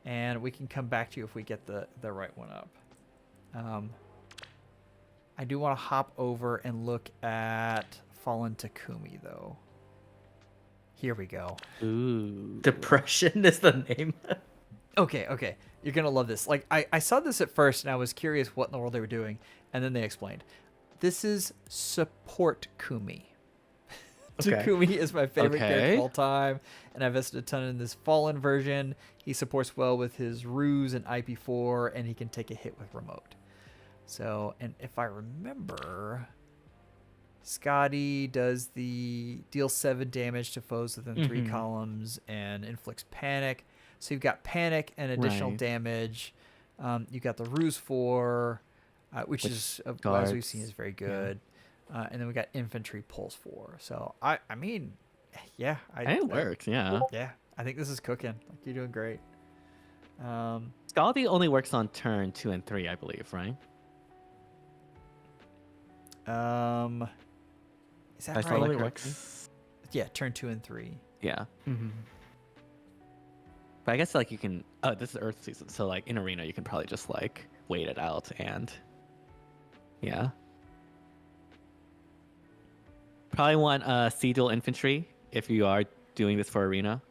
and we can come back to you if we get the right one up. I do want to hop over and look at Fallen Takumi, though. Here we go. Ooh. Depression is the name. Okay. You're going to love this. Like, I saw this at first, and I was curious what in the world they were doing. And then they explained. This is support Kumi. Okay. Takumi is my favorite character of all time, and I've invested a ton in this Fallen version. He supports well with his Ruse and IP4, and he can take a hit with remote. So, and if I remember, Scotty does the deals 7 damage to foes within 3 columns and inflicts panic. So you've got panic and additional damage. You got the Ruse 4, which is, as we've seen, is very good. And then we got infantry pulse 4. So I mean, yeah, it works. Yeah. Yeah, I think this is cooking. Like, you're doing great. Scaldi only works on turn 2 and 3, I believe, right? Is that I right? Only works. Yeah, turn 2 and 3. Yeah. But I guess like you can. Oh, this is Earth season, so like in arena you can probably just like wait it out and. Yeah. Probably want sea dual infantry if you are doing this for arena.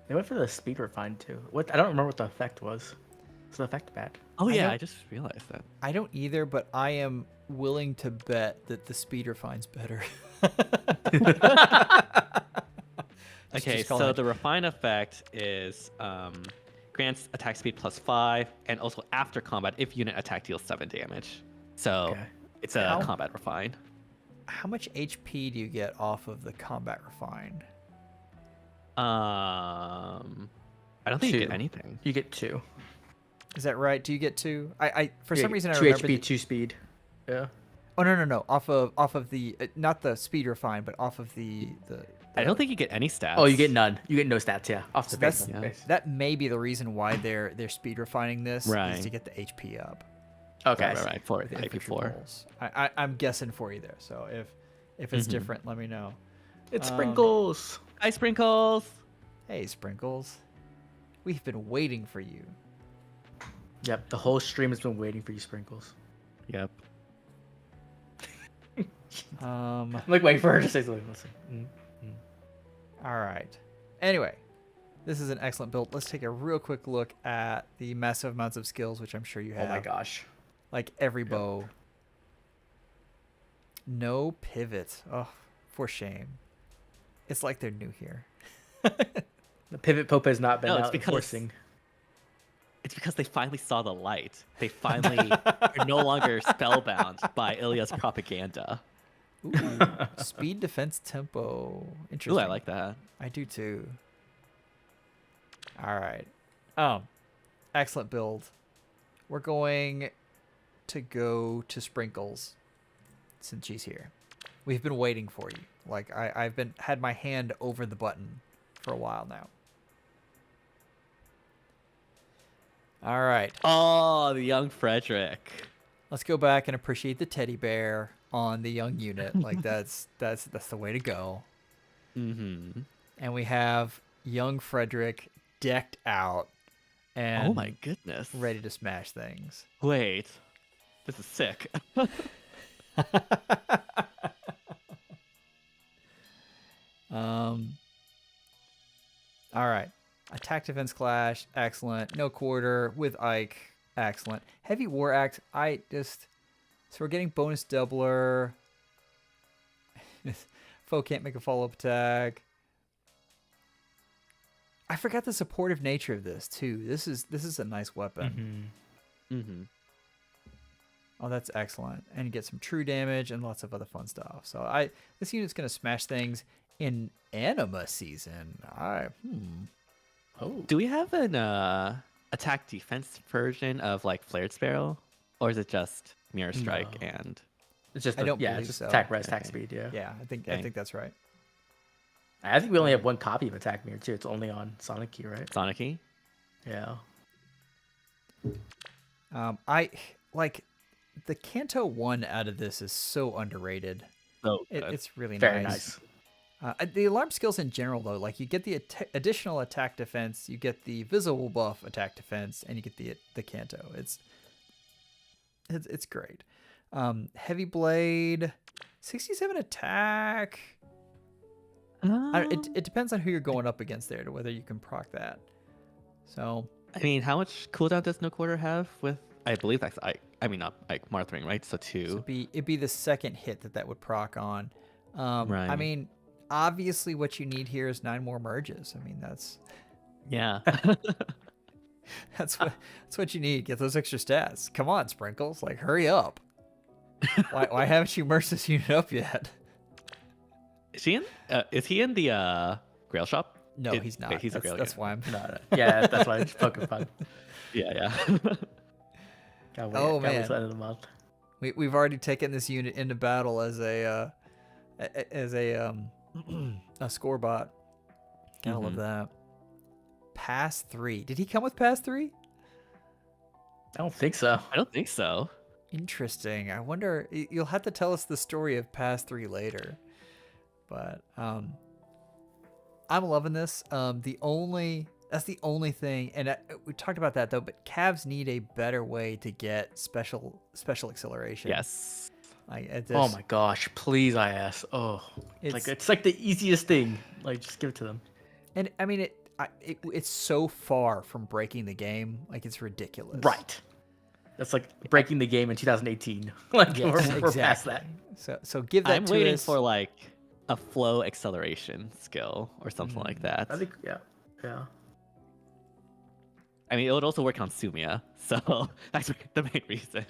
They went for the speed refine too. What? I don't remember what the effect was. Was the effect bad? Oh yeah, don't- I just realized that. I don't either, but I am willing to bet that the speed refine's better. Okay, just call so it. the refine effect is grants attack speed +5, and also after combat if unit attack deals 7 damage. So Okay. it's a How- combat refine. How much HP do you get off of the combat refine? I don't think you 2. get anything. You get 2. Is that right? Do you get 2? I for Yeah, some reason I 2 remember. HP, 2 speed. Yeah. Oh no! Off of the not the speed refine, but off of the. I don't think you get any stats. Oh, you get none. You get no stats. Yeah. Off the So base. that's that may be the reason why they're speed refining this is Right. to get the HP up. Okay. right, for The the infantry IP4. rolls. I'm guessing for you there. So if it's different, let me know. It's sprinkles. Hi, Sprinkles. Hey, Sprinkles, we've been waiting for you. Yep. The whole stream has been waiting for you, sprinkles. Yep. I'm like waiting for her to say something. Listen. All right. Anyway, this is an excellent build. Let's take a real quick look at the massive amounts of skills, which I'm sure you have. Oh my gosh. Like every bow. No pivot. Oh, for shame. It's like they're new here. The pivot pope has not been No, it's out because- enforcing. It's because they finally saw the light. They finally are no longer spellbound by Ilya's propaganda. Ooh, speed, defense, tempo. Ooh, Interesting. I like that. I do too. All right. Excellent build. We're going to go to Sprinkles since she's here. We've been waiting for you. Like I've had my hand over the button for a while now. All right. Oh, the young Frederick. Let's go back and appreciate the teddy bear on the young unit. Like that's the way to go. Mm-hmm. And we have young Frederick decked out and Oh my goodness. ready to smash things. Wait. This is sick. All right. Attack defense clash, excellent. No quarter with Ike, excellent. Heavy war axe, so we're getting bonus doubler. Foe can't make a follow-up attack. I forgot the supportive nature of this too. This is a nice weapon. Mm-hmm. Oh, that's excellent. And you get some true damage and lots of other fun stuff. So this unit's gonna smash things in Anima season. Oh. Do we have an attack defense version of like Flared Sparrow? Or is it just Mirror Strike No. and It's just I don't yeah, believe it's just so. attack res, attack Okay. speed. Yeah. Yeah, I think Okay. that's right. I think we only have one copy of Attack Mirror too. It's only on Sonic Key, right? Sonic-y? Yeah. I like the Kanto 1 out of this is so underrated. Oh, It's really Very nice. nice. The alarm skills in general, though, like you get the additional attack defense, you get the visible buff attack defense, and you get the Kanto. It's great. Heavy blade, 67 attack. It depends on who you're going up against there to whether you can proc that. So I mean, how much cooldown does No Quarter have with? I believe that's I mean not like Marthring, right? So 2. it'd be the second hit that would proc on. Right. I mean, obviously what you need here is 9 more merges. I mean, that's Yeah. that's what you need. Get those extra stats. Come on, Sprinkles, like hurry up. Why haven't you merged this unit up yet? Is he in the Grail shop? No, he's not. Okay, he's a Grail. That's why I'm. No. Yeah, that's why it's poking fun. Yeah. Can't wait till the end of the month. We've already taken this unit into battle as a score bot. Gotta love that. Pass 3. Did he come with Pass 3? I don't think so. I don't think so. Interesting. I wonder. You'll have to tell us the story of Pass 3 later. But I'm loving this. That's the only thing, and we talked about that though. But Cavs need a better way to get special acceleration. Yes. Oh my gosh! Please, IS. Oh, it's like the easiest thing. Like, just give it to them. And I mean, it's so far from breaking the game. Like, it's ridiculous. Right. That's like breaking the game in 2018. Like, yes, we're past that. So give that. I'm to waiting us. for like a flow acceleration skill or something like that. I think yeah. I mean, it would also work on Sumia, so that's the main reason.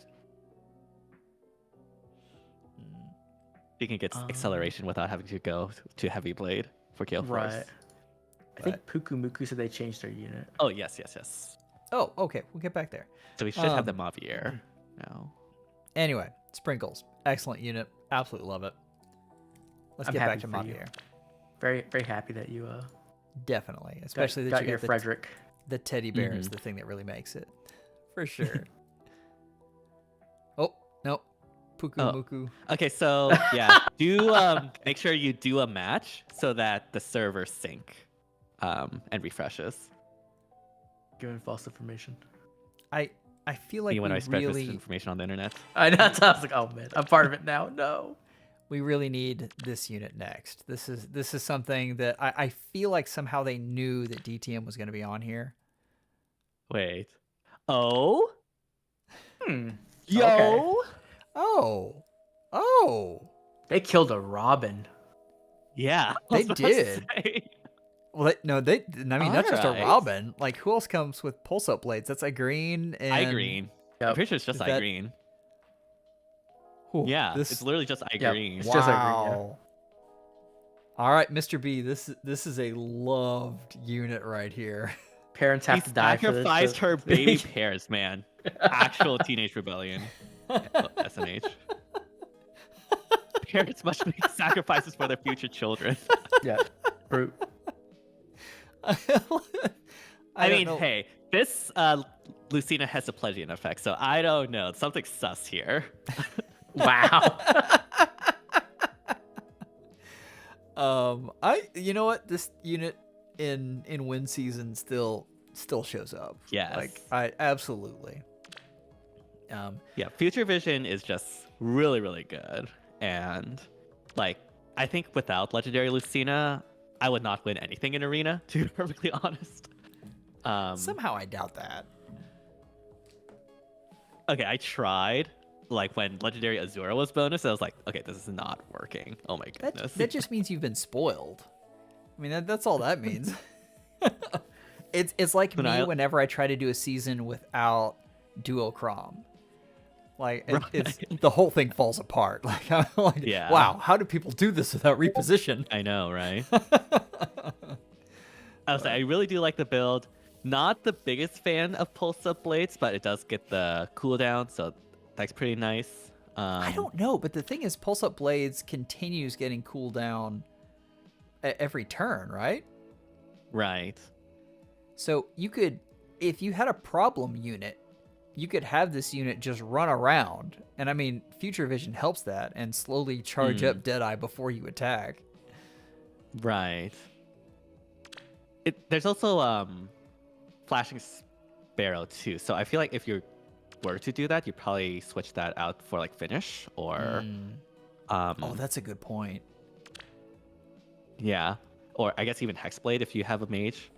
You can get acceleration without having to go to Heavy Blade for Gale Force. Right. I think Pukumuku said they changed their unit. Oh, yes. Oh, okay. We'll get back there. So we should have the Mavier now. Anyway, Sprinkles. Excellent unit. Absolutely love it. Let's get back to Mavier. Very, very happy that you definitely. Especially got that you your got Frederick. The teddy bear is the thing that really makes it. For sure. Oh, no. Pukumuku. Okay, so yeah, make sure you do a match so that the server sync and refreshes. Giving false information. I feel like when I spread really this information on the internet. I know. I was like, oh man, I'm part of it now. No. We really need this unit next. This is something that I feel like somehow they knew that DTM was going to be on here. Wait. Oh? Yo. Okay. Oh. They killed a Robin. Yeah. They did. Well, not just a Robin. Like, who else comes with pulse-up blades? That's Igreen and... Igreen. Yep. I'm pretty sure it's just Igreen. Yeah, it's literally just Igreen. Yep. It's just Igreen, yeah. All right, Mr. B, this is a loved unit right here. Parents have to die for this. Sacrificed her baby pairs, man. Actual teenage rebellion. SNH. Parents must make sacrifices for their future children. Yeah, brute. I mean, hey, this Lucina has a Pledgian effect, so I don't know. Something's sus here. Wow. You know what? This unit in win season still shows up. Yes. Like, I absolutely. Yeah, Future Vision is just really, really good. And like, I think without Legendary Lucina, I would not win anything in Arena, to be perfectly honest. Somehow I doubt that. Okay, I tried. Like, when Legendary Azura was bonus, I was like, okay, this is not working. Oh my goodness. That just means you've been spoiled. I mean, that's all that means. It's like me whenever I try to do a season without Duocrom. Like, it's the whole thing falls apart. Like, I'm like, yeah. Wow, how do people do this without reposition? I know, right? I really do like the build. Not the biggest fan of pulse-up blades, but it does get the cooldown, so that's pretty nice. I don't know, but the thing is, pulse-up blades continues getting cooldown at every turn, right? Right. So you could, if you had a problem unit, you could have this unit just run around. And I mean, Future Vision helps that and slowly charge up Deadeye before you attack. Right. There's also Flashing Sparrow too. So I feel like if you were to do that, you'd probably switch that out for like Finish or... oh, that's a good point. Yeah. Or I guess even Hexblade if you have a mage.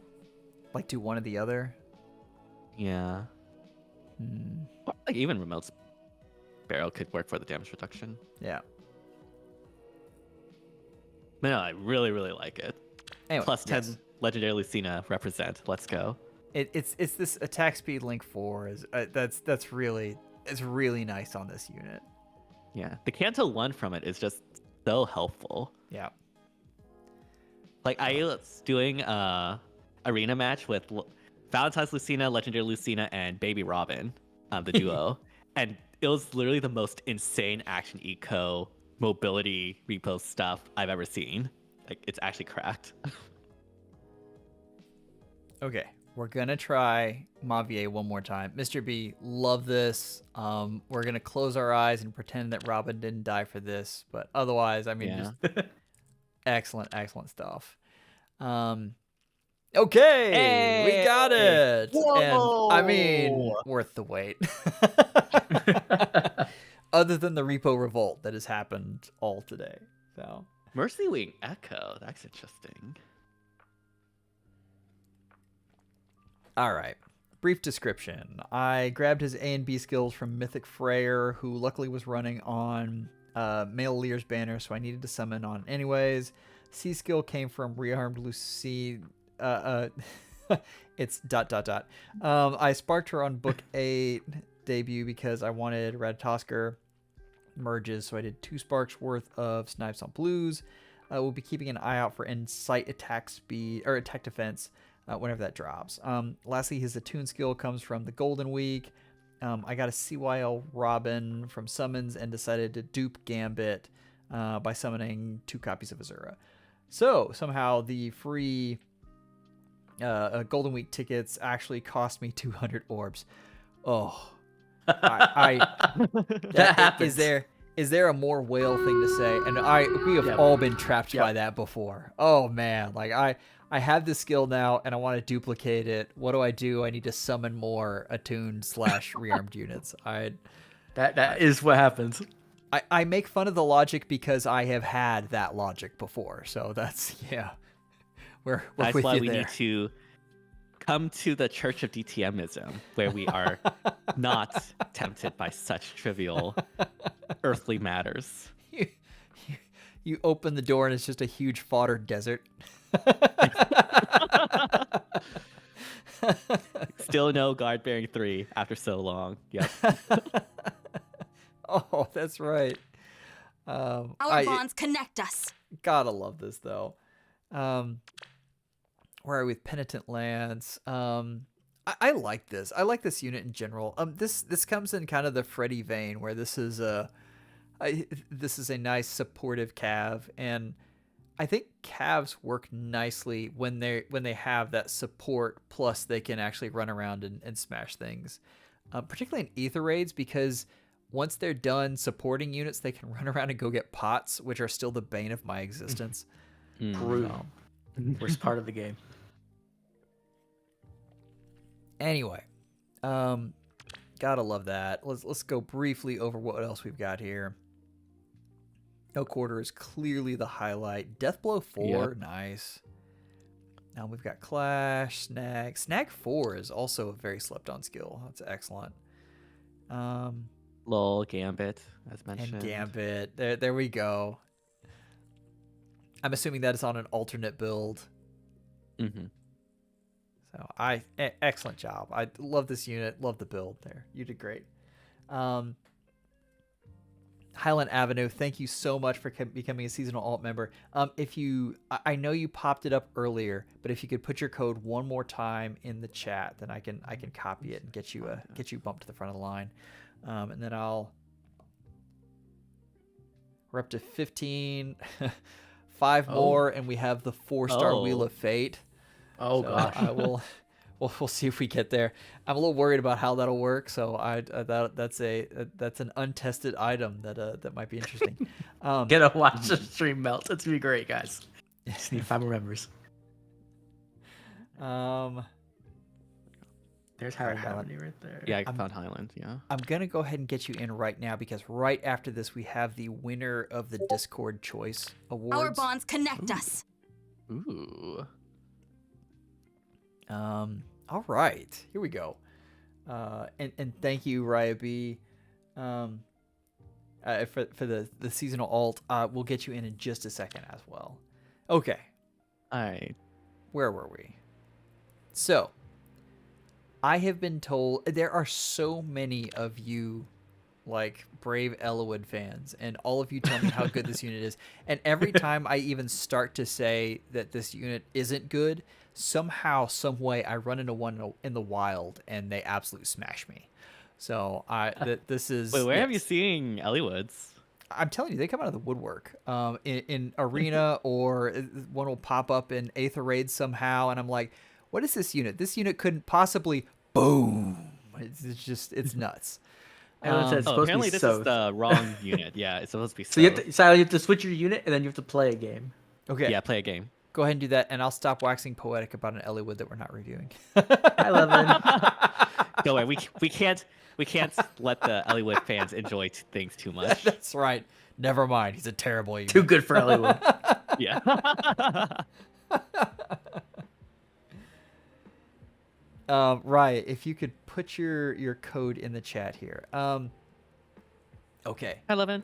Like do one or the other. Yeah. Or, like even remote barrel could work for the damage reduction. Yeah. But no, I really, really like it. Anyway, Plus 10 yes. Legendary Lucina represent. Let's go. It's this attack speed link 4 is that's really nice on this unit. Yeah. The Canto 1 from it is just so helpful. Yeah. Like I was doing arena match with Valentine's Lucina, Legendary Lucina, and Baby Robin, the duo. And it was literally the most insane action eco mobility repo stuff I've ever seen. Like it's actually cracked. Okay, we're gonna try Mavier one more time. Mr. B, love this. We're gonna close our eyes and pretend that Robin didn't die for this, but otherwise, I mean, Yeah. just excellent stuff. Okay, Hey! we got it. Whoa! And I mean, worth the wait. Other than the Repo Revolt that has happened all today. So Mercy Wing Echo. That's interesting. all right. Brief description. I grabbed his A and B skills from Mythic Freyr, who luckily was running on Male Lear's banner, so I needed to summon on anyways. C skill came from Rearmed Lucina. It's ... I sparked her on Book 8 debut because I wanted Ratatosker merges, so I did 2 sparks worth of snipes on blues. We'll be keeping an eye out for Insight attack speed or attack defense whenever that drops. Lastly, his attune skill comes from the Golden Week. I got a CYL Robin from summons and decided to dupe Gambit by summoning 2 copies of Azura. So somehow the free Golden Week tickets actually cost me 200 orbs. Oh, That happens. Is there a more whale thing to say? And we have all been trapped by that before. Oh man, like I have this skill now and I want to duplicate it. What do? I need to summon more attuned / rearmed units. That is what happens. I make fun of the logic because I have had that logic before. So that's we're That's with why you we there. need to come to the Church of DTMism, where we are not tempted by such trivial earthly matters. You open the door and it's just a huge fodder desert. Still no guard bearing 3 after so long. Yep. Oh, that's right. Our bonds connect us. Gotta love this though. Where are we with Penitent Lance? I like this. I like this unit in general. This comes in kind of the Freddy vein, where this is a nice supportive cav, and I think calves work nicely when they have that support, plus they can actually run around and smash things, particularly in Aether Raids, because once they're done supporting units, they can run around and go get pots, which are still the bane of my existence. Brutal. Worst part of the game. Anyway, gotta love that. Let's go briefly over what else we've got here. No Quarter is clearly the highlight. Deathblow 4, Yep. nice. Now we've got Clash, Snag. Snag 4 is also a very slept on skill. That's excellent. Lol, Gambit, as mentioned. And Gambit. There we go. I'm assuming that is on an alternate build. Mm-hmm. So excellent job. I love this unit. Love the build there. You did great. Highland Avenue, thank you so much for becoming a seasonal alt member. I know you popped it up earlier, but if you could put your code one more time in the chat, then I can copy it and get you bumped to the front of the line. And then we're up to 15, 5 more, and we have the 4-star Wheel of Fate. Oh So gosh. we'll see if we get there. I'm a little worried about how that'll work, so that's an untested item that might be interesting. Gonna watch the stream melt. It's gonna be great, guys. Just need 5 more members. There's Highland Avenue right there. Yeah, I found Highland, yeah. I'm gonna go ahead and get you in right now because right after this we have the winner of the Discord Choice Awards. Our bonds connect us. Ooh. All right, here we go. And thank you, Raya B. For the seasonal alt. We'll get you in just a second as well. Okay. All right. Where were we? So, I have been told there are so many of you, like, brave Elliewood fans, and all of you tell me how good this unit is. And every time I even start to say that this unit isn't good, somehow, some way, I run into one in the wild, and they absolutely smash me. So this is. Wait, where have you seen Elliewood's? I'm telling you, they come out of the woodwork. In arena, or one will pop up in Aether Raid somehow, and I'm like, what is this unit? This unit couldn't possibly. Boom! It's nuts. Apparently this is the wrong unit. Yeah, it's supposed to be. So you have to switch your unit, and then you have to play a game. Okay. Yeah, play a game. Go ahead and do that, and I'll stop waxing poetic about an Elliewood that we're not reviewing. I love it. Don't worry, we can't let the Elliewood fans enjoy things too much. That's right. Never mind. He's a terrible unit. Too good for Elliewood. Yeah. Right. If you could put your code in the chat here. Okay. Hi, Levin.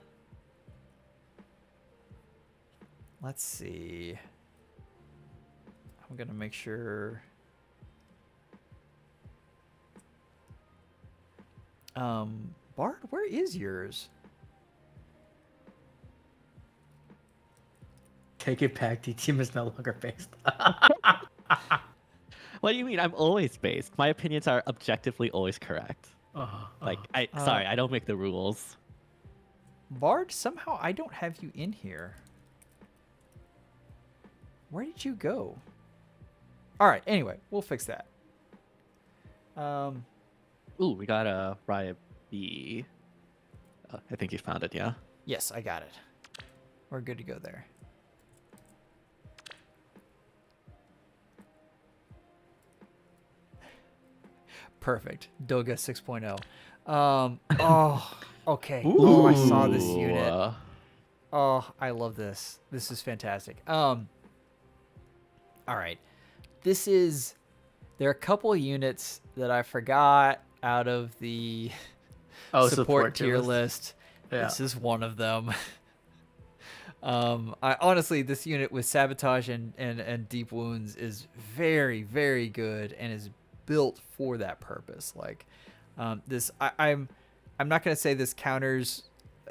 Let's see. I'm gonna make sure. Bard, where is yours? Take it back. The team is no longer based. What do you mean? I'm always based. My opinions are objectively always correct. Sorry, I don't make the rules. Bard, somehow I don't have you in here. Where did you go? All right. Anyway, we'll fix that. Ooh, we got a Riot B. I think you found it, yeah? Yes, I got it. We're good to go there. Perfect. Doga 6.0. Oh, okay. Ooh. Oh, I saw this unit. Oh, I love this. This is fantastic. All right. There are a couple of units that I forgot out of the support tier list. Yeah. This is one of them. I honestly, this unit with sabotage and deep wounds is very, very good and is built for that purpose. Like, this, I'm not gonna say this counters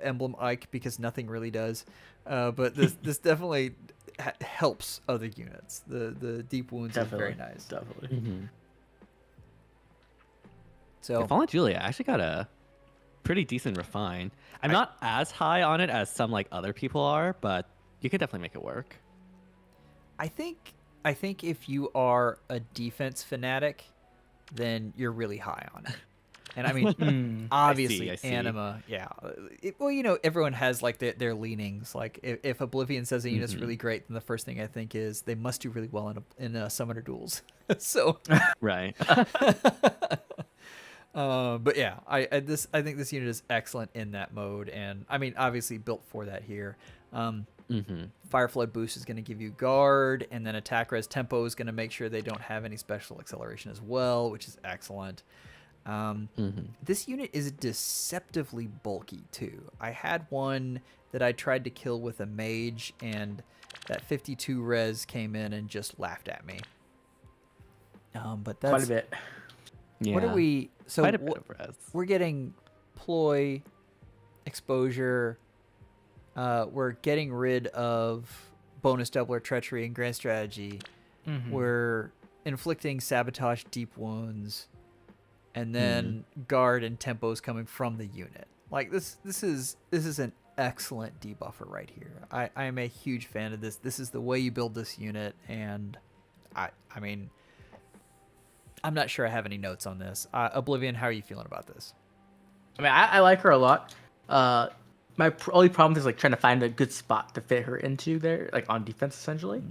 Emblem Ike because nothing really does, but this definitely helps other units. The deep wounds is very nice. Definitely. Mm-hmm. So Fallen Julia actually got a pretty decent refine. I'm not as high on it as some like other people are, but you can definitely make it work. I think if you are a defense fanatic, then you're really high on it. And I mean, obviously, I see. Anima, yeah. Well, you know, everyone has like their leanings. Like if Oblivion says a unit's really great, then the first thing I think is they must do really well in summoner duels. So right. But yeah, I think this unit is excellent in that mode, and I mean, obviously built for that here. Fire Flood boost is going to give you guard, and then attack res tempo is going to make sure they don't have any special acceleration as well, which is excellent. This unit is deceptively bulky too. I had one that I tried to kill with a mage, and that 52 res came in and just laughed at me. But that's quite a bit. Yeah. What are we? So quite a bit of res. We're getting ploy, exposure. We're getting rid of bonus doubler, treachery, and grand strategy. We're inflicting sabotage, deep wounds, and then guard and tempos coming from the unit. Like this is an excellent debuffer right here. I am a huge fan of this. This is the way you build this unit, and I mean, I'm not sure I have any notes on this. Oblivion, how are you feeling about this? I mean, I like her a lot. My only problem is like trying to find a good spot to fit her into there, like on defense essentially.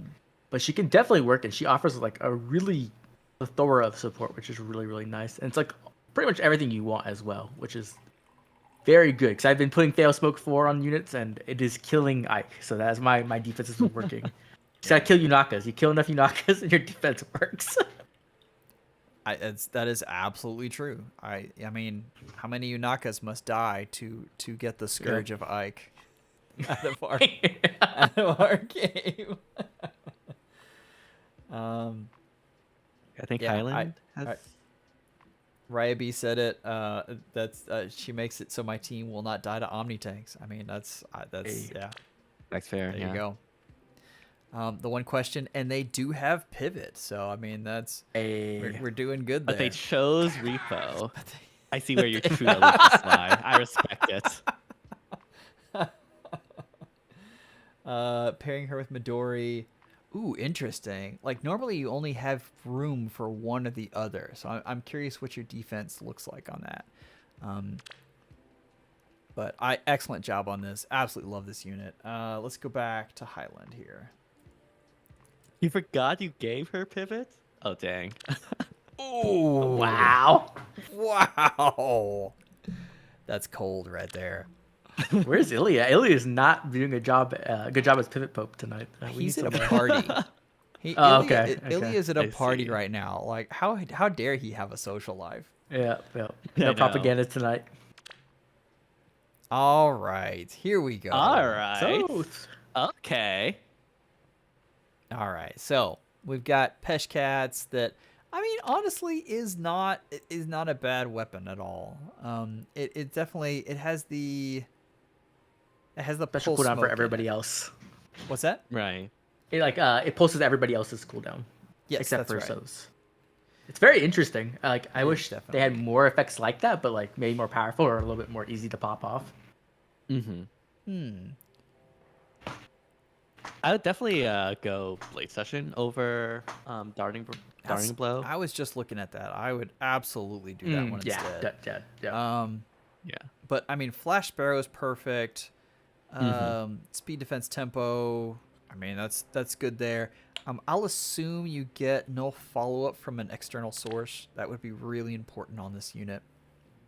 But she can definitely work, and she offers like a really plethora of support, which is really, really nice. And it's like pretty much everything you want as well, which is very good. Because I've been putting Fail Smoke 4 on units, and it is killing Ike. So that's my defense has been working just gotta kill Yunakas. You kill enough Yunakas and your defense works. That is absolutely true. I mean, how many Yunakas must die to get the Scourge of Ike out of our game? I think Highland has. Ryaby said it. That's she makes it so my team will not die to Omni tanks. I mean, that's yeah. That's fair. There you go. The one question, and they do have pivot, so I mean that's we're doing good there. But they chose repo. I see where your true allegiance lie. I respect it. Pairing her with Midori. Ooh, interesting. Like normally you only have room for one or the other, so I'm curious what your defense looks like on that. But excellent job on this. Absolutely love this unit. Let's go back to Highland here. You forgot you gave her pivot? Oh, dang. Oh, wow. Wow. That's cold right there. Where's Ilya? Ilya is not doing a good job as pivot pope tonight. He's at a party. Ilya is at a party right now. Like, how dare he have a social life? Yeah. No propaganda tonight. All right, here we go. All right. Okay. All right, so we've got Pesh Cats that, I mean, honestly, is not a bad weapon at all. It definitely has the special cooldown for everybody else. What's that? Right. It pulses everybody else's cooldown. Yes, except that's for right. So's. It's very interesting. I wish definitely. they had more effects like that, but like maybe more powerful or a little bit more easy to pop off. I would definitely go Blade Session over Darting Blow. I was just looking at that. I would absolutely do that one instead. Yeah. But I mean, Flash Sparrow is perfect. Speed, defense, tempo. I mean, that's good there. I'll assume you get no follow-up from an external source. That would be really important on this unit.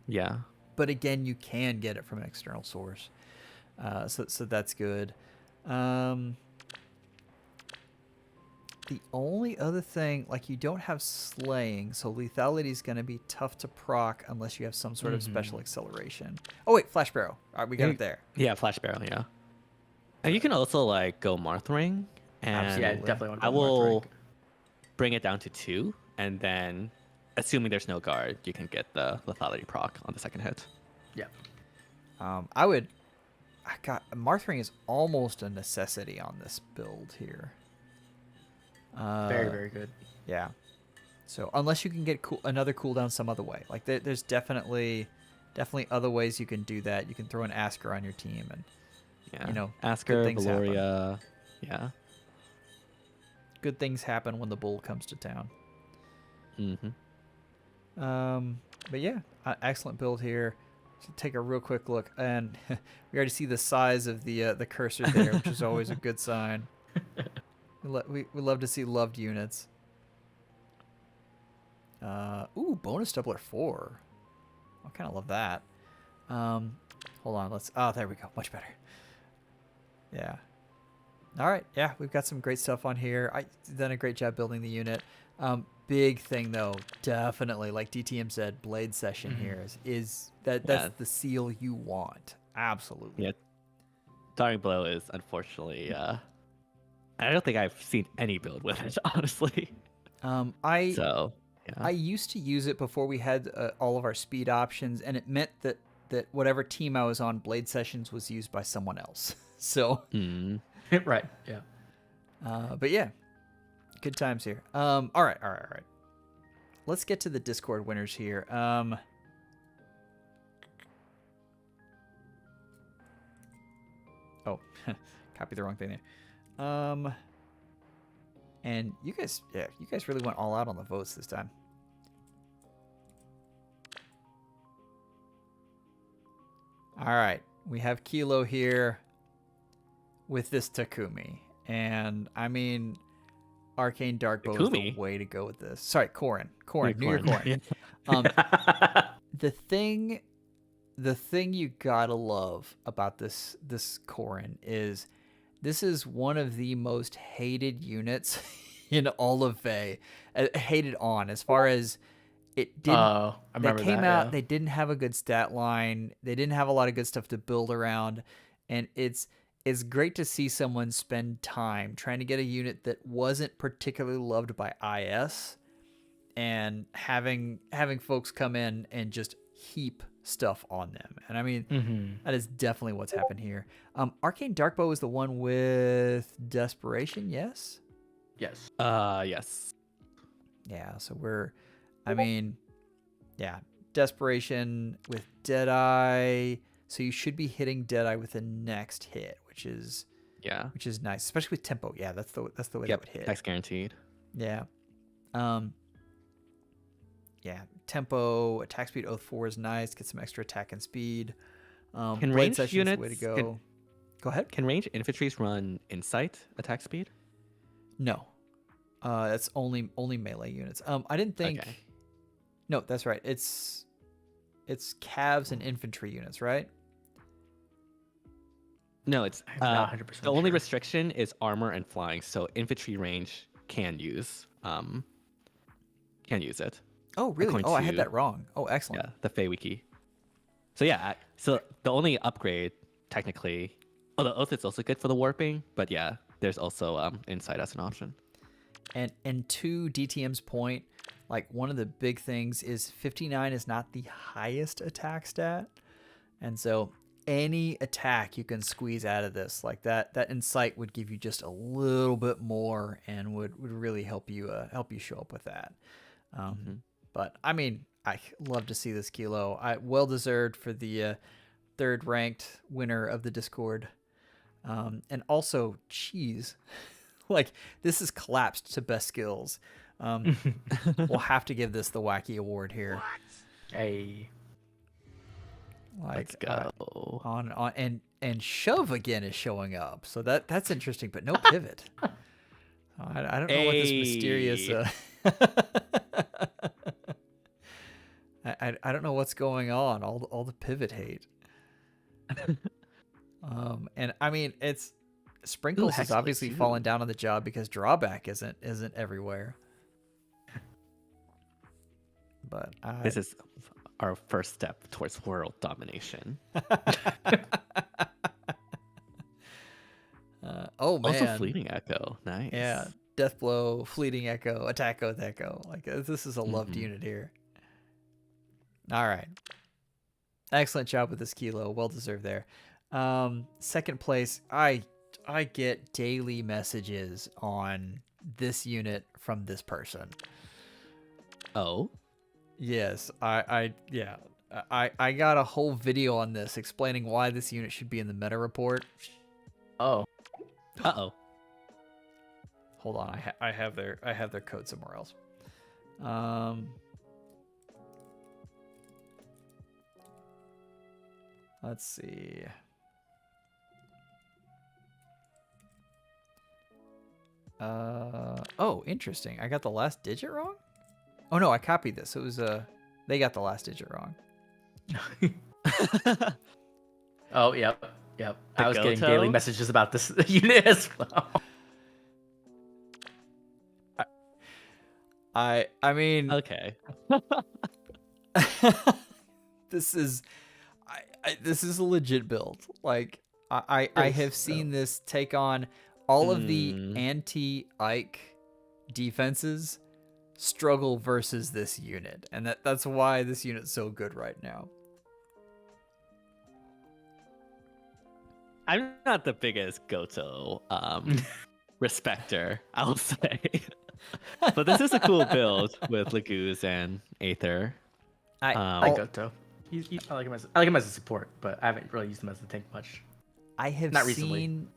Yeah. But again, you can get it from an external source. So that's good. The only other thing, like, you don't have slaying, so lethality is going to be tough to proc unless you have some sort of special acceleration. Oh wait, Flash Barrow. All right, we got it there. Yeah, Flash Barrow. Yeah. And you can also like go Marth Ring, and yeah, definitely want to I go will Marth Ring. bring it down to 2, and then assuming there's no guard, you can get the lethality proc on the second hit. Yeah. Marth Ring is almost a necessity on this build here. Very, very good. Yeah. So unless you can get another cooldown some other way, like there's definitely other ways you can do that. You can throw an Asker on your team, and Asker, good things Valoria, happen. yeah. Good things happen when the bull comes to town. But yeah, excellent build here. So take a real quick look, and we already see the size of the cursor there, which is always a good sign. We love to see loved units. Ooh, bonus doubler 4. I kind of love that. Hold on, there we go, much better. Yeah. All right, yeah, we've got some great stuff on here. I've done a great job building the unit. Big thing though, definitely, like DTM said, Blade Session here that's the seal you want. Absolutely. Yeah. Darting Blow is unfortunately I don't think I've seen any build with it, honestly. I used to use it before we had all of our speed options, and it meant that whatever team I was on, Blade Sessions was used by someone else. So, Right. Yeah. But yeah, good times here. All right. Let's get to the Discord winners here. Oh, copy the wrong thing there. And you guys really went all out on the votes this time. All right, we have Kilo here with this Takumi, and I mean, Arcane Darkbow is the way to go with this. Sorry, Corrin, New Year Corrin. The thing you gotta love about this Corrin is this is one of the most hated units in all of Fae. Hated on as far as it didn't. I remember they came that, out. yeah. They didn't have a good stat line. They didn't have a lot of good stuff to build around, and it's great to see someone spend time trying to get a unit that wasn't particularly loved by IS, and having folks come in and just heap stuff on them. And I mean, that is definitely what's happened here. Arcane Darkbow is the one with Desperation, yes? Yes. Yes. Yeah, so Desperation with Deadeye. So you should be hitting Deadeye with the next hit, which is nice, especially with tempo. Yeah, that's the way that would hit. Attacks guaranteed. Yeah. Yeah, tempo, attack speed, Oath 4 is nice. Get some extra attack and speed. Can Blade range Session's units... the way to go. Go ahead. Can range infantries run Insight attack speed? No. That's only melee units. I didn't think... Okay. No, that's right. It's Cavs and infantry units, right? No, it's I'm not 100% the only sure. restriction is armor and flying. So infantry range can use it. Oh, really? According Oh, I had to- that wrong. Oh, excellent. Yeah, the Fey Wiki. So yeah, so the only upgrade technically, the Oath is also good for the warping, but yeah, there's also Insight as an option. And to DTM's point, like one of the big things is 59 is not the highest attack stat. And so any attack you can squeeze out of this, like that Insight would give you just a little bit more and would really help you show up with that. But I mean, I love to see this Kilo. Well deserved for the third ranked winner of the Discord. And also, geez, like this is collapsed to best skills. We'll have to give this the wacky award here. Hey. Like, Let's go. On and Shove again is showing up, so that's interesting, but no pivot. I don't know what this mysterious. I don't know what's going on. All the pivot hate. And I mean, it's Sprinkles has obviously fallen down on the job because drawback isn't everywhere. But This is our first step towards world domination. Oh man! Also, Fleeting Echo, nice. Yeah, Deathblow, Fleeting Echo, Attack with Echo. Like this is a loved unit here. All right, excellent job with this Kilo. Well deserved there. Second place, I get daily messages on this unit from this person. Oh. Yes, I got a whole video on this explaining why this unit should be in the meta report. Oh. Uh-oh. Hold on, I have their code somewhere else. Let's see. Oh, interesting. I got the last digit wrong? Oh no, I copied this. It was they got the last digit wrong. Oh, yep. I was getting Goto? daily messages about this unit as well. I mean, Okay. this is this is a legit build. Like I have seen this take on all of the anti-Ike defenses struggle versus this unit, and that's why this unit's so good right now. I'm not the biggest Goto respecter, I'll say. But this is a cool build with Laguz and Aether. I like Goto. I like him as a support, but I haven't really used him as a tank much. I have Not recently.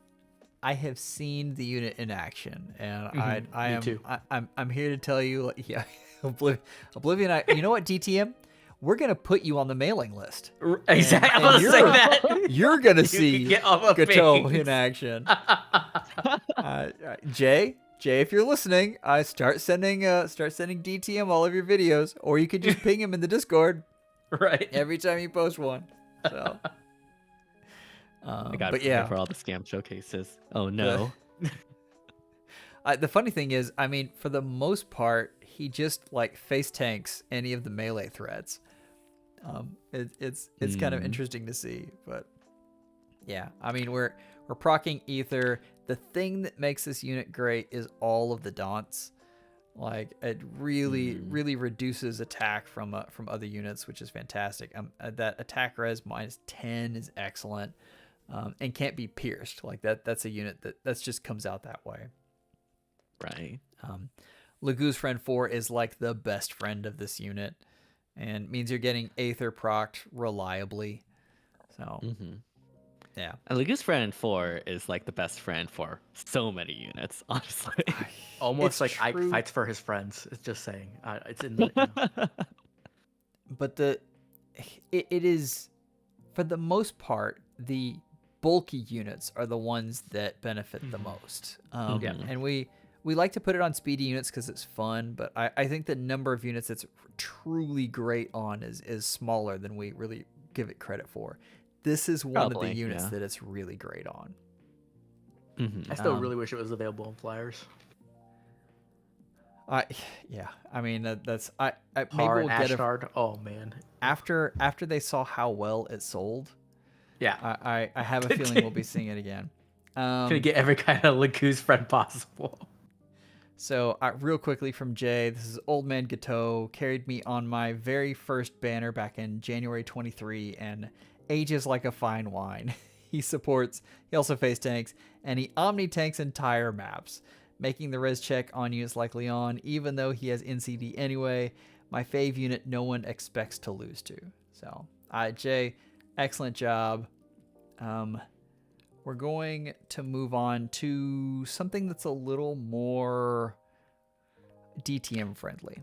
I have seen the unit in action, and Me too. I'm here to tell you, like, yeah, Oblivion. You know what, DTM? We're gonna put you on the mailing list. Exactly. I was gonna say that. You're gonna see get all the Gato things. in action. Jay, if you're listening, start sending DTM all of your videos, or you could just ping him in the Discord Right. every time you post one. So, I got but yeah, for all the scam showcases. Oh no. The funny thing is, I mean, for the most part, he just like face tanks any of the melee threats. It's kind of interesting to see, but yeah, I mean, we're proccing ether. The thing that makes this unit great is all of the daunts. Like it really reduces attack from other units, which is fantastic. That attack res -10 is excellent, and can't be pierced. Like that's a unit that just comes out that way. Right. Lagu's Friend 4 is like the best friend of this unit, and means you're getting Aether procced reliably. So, yeah. And Lagu's Friend 4 is like the best friend for so many units, honestly. Almost like Ike fights for his friends. It's just saying. It's in the. But it is, for the most part, the bulky units are the ones that benefit the most. And we like to put it on speedy units because it's fun, but I think the number of units it's truly great on is smaller than we really give it credit for. This is one of the units that it's really great on. I still really wish it was available in flyers. I mean that's maybe Par we'll get Ashdard. Oh man. After they saw how well it sold. Yeah. I have a feeling we'll be seeing it again. Gonna get every kind of Lagu's Friend possible. So real quickly from Jay, this is Old Man Gateau, carried me on my very first banner back in January 23 and ages like a fine wine. He also face tanks, and he omni-tanks entire maps, making the res check on units like Leon, even though he has NCD anyway. My fave unit no one expects to lose to. So, Jay, excellent job. We're going to move on to something that's a little more DTM friendly.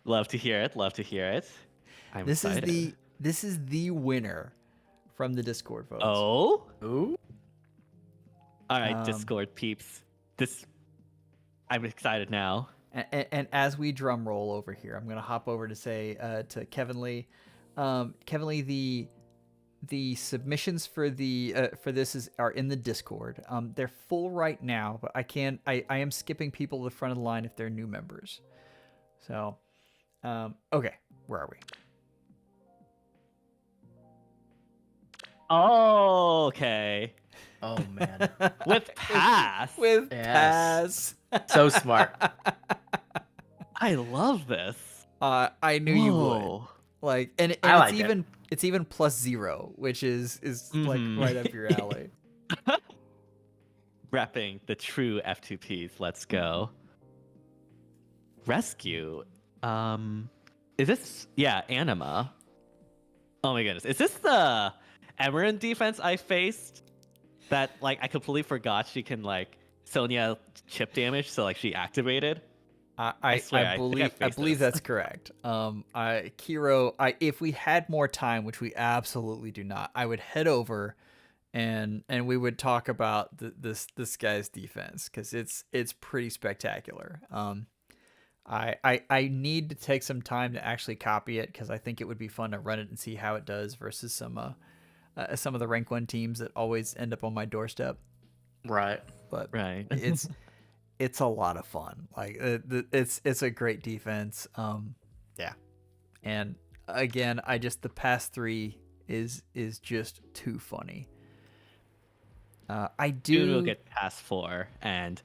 Love to hear it. I'm excited. This is the winner from the Discord votes. Oh? Ooh. All right, Discord peeps. I'm excited now. And as we drum roll over here, I'm going to hop over to say to Kevin Lee. Kevin Lee, the submissions for this are in the Discord. They're full right now, but I am skipping people to the front of the line if they're new members. So, okay, where are we? Oh, okay. Oh man. With pass. Pass. So smart. I love this. I knew you would. Like, and it's even +0, which is like right up your alley. Repping the true F2Ps. Let's go. Rescue. Is this Anima? Oh my goodness. Is this the Emerin defense I faced? That like I completely forgot she can like Sonya chip damage, so like she activated. I believe that's correct. Kiro, if we had more time, which we absolutely do not, I would head over and we would talk about this guy's defense because it's pretty spectacular. I need to take some time to actually copy it because I think it would be fun to run it and see how it does versus some of the rank 1 teams that always end up on my doorstep. Right. But it's a lot of fun. Like it's a great defense. Yeah. And again, the pass 3 is just too funny. Soon we'll get pass 4 and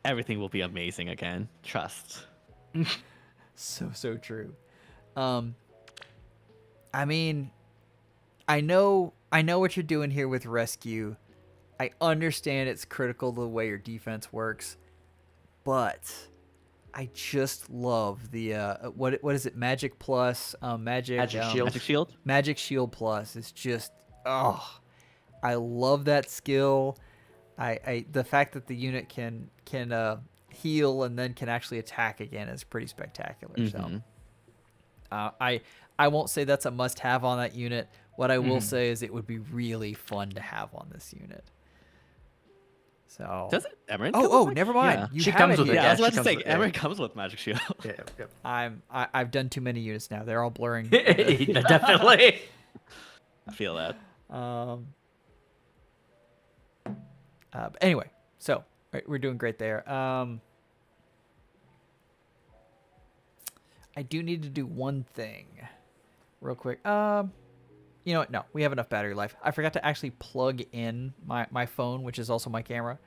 everything will be amazing again. Trust. So true. I mean, I know what you're doing here with rescue. I understand it's critical to the way your defense works, but I just love the what is it? Magic Plus, Magic Shield. Magic Shield. Magic Shield Plus is just I love that skill. The fact that the unit can heal and then can actually attack again is pretty spectacular. Mm-hmm. So I won't say that's a must-have on that unit. What I will say is it would be really fun to have on this unit. So does it? Emerin? Never mind. Yeah. She comes with it. Yeah, I was about to say with Emerin comes with Magic Shield. Yeah. I've done too many units now. They're all blurring. Definitely. I feel that. But anyway, so we're doing great there. I do need to do one thing real quick. You know what? No, we have enough battery life. I forgot to actually plug in my phone, which is also my camera.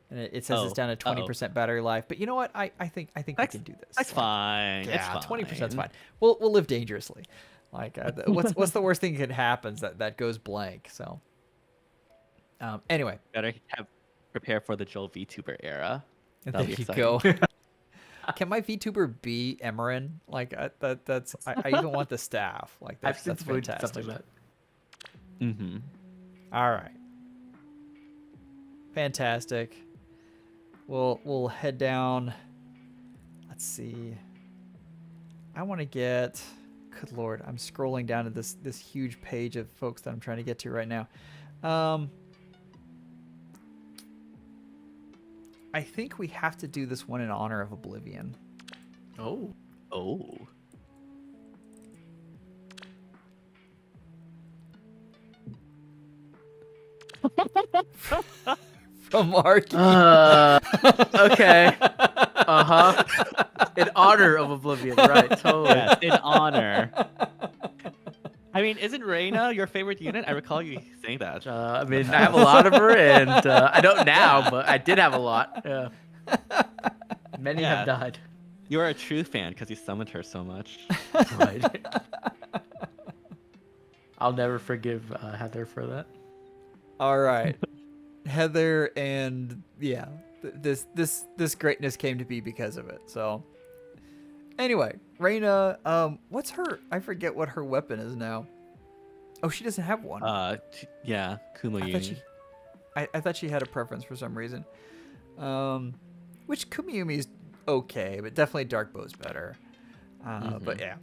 And it says it's down to 20% battery life. But you know what? I think we can do this. That's fine. Yeah, it's fine. 20% is fine. We'll live dangerously. Like what's the worst thing that could happen? That goes blank. So anyway, Better prepare for the Joel VTuber era. There you go. Can my VTuber be Emerin? Like that's I even want the staff. Like that's fantastic. Stuff like that. Mm-hmm. All right. Fantastic. We'll head down. Let's see. I want to get. Good Lord, I'm scrolling down to this huge page of folks that I'm trying to get to right now. I think we have to do this one in honor of Oblivion. Oh. From Mark. Okay. In honor of Oblivion, right? Totally. Yes, in honor. I mean, isn't Reyna your favorite unit? I recall you saying that. I mean, I have a lot of her, and I don't now, but I did have a lot. Yeah. Many have died. You're a true fan because you summoned her so much. Right. I'll never forgive Heather for that. All right. Heather and yeah, this greatness came to be because of it. So anyway, Reyna, what's her? I forget what her weapon is now. Oh, she doesn't have one. Yeah, Kumayumi. I thought she had a preference for some reason. Which Kumayumi's okay, but definitely Darkbow's better. But yeah.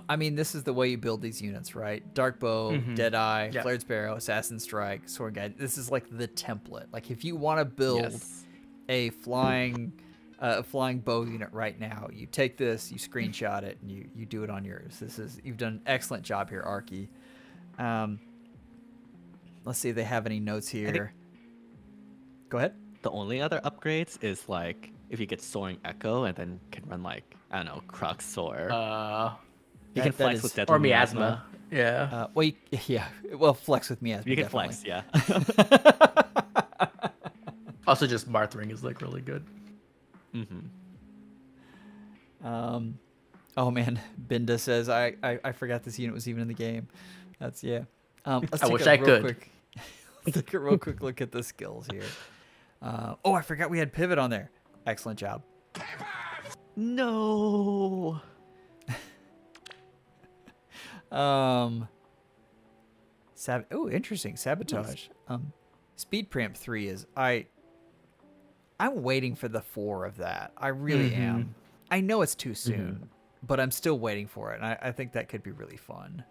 I mean, this is the way you build these units, right? Darkbow, Deadeye, Flared Sparrow, Assassin Strike, Sword Guide. This is like the template. Like if you want to build a flying bow unit right now, you take this, you screenshot it, and you do it on yours. You've done an excellent job here, Arky. Let's see if they have any notes here. Go ahead. The only other upgrades is like if you get Soaring Echo and then can run like, I don't know, Crux or you can flex with Deadly Miasma. Yeah. Well, flex with Miasma. You can definitely. flex, yeah. Also, just Marthring is like really good. Oh man, Binda says I forgot this unit was even in the game. That's Let's I take wish a I real could. Quick, take a real quick look at the skills here. I forgot we had pivot on there. Excellent job. No. Interesting. Sabotage. Speed preempt 3 is I'm waiting for the 4 of that. I really am. I know it's too soon, but I'm still waiting for it. And I think that could be really fun.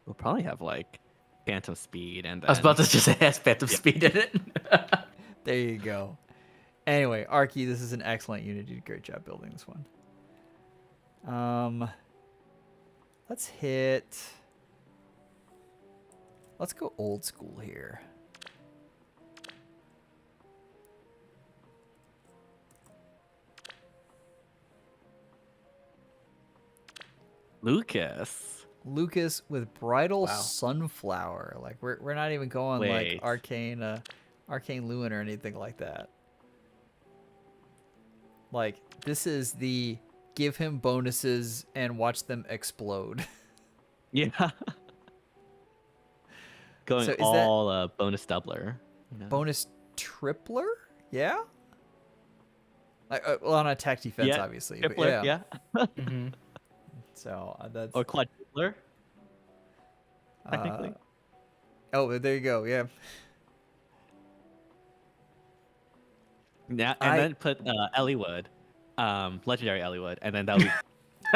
We'll probably have like Phantom Speed and then... I was about to just say it has Phantom Speed in it. There you go. Anyway, Arky, this is an excellent unit. You did a great job building this one. Let's go old school here. Lucas with Bridal Sunflower. Like we're not even going like Arcane Luin or anything like that. Like this is the give him bonuses and watch them explode. Yeah. Going So all bonus doubler. You know? Bonus tripler? Yeah? Like on attack defense, obviously. But Tripler, yeah. So that's... Or quadrupler, technically. There you go, yeah. Yeah, and then put Elliewood, legendary Elliewood, and then that would be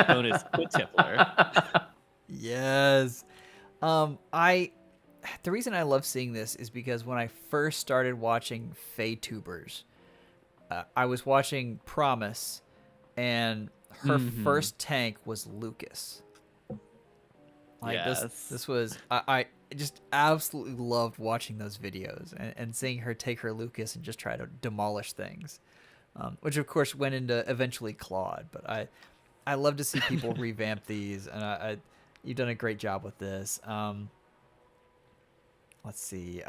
bonus quintupler. Yes. The reason I love seeing this is because when I first started watching Feytubers, I was watching Promise, and her first tank was Lucas. Like Yes. this was I just absolutely loved watching those videos and seeing her take her Lucas and just try to demolish things, which of course went into eventually Claude. But I love to see people revamp these, and you've done a great job with this. Let's see.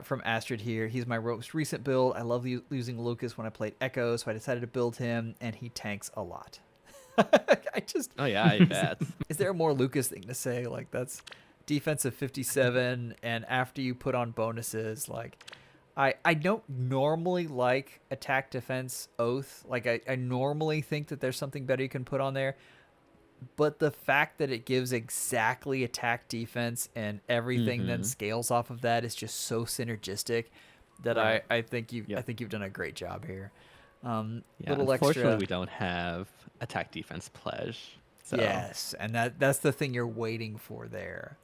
From Astrid here. He's my most recent build. I love losing Lucas when I played Echo, so I decided to build him, and he tanks a lot. Oh yeah, I bet. Is there a more Lucas thing to say? Like, that's defensive 57, and after you put on bonuses, like, I don't normally like attack defense oath. Like, I normally think that there's something better you can put on there. But the fact that it gives exactly attack defense and everything then scales off of that is just so synergistic that I think you've done a great job here. Yeah, Little unfortunately, extra. we don't have attack defense pledge. So. Yes, and that's the thing you're waiting for there.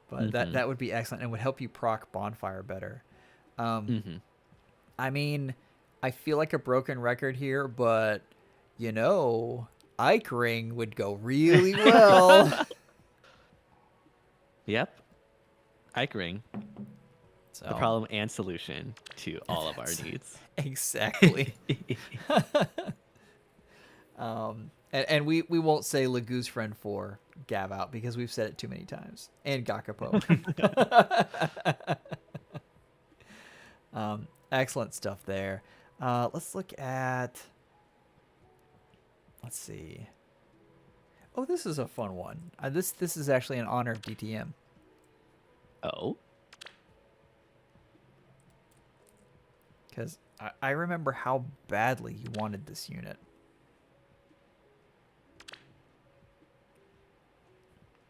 But that would be excellent and would help you proc bonfire better. I mean, I feel like a broken record here, but Ike Ring would go really well. Yep. Ike Ring. So, the problem and solution to all of our needs. Exactly. And we won't say Lagoo's Friend 4 Gav out because we've said it too many times. And Gakapo. Excellent stuff there. Let's look at... Let's see. Oh, this is a fun one. This is actually in honor of DTM. Oh? Because I remember how badly you wanted this unit.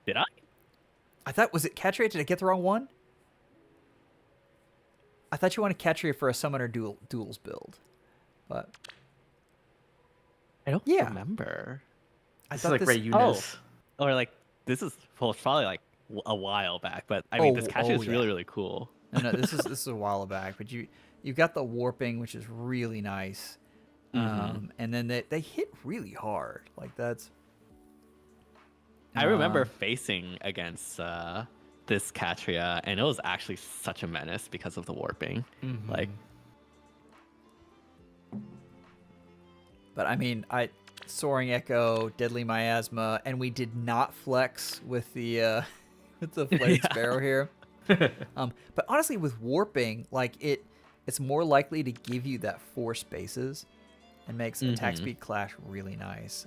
Did I? I thought, was it Catria? Did I get the wrong one? I thought you wanted Catria for a Summoner Duels build. But... I don't remember. I This thought is like Ray Eunice. Or like, this is probably like a while back, but I mean, this catch is yeah. really, really cool. No, this is a while back, but you've got the warping, which is really nice. And then they hit really hard. Like, that's... I remember facing against this Catria, and it was actually such a menace because of the warping. Like, but I mean, Soaring Echo, Deadly Miasma, and we did not flex with the Flayed Sparrow here. But honestly, with warping, like it's more likely to give you that 4 spaces and makes attack speed clash really nice.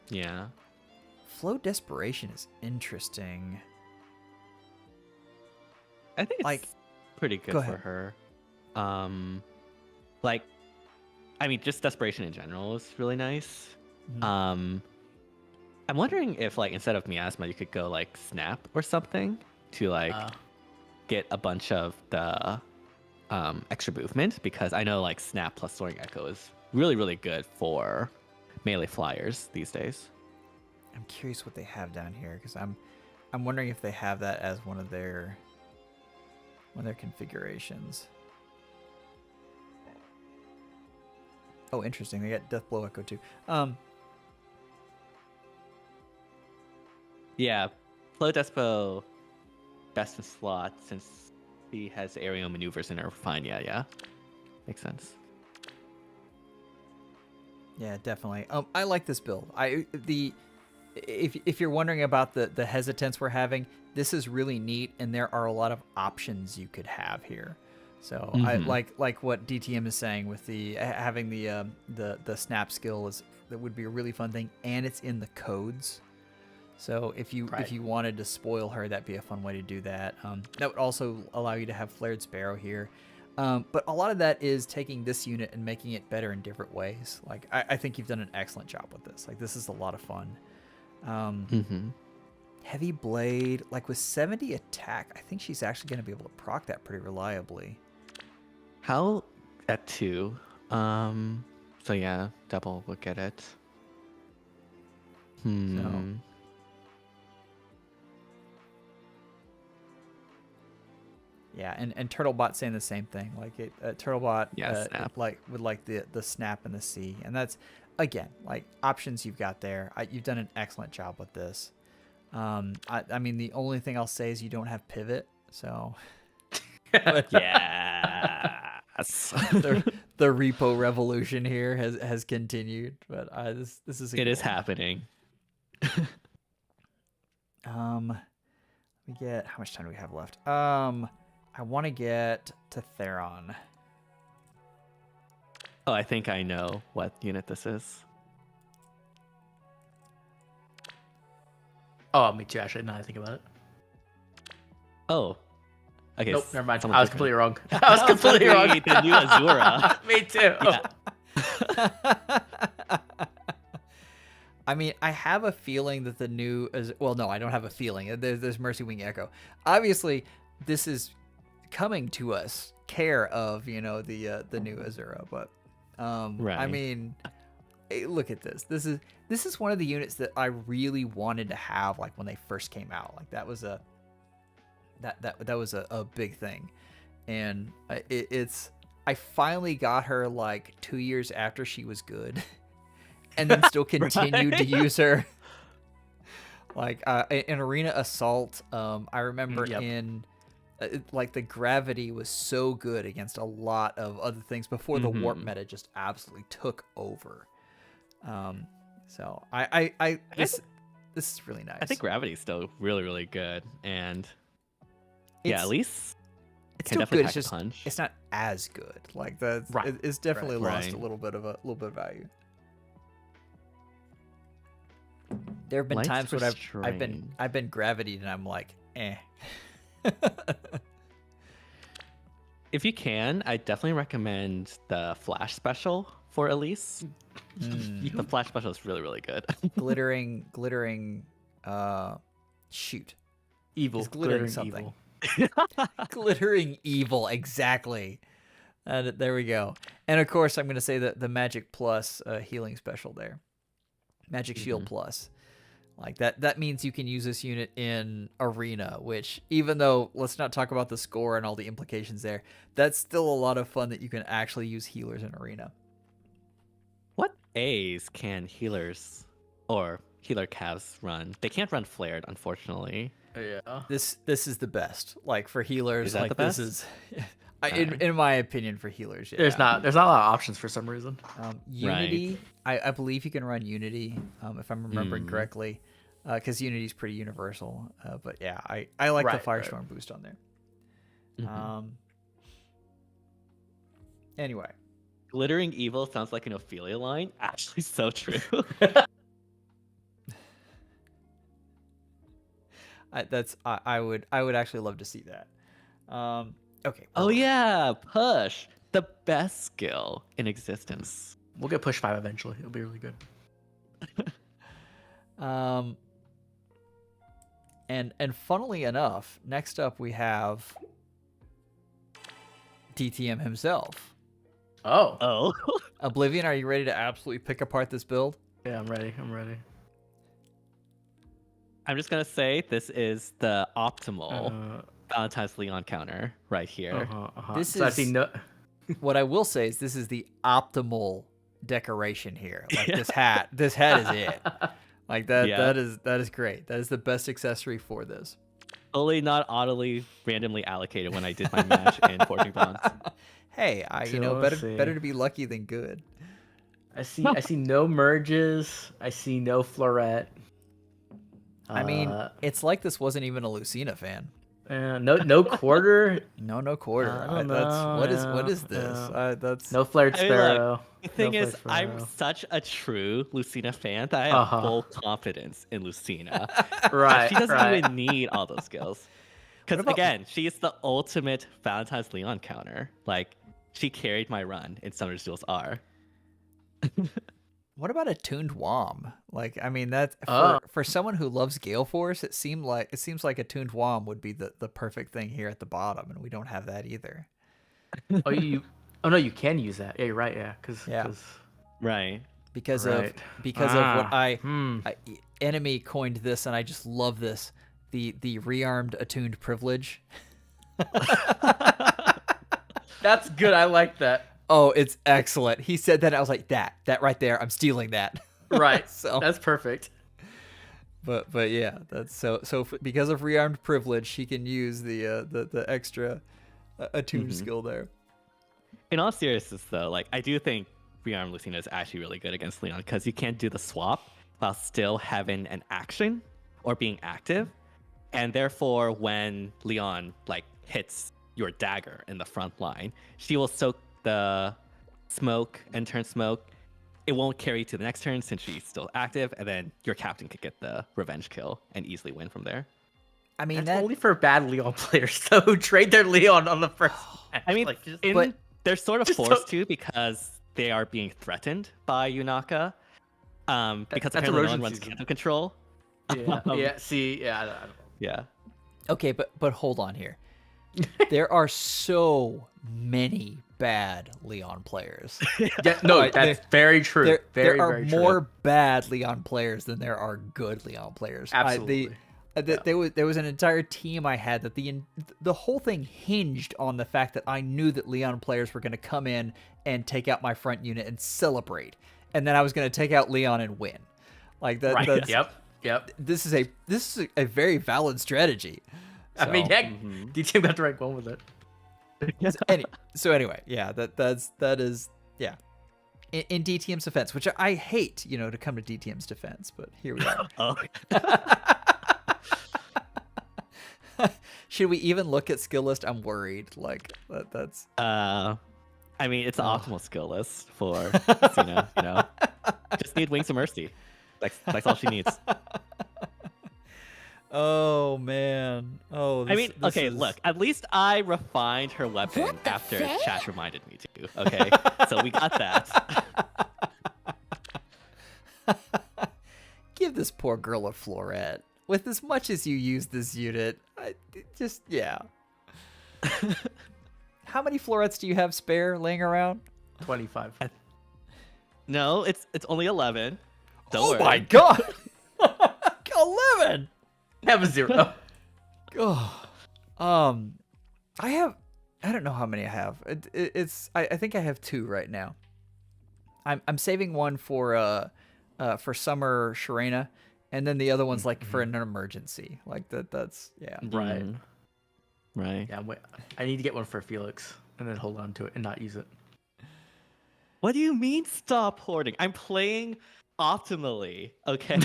yeah. Flow Desperation is interesting. I think it's like pretty good for her. Like, I mean, just Desperation in general is really nice. I'm wondering if, like, instead of Miasma, you could go like Snap or something to like get a bunch of the extra movement, because I know like Snap plus Soaring Echo is really, really good for melee flyers these days. I'm curious what they have down here, because I'm wondering if they have that as one of their configurations. Oh, interesting. They got Deathblow Echo too. Yeah, Flow Despo best in slot since he has aerial maneuvers and are fine. Yeah, makes sense. Yeah, definitely. I like this build. If you're wondering about the hesitance we're having, this is really neat, and there are a lot of options you could have here. So I like what DTM is saying with the having the snap skill that would be a really fun thing, and it's in the codes. So if you wanted to spoil her, that'd be a fun way to do that. That would also allow you to have Flared Sparrow here. But a lot of that is taking this unit and making it better in different ways. Like I think you've done an excellent job with this. Like, this is a lot of fun. Heavy Blade, like with 70 attack, I think she's actually going to be able to proc that pretty reliably. How at 2? So yeah, double look at it. So, yeah, and Turtlebot saying the same thing. Like Turtlebot, snap. would like the snap and the C, and that's again, like options you've got there. You've done an excellent job with this. I mean, the only thing I'll say is you don't have pivot, so. Yes. the repo revolution here has continued, but this is. It is happening. We get how much time do we have left? I want to get to Theron. Oh, I think I know what unit this is. Oh, me too. Actually, now that I think about it. Oh. Okay. Nope, never mind. someone I was different. completely wrong. I was completely wrong. The new Azura. Me too. Yeah. I mean, I have a feeling that the new well, no, I don't have a feeling. There's Mercy Wing Echo. Obviously, this is coming to us care of the new Azura, but Right. I mean, look at this. This is one of the units that I really wanted to have, like when they first came out. Like that was a big thing, and I finally got her like 2 years after she was good, and then still continued to use her. Like in Arena Assault, I remember in like the gravity was so good against a lot of other things before the warp meta just absolutely took over. So this is really nice. I think gravity's still really, really good, and It's- at least it's can still definitely good. pack It's a just punch. it's not as good. Like the Right. it's definitely lost Right. a little bit of value. There have been Light's times when restrained. I've been gravitied and I'm like, eh. If you can, I definitely recommend the Flash special for Elise. The Flash special is really, really good. glittering shoot. Evil. It's glittering something. Glittering evil, exactly. There we go. And of course, I'm going to say that the Magic Plus healing special there. Magic Shield Plus. Like that means you can use this unit in Arena, which even though, let's not talk about the score and all the implications there, that's still a lot of fun that you can actually use healers in Arena. What A's can healers or healer calves run? They can't run flared, unfortunately. Yeah. This is the best. Like for healers, Is that like the best? this is in my opinion for healers. Yeah. There's not a lot of options for some reason. Unity, I believe you can run Unity, if I'm remembering correctly, because Unity is pretty universal. But yeah, I like the Firestorm boost on there. Anyway, Glittering evil sounds like an Ophelia line. Actually, so true. I would actually love to see that. Okay. Oh yeah, push, the best skill in existence. We'll get push 5 eventually. It'll be really good. And funnily enough, next up we have DTM himself. Oh. Oblivion, are you ready to absolutely pick apart this build? Yeah, I'm ready. I'm just gonna say this is the optimal Valentine's Leon counter right here. This So I is see no. what I will say is this is the optimal decoration here. Like this hat is it. Like that Yeah. that is great. That is the best accessory for this. Only not oddly randomly allocated when I did my match in Forging Bonds. Hey, better to be lucky than good. I see no merges. I see no floret. I mean, it's like this wasn't even a Lucina fan. No quarter. No quarter. I don't That's know, what is this? That's No flared I mean, look, sparrow. the thing No is, flared I'm sparrow. such a true Lucina fan that I have full confidence in Lucina. Right. She doesn't right. even need all those skills. Because again, she is the ultimate Valentine's Leon counter. Like, she carried my run in Summer's Duels R. What about a tuned Wom? Like, I mean, that for someone who loves Gale Force, it seems like a tuned Wom would be the perfect thing here at the bottom, and we don't have that either. Oh no, you can use that. Yeah, you're right. Yeah, Right. Because Right. of what Enemy coined this, and I just love this. The rearmed attuned privilege. That's good. I like that. Oh, it's excellent. He said that. I was like, that right there. I'm stealing that. Right. So that's perfect. But yeah, that's so because of rearmed privilege, she can use the extra attune skill there. In all seriousness, though, like I do think rearmed Lucina is actually really good against Leon because you can't do the swap while still having an action or being active, and therefore when Leon like hits your dagger in the front line, she will soak the smoke and turn smoke. It won't carry to the next turn since she's still active, and then your captain could get the revenge kill and easily win from there. I mean, that's only for bad Leon players, so who trade their Leon on the first match. I mean, like, they're sort of forced to because they are being threatened by Yunaka. Because apparently no one runs canto control. Yeah, I don't know. Yeah. Okay, but hold on here. There are so many bad Leon players. That's very true. There are more bad Leon players than there are good Leon players. Absolutely. There was an entire team I had that the whole thing hinged on the fact that I knew that Leon players were going to come in and take out my front unit and celebrate, and then I was going to take out Leon and win. Like that. Right. That's, Yep. This is a very valid strategy. So, I mean, heck, DTM got the right one with it. Anyway, yeah, that is yeah. In DTM's defense, which I hate, to come to DTM's defense, but here we are. Should we even look at skill list? I'm worried. Like that's. I mean, it's the optimal skill list for Lucina. Just need Wings of Mercy. That's all she needs. Oh man. Oh. Look. At least I refined her weapon after chat reminded me to. Okay, so we got that. Give this poor girl a floret. With as much as you use this unit, yeah. How many florets do you have spare laying around? 25. No, it's only 11. Don't worry. My god. 11. Have a 0. Oh. I don't know how many I have. I think I have 2 right now. I'm saving one for summer Sharena, and then the other one's like for an emergency. Like that's yeah. Right. Right. Yeah, I need to get one for Felix and then hold on to it and not use it. What do you mean stop hoarding? I'm playing optimally, okay?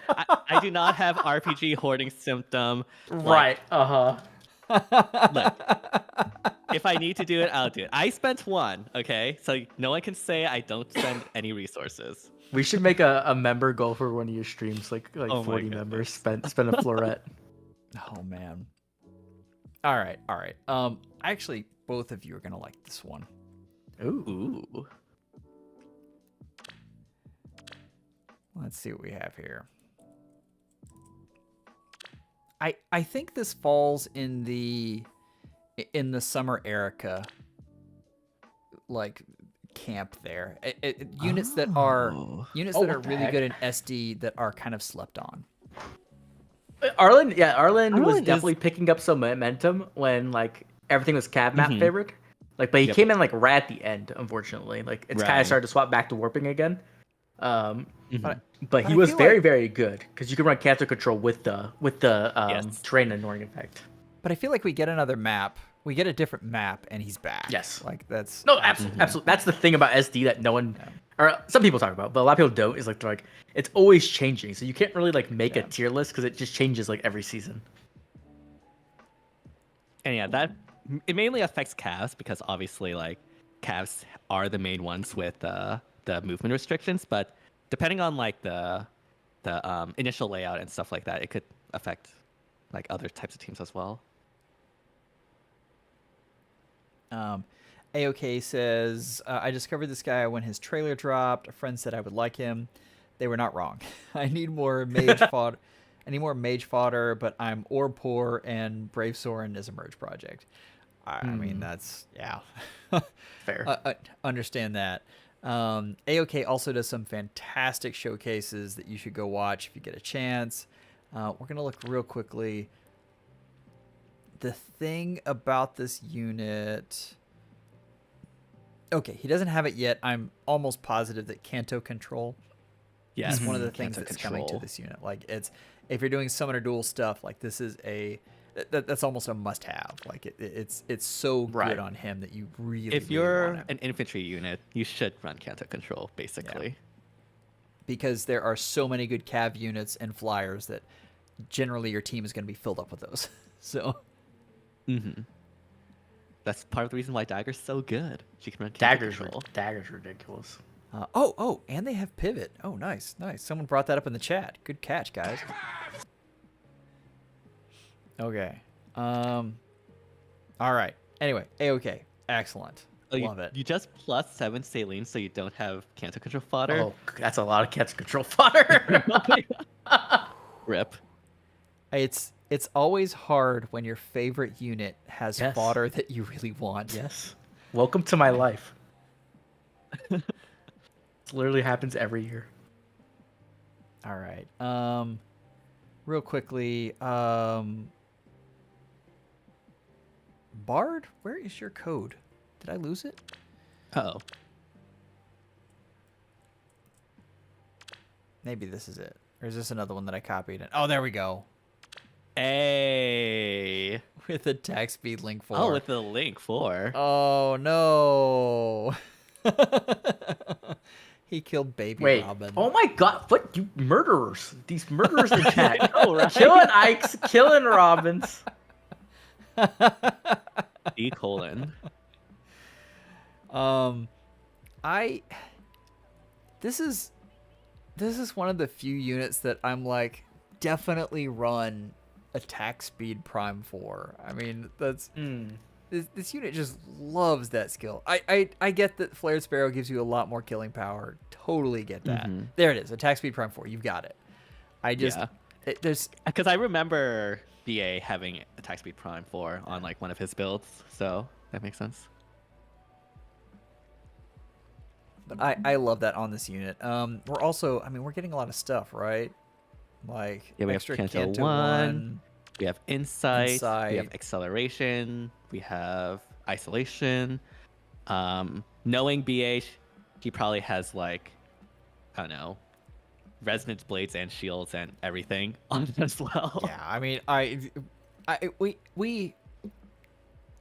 I do not have RPG hoarding symptom. Right. Look, if I need to do it, I'll do it. I spent 1, okay? So no one can say I don't spend any resources. We should make a member goal for one of your streams, like 40 members spend a floret. Oh man. All right. Actually, both of you are gonna like this one. Ooh. Let's see what we have here. I think this falls in the summer Erica like camp there. Units that are really good in SD that are kind of slept on. Arlen was definitely picking up some momentum when like everything was cab map favored. Like, but he came in like right at the end, unfortunately. Like it's kind of started to swap back to warping again. But he was very good because you can run cancer control with the terrain ignoring effect. But I feel like we get another map. We get a different map, and he's back. Yes, like that's absolutely. That's the thing about SD that no one, or some people talk about, but a lot of people don't. Is like they're like it's always changing, so you can't really like make a tier list because it just changes like every season. And yeah, that it mainly affects calves because obviously like calves are the main ones with the movement restrictions, but depending on like the initial layout and stuff like that, it could affect like other types of teams as well. AOK says, I discovered this guy when his trailer dropped. A friend said I would like him. They were not wrong. I need more mage fodder. I need more mage fodder, but I'm orb poor and Brave Soren is a merge project. I mean, that's fair. Understand that. AOK also does some fantastic showcases that you should go watch if you get a chance. We're gonna look real quickly. The thing about this unit Okay, he doesn't have it yet. I'm almost positive that Canto Control is one of the things that's coming to this unit. Like, it's if you're doing summoner duel stuff, like this is that's almost a must-have. Like it's so good on him that you really if you're an infantry unit, you should run Canto Control basically. Because there are so many good cav units and flyers that generally your team is going to be filled up with those. So, that's part of the reason why Dagger's so good. She can run Canto Control. Dagger's ridiculous. And they have pivot. Oh, nice. Someone brought that up in the chat. Good catch, guys. Okay. All right. Anyway, A-okay. Excellent. Love it. You just +7 saline, so you don't have Canto Control fodder. Oh, that's a lot of Canto Control fodder. Rip. It's always hard when your favorite unit has fodder that you really want. Yes. Welcome to my life. It literally happens every year. All right. Real quickly, Bard, where is your code? Did I lose it? Oh. Maybe this is it. Or is this another one that I copied? Oh, there we go. Hey. With attack speed link 4. Oh, with the link 4. Oh, no. He killed baby Robin. Oh my god, what you murderers. These murderers in chat. Oh, right. Killing Ikes, killing Robins. E colon. This is one of the few units that I'm like definitely run attack speed prime for. I mean, that's this unit just loves that skill. I get that Flared Sparrow gives you a lot more killing power. Totally get that. There it is. Attack speed prime 4. You've got it. There's because I remember BA having attack speed prime 4 on like one of his builds, so that makes sense. But I love that on this unit. We're also, we're getting a lot of stuff, right? Like we extra have Canto 1. We have insight. We have acceleration. We have isolation. Knowing BA, he probably has like, I don't know, resonance blades and shields and everything on it as well. Yeah,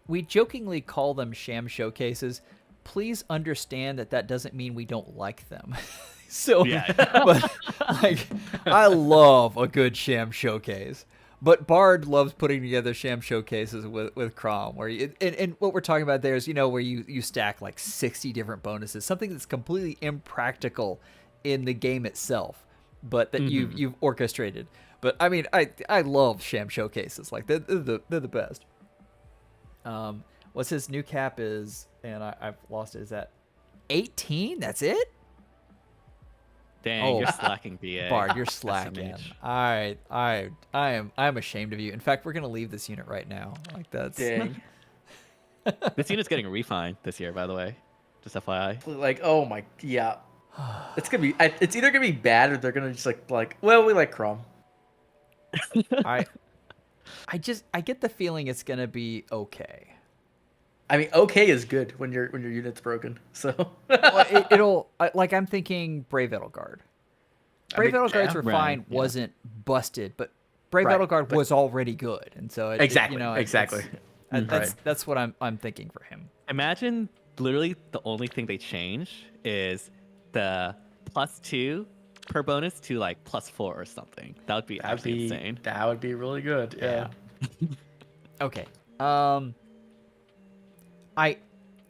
we jokingly call them sham showcases. Please understand that doesn't mean we don't like them. So, but like, I love a good sham showcase. But Bard loves putting together sham showcases with Crom, where and what we're talking about there is, where you stack like 60 different bonuses, something that's completely impractical in the game itself, but that you've orchestrated. But I love sham showcases. Like they're the best. What's his new cap is, and I've lost it. Is that 18? That's it? Dang, you're slacking, BA. Bard, you're slacking. All right, I'm ashamed of you. In fact, we're gonna leave this unit right now. Like that's. Dang. This unit's getting refined this year, by the way. Just FYI. Like, oh my, yeah. It's gonna be. It's either gonna be bad or they're gonna just like. Well, we like Crom. I get the feeling it's gonna be okay. Okay is good when your unit's broken. So it'll I'm thinking Brave Edelgard. Brave Edelgards were fine, wasn't busted, but Brave Edelgard was already good, and so exactly. That's what I'm thinking for him. Imagine literally the only thing they change is the +2 per bonus to like +4 or something. That'd be insane. That would be really good. Yeah. Okay.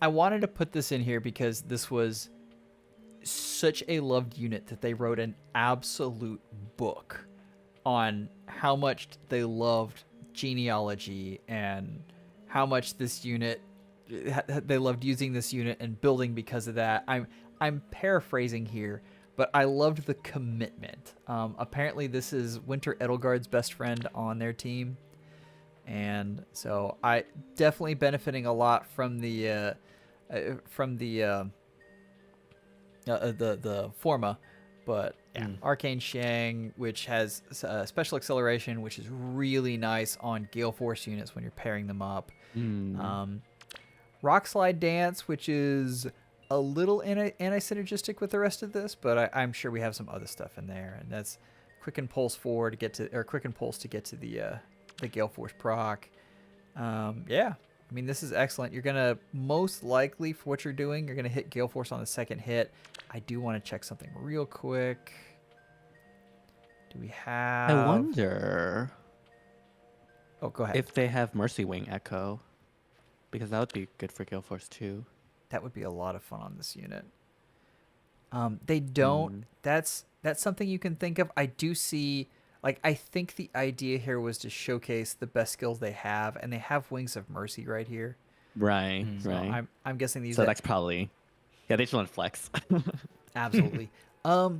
I wanted to put this in here because this was such a loved unit that they wrote an absolute book on how much they loved genealogy and how much this unit they loved using this unit and building because of that. I'm paraphrasing here, but I loved the commitment. Apparently this is Winter Edelgard's best friend on their team. And so I definitely benefiting a lot from the Forma, but Arcane Shang, which has special acceleration, which is really nice on Gale Force units when you're pairing them up. Rock Slide Dance, which is a little anti-synergistic with the rest of this, but I'm sure we have some other stuff in there, and that's quicken pulse 4 to get to, or quicken pulse to get to the Gale Force proc. Yeah, I mean, this is excellent. You're gonna most likely, for what you're doing, you're gonna hit Gale Force on the second hit. I do want to check something real quick. Do we have? I wonder. Oh, go ahead. If they have Mercy Wing Echo, because that would be good for Gale Force too. That would be a lot of fun on this unit. They don't. That's something you can think of. I do see. Like, I think the idea here was to showcase the best skills they have, and they have Wings of Mercy right here. Right, So right. I'm guessing these. So that's probably, yeah, they just want to flex. Absolutely. I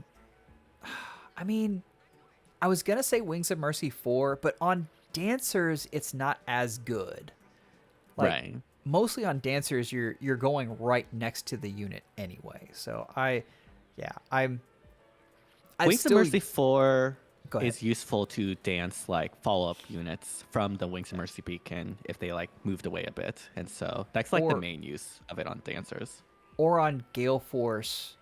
mean, I was gonna say Wings of Mercy 4, but on Dancers it's not as good. Like, right. Mostly on Dancers, you're going right next to the unit anyway. So Wings of Mercy 4 Go ahead. is useful to dance like follow-up units from the Wings of Mercy beacon if they like moved away a bit, and so that's like the main use of it on Dancers. Or on Gale Force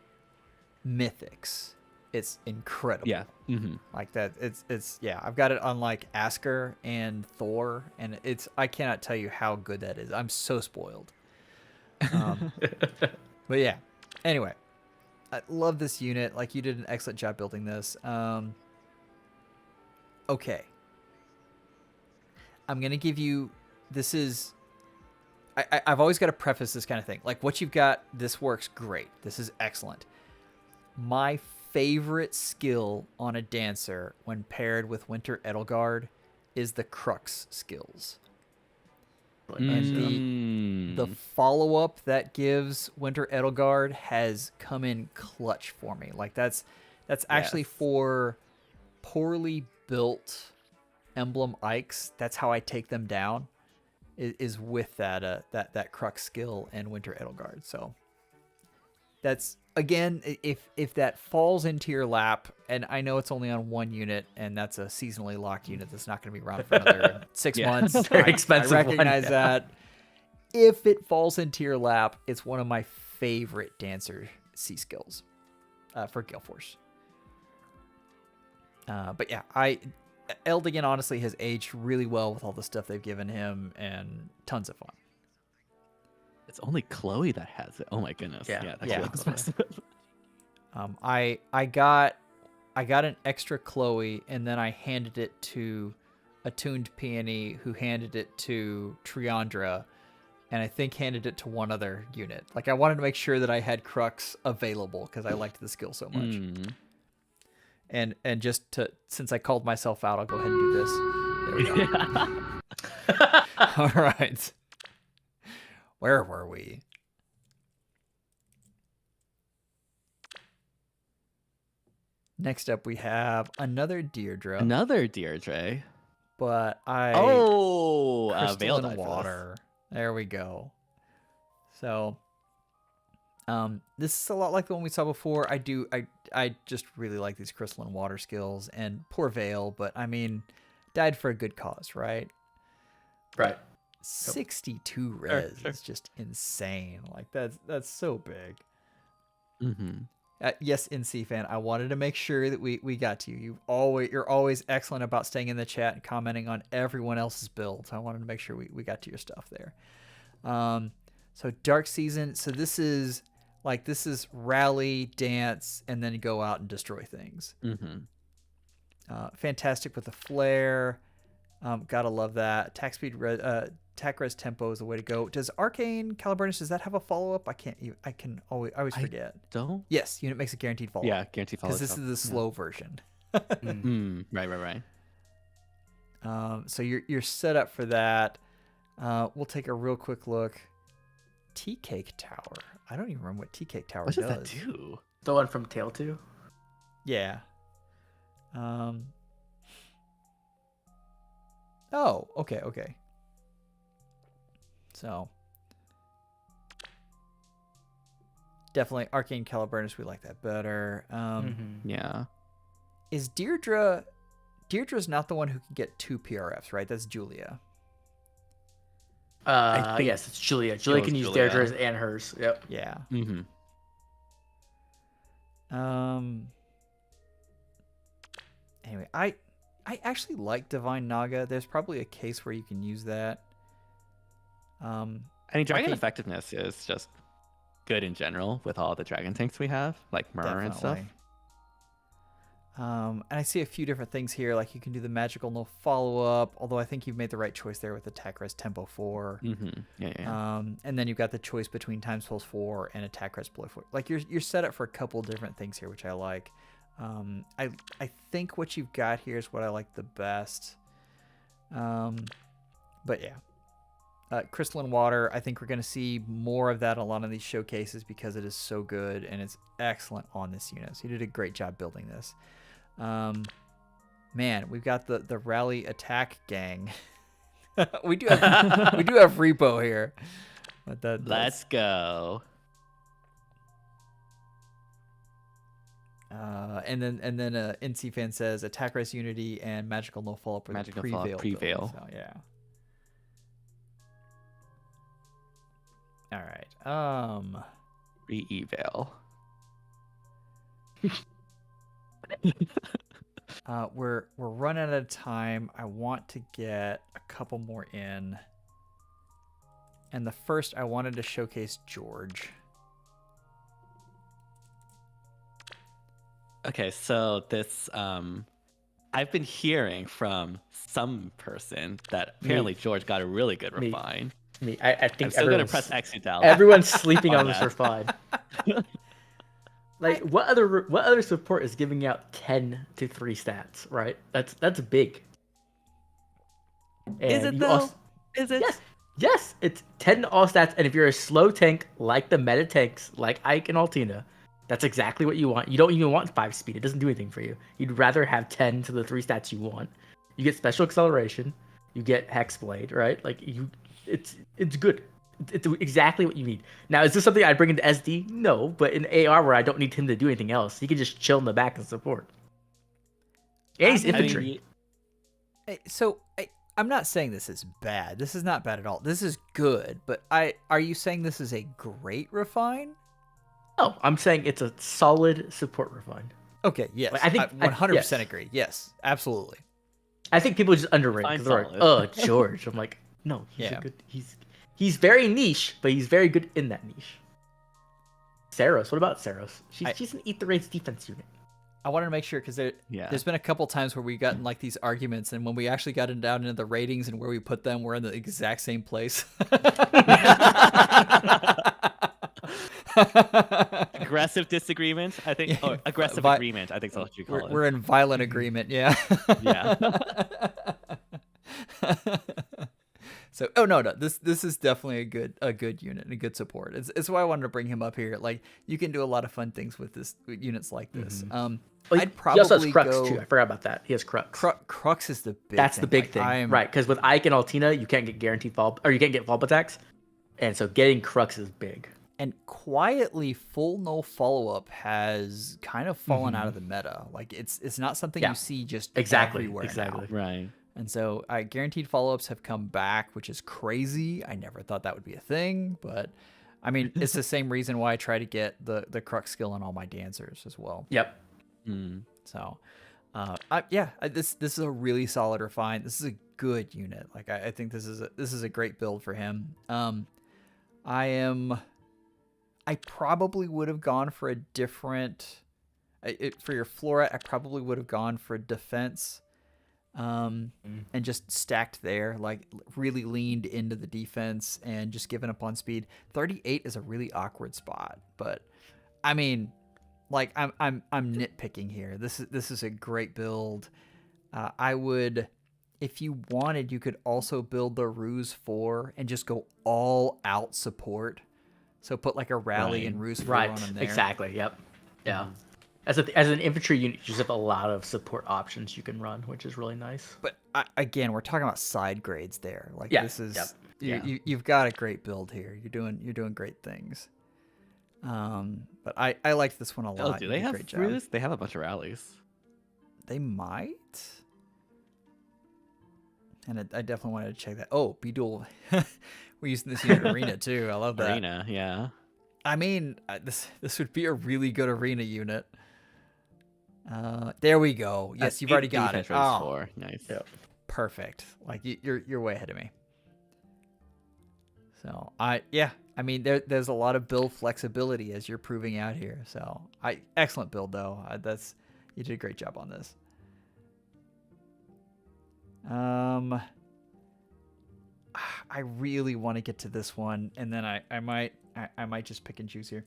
Mythics, it's incredible. Yeah. Mm-hmm. Like that, it's yeah. I've got it on like Asker and Thor, and I cannot tell you how good that is. I'm so spoiled. But yeah. Anyway, I love this unit. Like, you did an excellent job building this. Okay. I'm gonna give you. This is. I've always got to preface this kind of thing. Like, what you've got, this works great. This is excellent. My favorite skill on a dancer when paired with Winter Edelgard is the Crux skills. And the follow-up that gives Winter Edelgard has come in clutch for me. Like, that's actually for poorly built emblem Ikes. That's how I take them down, is with that Crux skill and Winter Edelgard. So that's, again, if that falls into your lap, and I know it's only on one unit, and that's a seasonally locked unit that's not going to be around for another 6 months. Very expensive. I recognize that. If it falls into your lap, it's one of my favorite dancer C skills for Gale Force. But yeah, Eldigan honestly has aged really well with all the stuff they've given him, and tons of fun. It's only Chloe that has it. Oh my goodness. Yeah, that's really expensive. I got an extra Chloe, and then I handed it to Attuned Peony, who handed it to Triandra, and I think handed it to one other unit. Like, I wanted to make sure that I had Crux available because I liked the skill so much. And just to, since I called myself out, I'll go ahead and do this. There we go. All right. Where were we? Next up, we have another Deirdre. Another Deirdre. But Veiled Water. There we go. So, this is a lot like the one we saw before. I just really like these Crystalline Water skills, and poor Veil, but I mean, died for a good cause, right? Right. 62 res is just insane. Like, that's so big. Yes, NC fan, I wanted to make sure that we got to you. You're always excellent about staying in the chat and commenting on everyone else's builds. I wanted to make sure we got to your stuff there. So Dark Season. So this is rally, dance, and then go out and destroy things. Fantastic with the flare. Gotta love that. Attack speed, attack res tempo is the way to go. Does Arcane Caliburnus, does that have a follow-up? I always forget. Don't? Yes, unit makes a guaranteed follow-up. Yeah, guaranteed follow-up. Because this is the slow version. Right. So you're set up for that. We'll take a real quick look. Tea Cake Tower. I don't even remember what Tea Cake Tower does. What does that do? The one from Tale 2? Yeah. Oh, okay. So, definitely Arcane Caliburnus, we like that better. Yeah. Is Deirdre's not the one who can get 2 PRFs, right? That's Julia. Yes, it's Julia. Julia can use Deirdre's and hers. Yep. Yeah. Anyway, I actually like Divine Naga. There's probably a case where you can use that. I mean, dragon effectiveness is just good in general with all the dragon tanks we have, like Myrrh and stuff. And I see a few different things here, like you can do the magical no follow-up, although I think you've made the right choice there with attack res tempo 4. Yeah. And then you've got the choice between times pulse 4 and attack res blow 4. Like you're set up for a couple different things here, which I like. I think what you've got here is what I like the best. But yeah. Crystalline Water, I think we're going to see more of that a lot of these showcases because it is so good and it's excellent on this unit. So you did a great job building this. Man, we've got the rally attack gang. we do have repo here. But Let's go. And then NC fan says attack res unity and magical no follow up with prevail. So yeah. All right. Re-eval. We're running out of time. I want to get a couple more in. And the first I wanted to showcase George. Okay, so this I've been hearing from some person that apparently George got a really good refine. I think I'm still gonna press Exudal. Everyone's sleeping on this refine. Like what other support is giving out 10 to 3 stats, right? That's big. And is it though? Is it? Yes, it's 10 to all stats, and if you're a slow tank like the meta tanks, like Ike and Altina, that's exactly what you want. You don't even want 5 speed. It doesn't do anything for you. You'd rather have 10 to the 3 stats you want. You get special acceleration. You get Hexblade, right? Like it's good. It's exactly what you need. Now, is this something I'd bring into SD? No, but in AR where I don't need him to do anything else, he can just chill in the back and support. And he's infantry. I'm not saying this is bad. This is not bad at all. This is good. But are you saying this is a great refine? No, I'm saying it's a solid support refine. Okay, yes. Like, I think 100% agree. Yes, absolutely. I think people just underrate because they're like, "Oh, George." I'm like, no, he's very niche, but he's very good in that niche. Saros, what about Saros? She's an Eat the Raids defense unit. I wanted to make sure because there's been a couple times where we've gotten like these arguments, and when we actually got down into the ratings and where we put them, we're in the exact same place. Aggressive disagreement, I think. Oh, aggressive agreement, I think that's what you call it. We're in violent agreement, yeah. Yeah. So, no, this is definitely a good unit and a good support. It's why I wanted to bring him up here. Like, you can do a lot of fun things with units like this. I'd probably he also has Crux too. I forgot about that. He has Crux. Crux is the big. That's thing. the big thing, right? Because with Ike and Altina, you can't get guaranteed fall, or you can't get fall attacks, and so getting Crux is big. And quietly, full no follow-up has kind of fallen out of the meta. Like it's not something you see just everywhere now. Right. And so guaranteed follow-ups have come back, which is crazy. I never thought that would be a thing, but I mean, it's the same reason why I try to get the Crux skill on all my dancers as well. Yep. So, this is a really solid refine. This is a good unit. Like I think this is a great build for him. I probably would have gone for a different. For your Flora, I probably would have gone for defense, and just stacked there, like really leaned into the defense and just given up on speed. 38 is a really awkward spot, but I mean, like I'm nitpicking here. This is a great build. I would, if you wanted, you could also build the Ruse 4 and just go all out support. So put like a rally and Ruse 4 on them there. Exactly. Yep. Yeah. As an infantry unit, you just have a lot of support options you can run, which is really nice. But again, we're talking about side grades there. Like this is you've got a great build here. You're doing great things. But I liked this one a lot. Oh, do they have Ruse? They have a bunch of rallies. They might. And I definitely wanted to check that. Oh, B-Duel. We're using this unit Arena too. I love that. Arena, yeah. I mean, this would be a really good arena unit. There we go. Yes, you've already got it. Oh, nice. Yep. Perfect. Like you're way ahead of me. So I mean there's a lot of build flexibility as you're proving out here. So excellent build though. You did a great job on this. I really want to get to this one, and then I might just pick and choose here.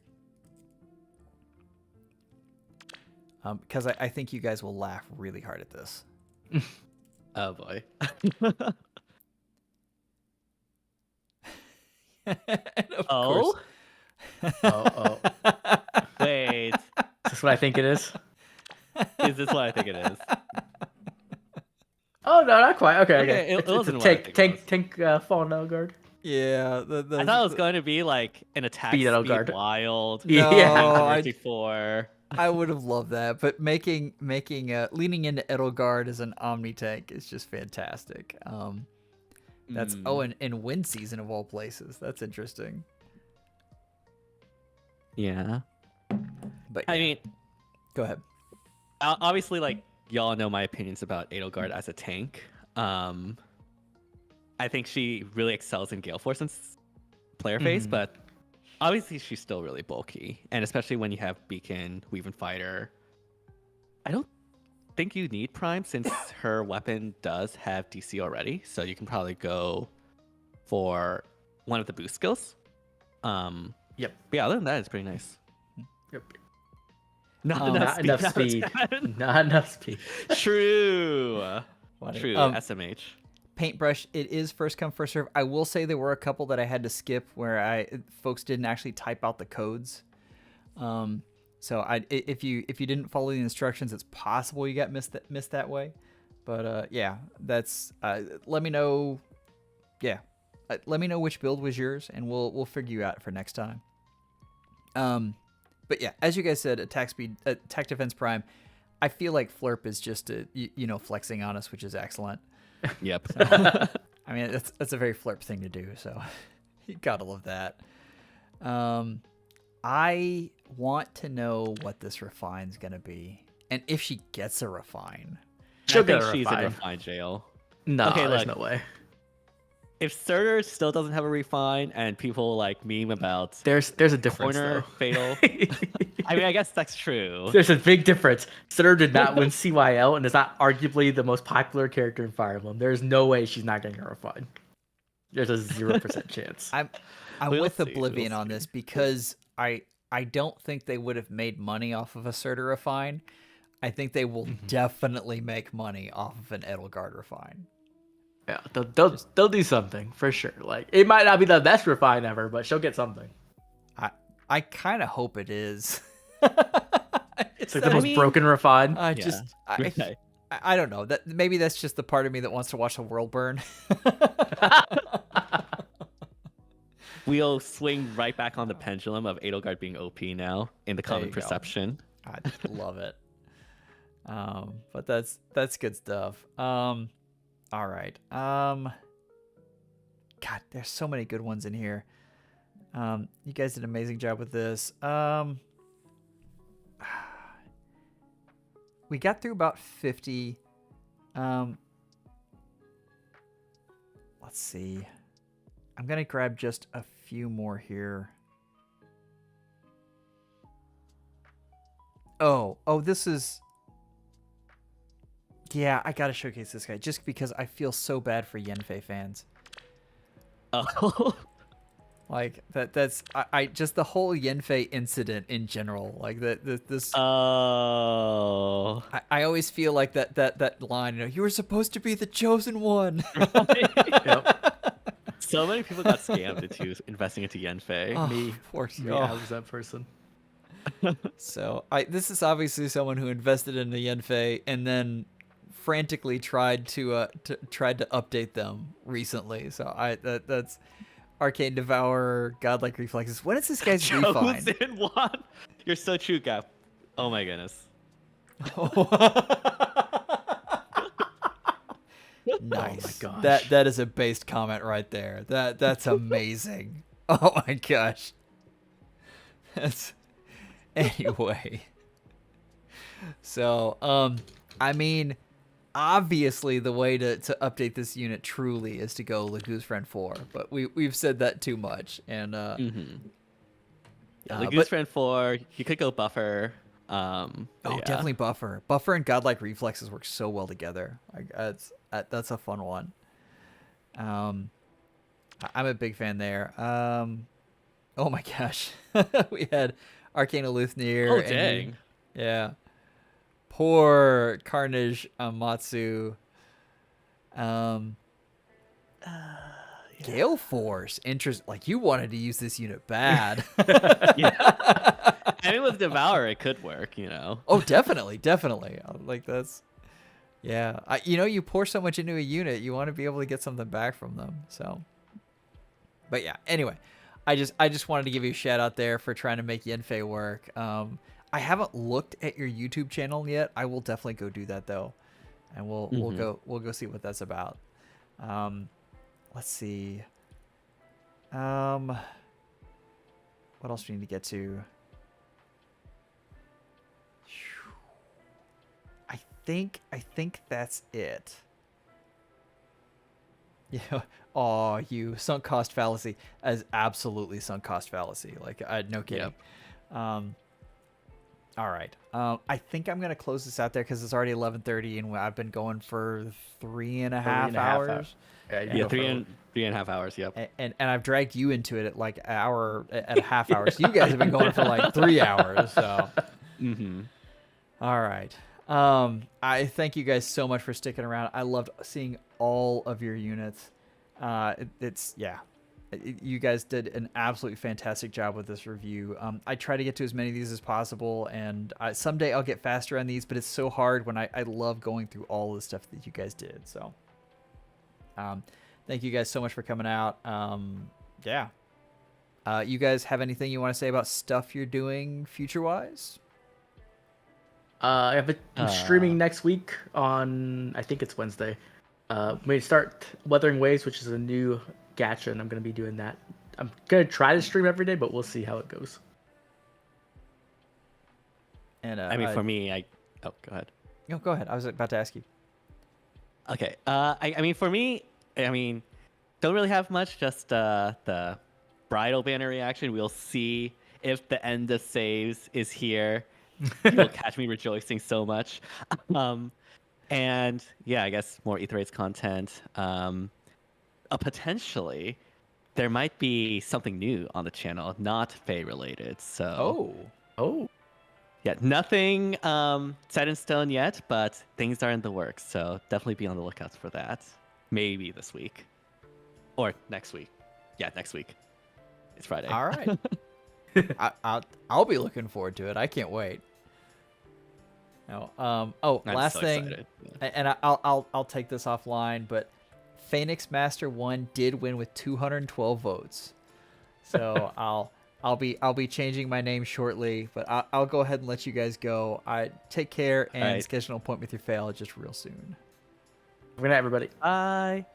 Because I think you guys will laugh really hard at this. Oh boy. Of course. Wait. Is this what I think it is? Is this what I think it is? Oh no, not quite. Okay. It wasn't it's what I a think it tank fallen out guard. Yeah, I thought it was going to be like an attack speed wild. Yeah. Before. I would have loved that, but leaning into Edelgard as an Omni tank is just fantastic. That's in wind season of all places. That's interesting. Yeah. But I mean, go ahead. Obviously, like y'all know my opinions about Edelgard as a tank. I think she really excels in Gale Force and player phase, but obviously she's still really bulky, and especially when you have Beacon, Weave, and Fighter. I don't think you need Prime since her weapon does have DC already, so you can probably go for one of the boost skills. Yep. But yeah, other than that, it's pretty nice. Yep. Not enough speed. Not enough speed. True. True. SMH. Paintbrush, it is first come first serve. I will say there were a couple that I had to skip where folks didn't actually type out the codes. So if you didn't follow the instructions, it's possible you got missed that way. But yeah, that's let me know. Yeah, let me know which build was yours, and we'll figure you out for next time. But yeah, as you guys said, attack speed, attack defense prime. I feel like Flurp is just flexing on us, which is excellent. Yep. So, I mean, that's a very Flurp thing to do. So you gotta love that. I want to know what this refine's gonna be, and if she gets a refine. She'll get a refine. She's in refine jail. No, okay, there's no way. If Surtur still doesn't have a refine, and people like meme about there's a difference. Corner fatal. I mean, I guess that's true. There's a big difference. Surtur did not win CYL and is not arguably the most popular character in Fire Emblem. There's no way she's not getting a refine. There's a 0% chance. I'm with Oblivion on this because I don't think they would have made money off of a Surtur refine. I think they will definitely make money off of an Edelgard refine. Yeah, they'll do something for sure. Like, it might not be the best refine ever, but she'll get something. I kind of hope it is. It's like the most broken refine. I don't know. That maybe that's just the part of me that wants to watch the world burn. We'll swing right back on the pendulum of Edelgard being OP now in the common perception. I love it. But that's good stuff. All right. God, there's so many good ones in here. You guys did an amazing job with this. We got through about 50. Let's see. I'm going to grab just a few more here. Oh, this is... Yeah, I got to showcase this guy just because I feel so bad for Yenfei fans. Oh. Like that's I just the whole Yenfei incident in general, like this. Oh. I always feel like that line. You were supposed to be the chosen one. Yep. So many people got scammed into investing into Yenfei. Oh, Me, I was that person. So this is obviously someone who invested in the Yenfei and then frantically tried to update them recently. So that's. Arcane Devourer, Godlike Reflexes. When is this guy's refine? Chosen one. You're so true, Gap. Oh my goodness. Nice. Oh my gosh. That is a based comment right there. That's amazing. Oh my gosh. Anyway. So, I mean, obviously the way to update this unit truly is to go Lagoose Friend 4, but we've said that too much. And yeah, Lagoose Friend 4, you could go Buffer. Definitely Buffer. Buffer and Godlike Reflexes work so well together. That's a fun one. I'm a big fan there. Oh my gosh. We had Arcane Eleuthir. Oh, dang. Yeah. Poor Carnage Matsu. Gale Force. Interest. Like, you wanted to use this unit bad. Yeah. I mean, with Devour, it could work, you know. Oh, definitely. Like, that's... Yeah. You pour so much into a unit, you want to be able to get something back from them. So... But yeah, anyway, I just wanted to give you a shout out there for trying to make Yenfei work. I haven't looked at your YouTube channel yet. I will definitely go do that though, and we'll go see what that's about. Let's see. What else do we need to get to? I think that's it. Yeah. Oh, you sunk cost fallacy. As absolutely sunk cost fallacy. Like, no kidding. Yep. All right. I think I'm gonna close this out there because it's already 11:30 and I've been going for 3.5 hours. Yeah, three and a half hours. Yep. And I've dragged you into it at like a half hour. So you guys have been going for like 3 hours. So. All right. I thank you guys so much for sticking around. I loved seeing all of your units. You guys did an absolutely fantastic job with this review. I try to get to as many of these as possible, and someday I'll get faster on these, but it's so hard when I love going through all the stuff that you guys did. So, thank you guys so much for coming out. You guys have anything you want to say about stuff you're doing future-wise? I have a streaming next week on, I think it's Wednesday. We start Wuthering Waves, which is a new gacha, and I'm going to be doing that. I'm going to try to stream every day, but we'll see how it goes. And I mean, for me, go ahead. No, go ahead. I was about to ask you. Okay. I mean, for me, don't really have much. Just the bridal banner reaction. We'll see if the end of saves is here. You'll catch me rejoicing so much. And yeah, I guess more Aetherytes content. Potentially, there might be something new on the channel, not Fae related. So. Oh. Yeah, nothing set in stone yet, but things are in the works. So definitely be on the lookout for that. Maybe this week, or next week. Yeah, next week. It's Friday. All right. I'll be looking forward to it. I can't wait. No. Last so thing, excited. And I'll take this offline, but Phoenix Master 1 did win with 212 votes. So I'll be changing my name shortly, but I'll go ahead and let you guys go. Take care and schedule an appointment with your Fehology just real soon. Good night, everybody. Bye.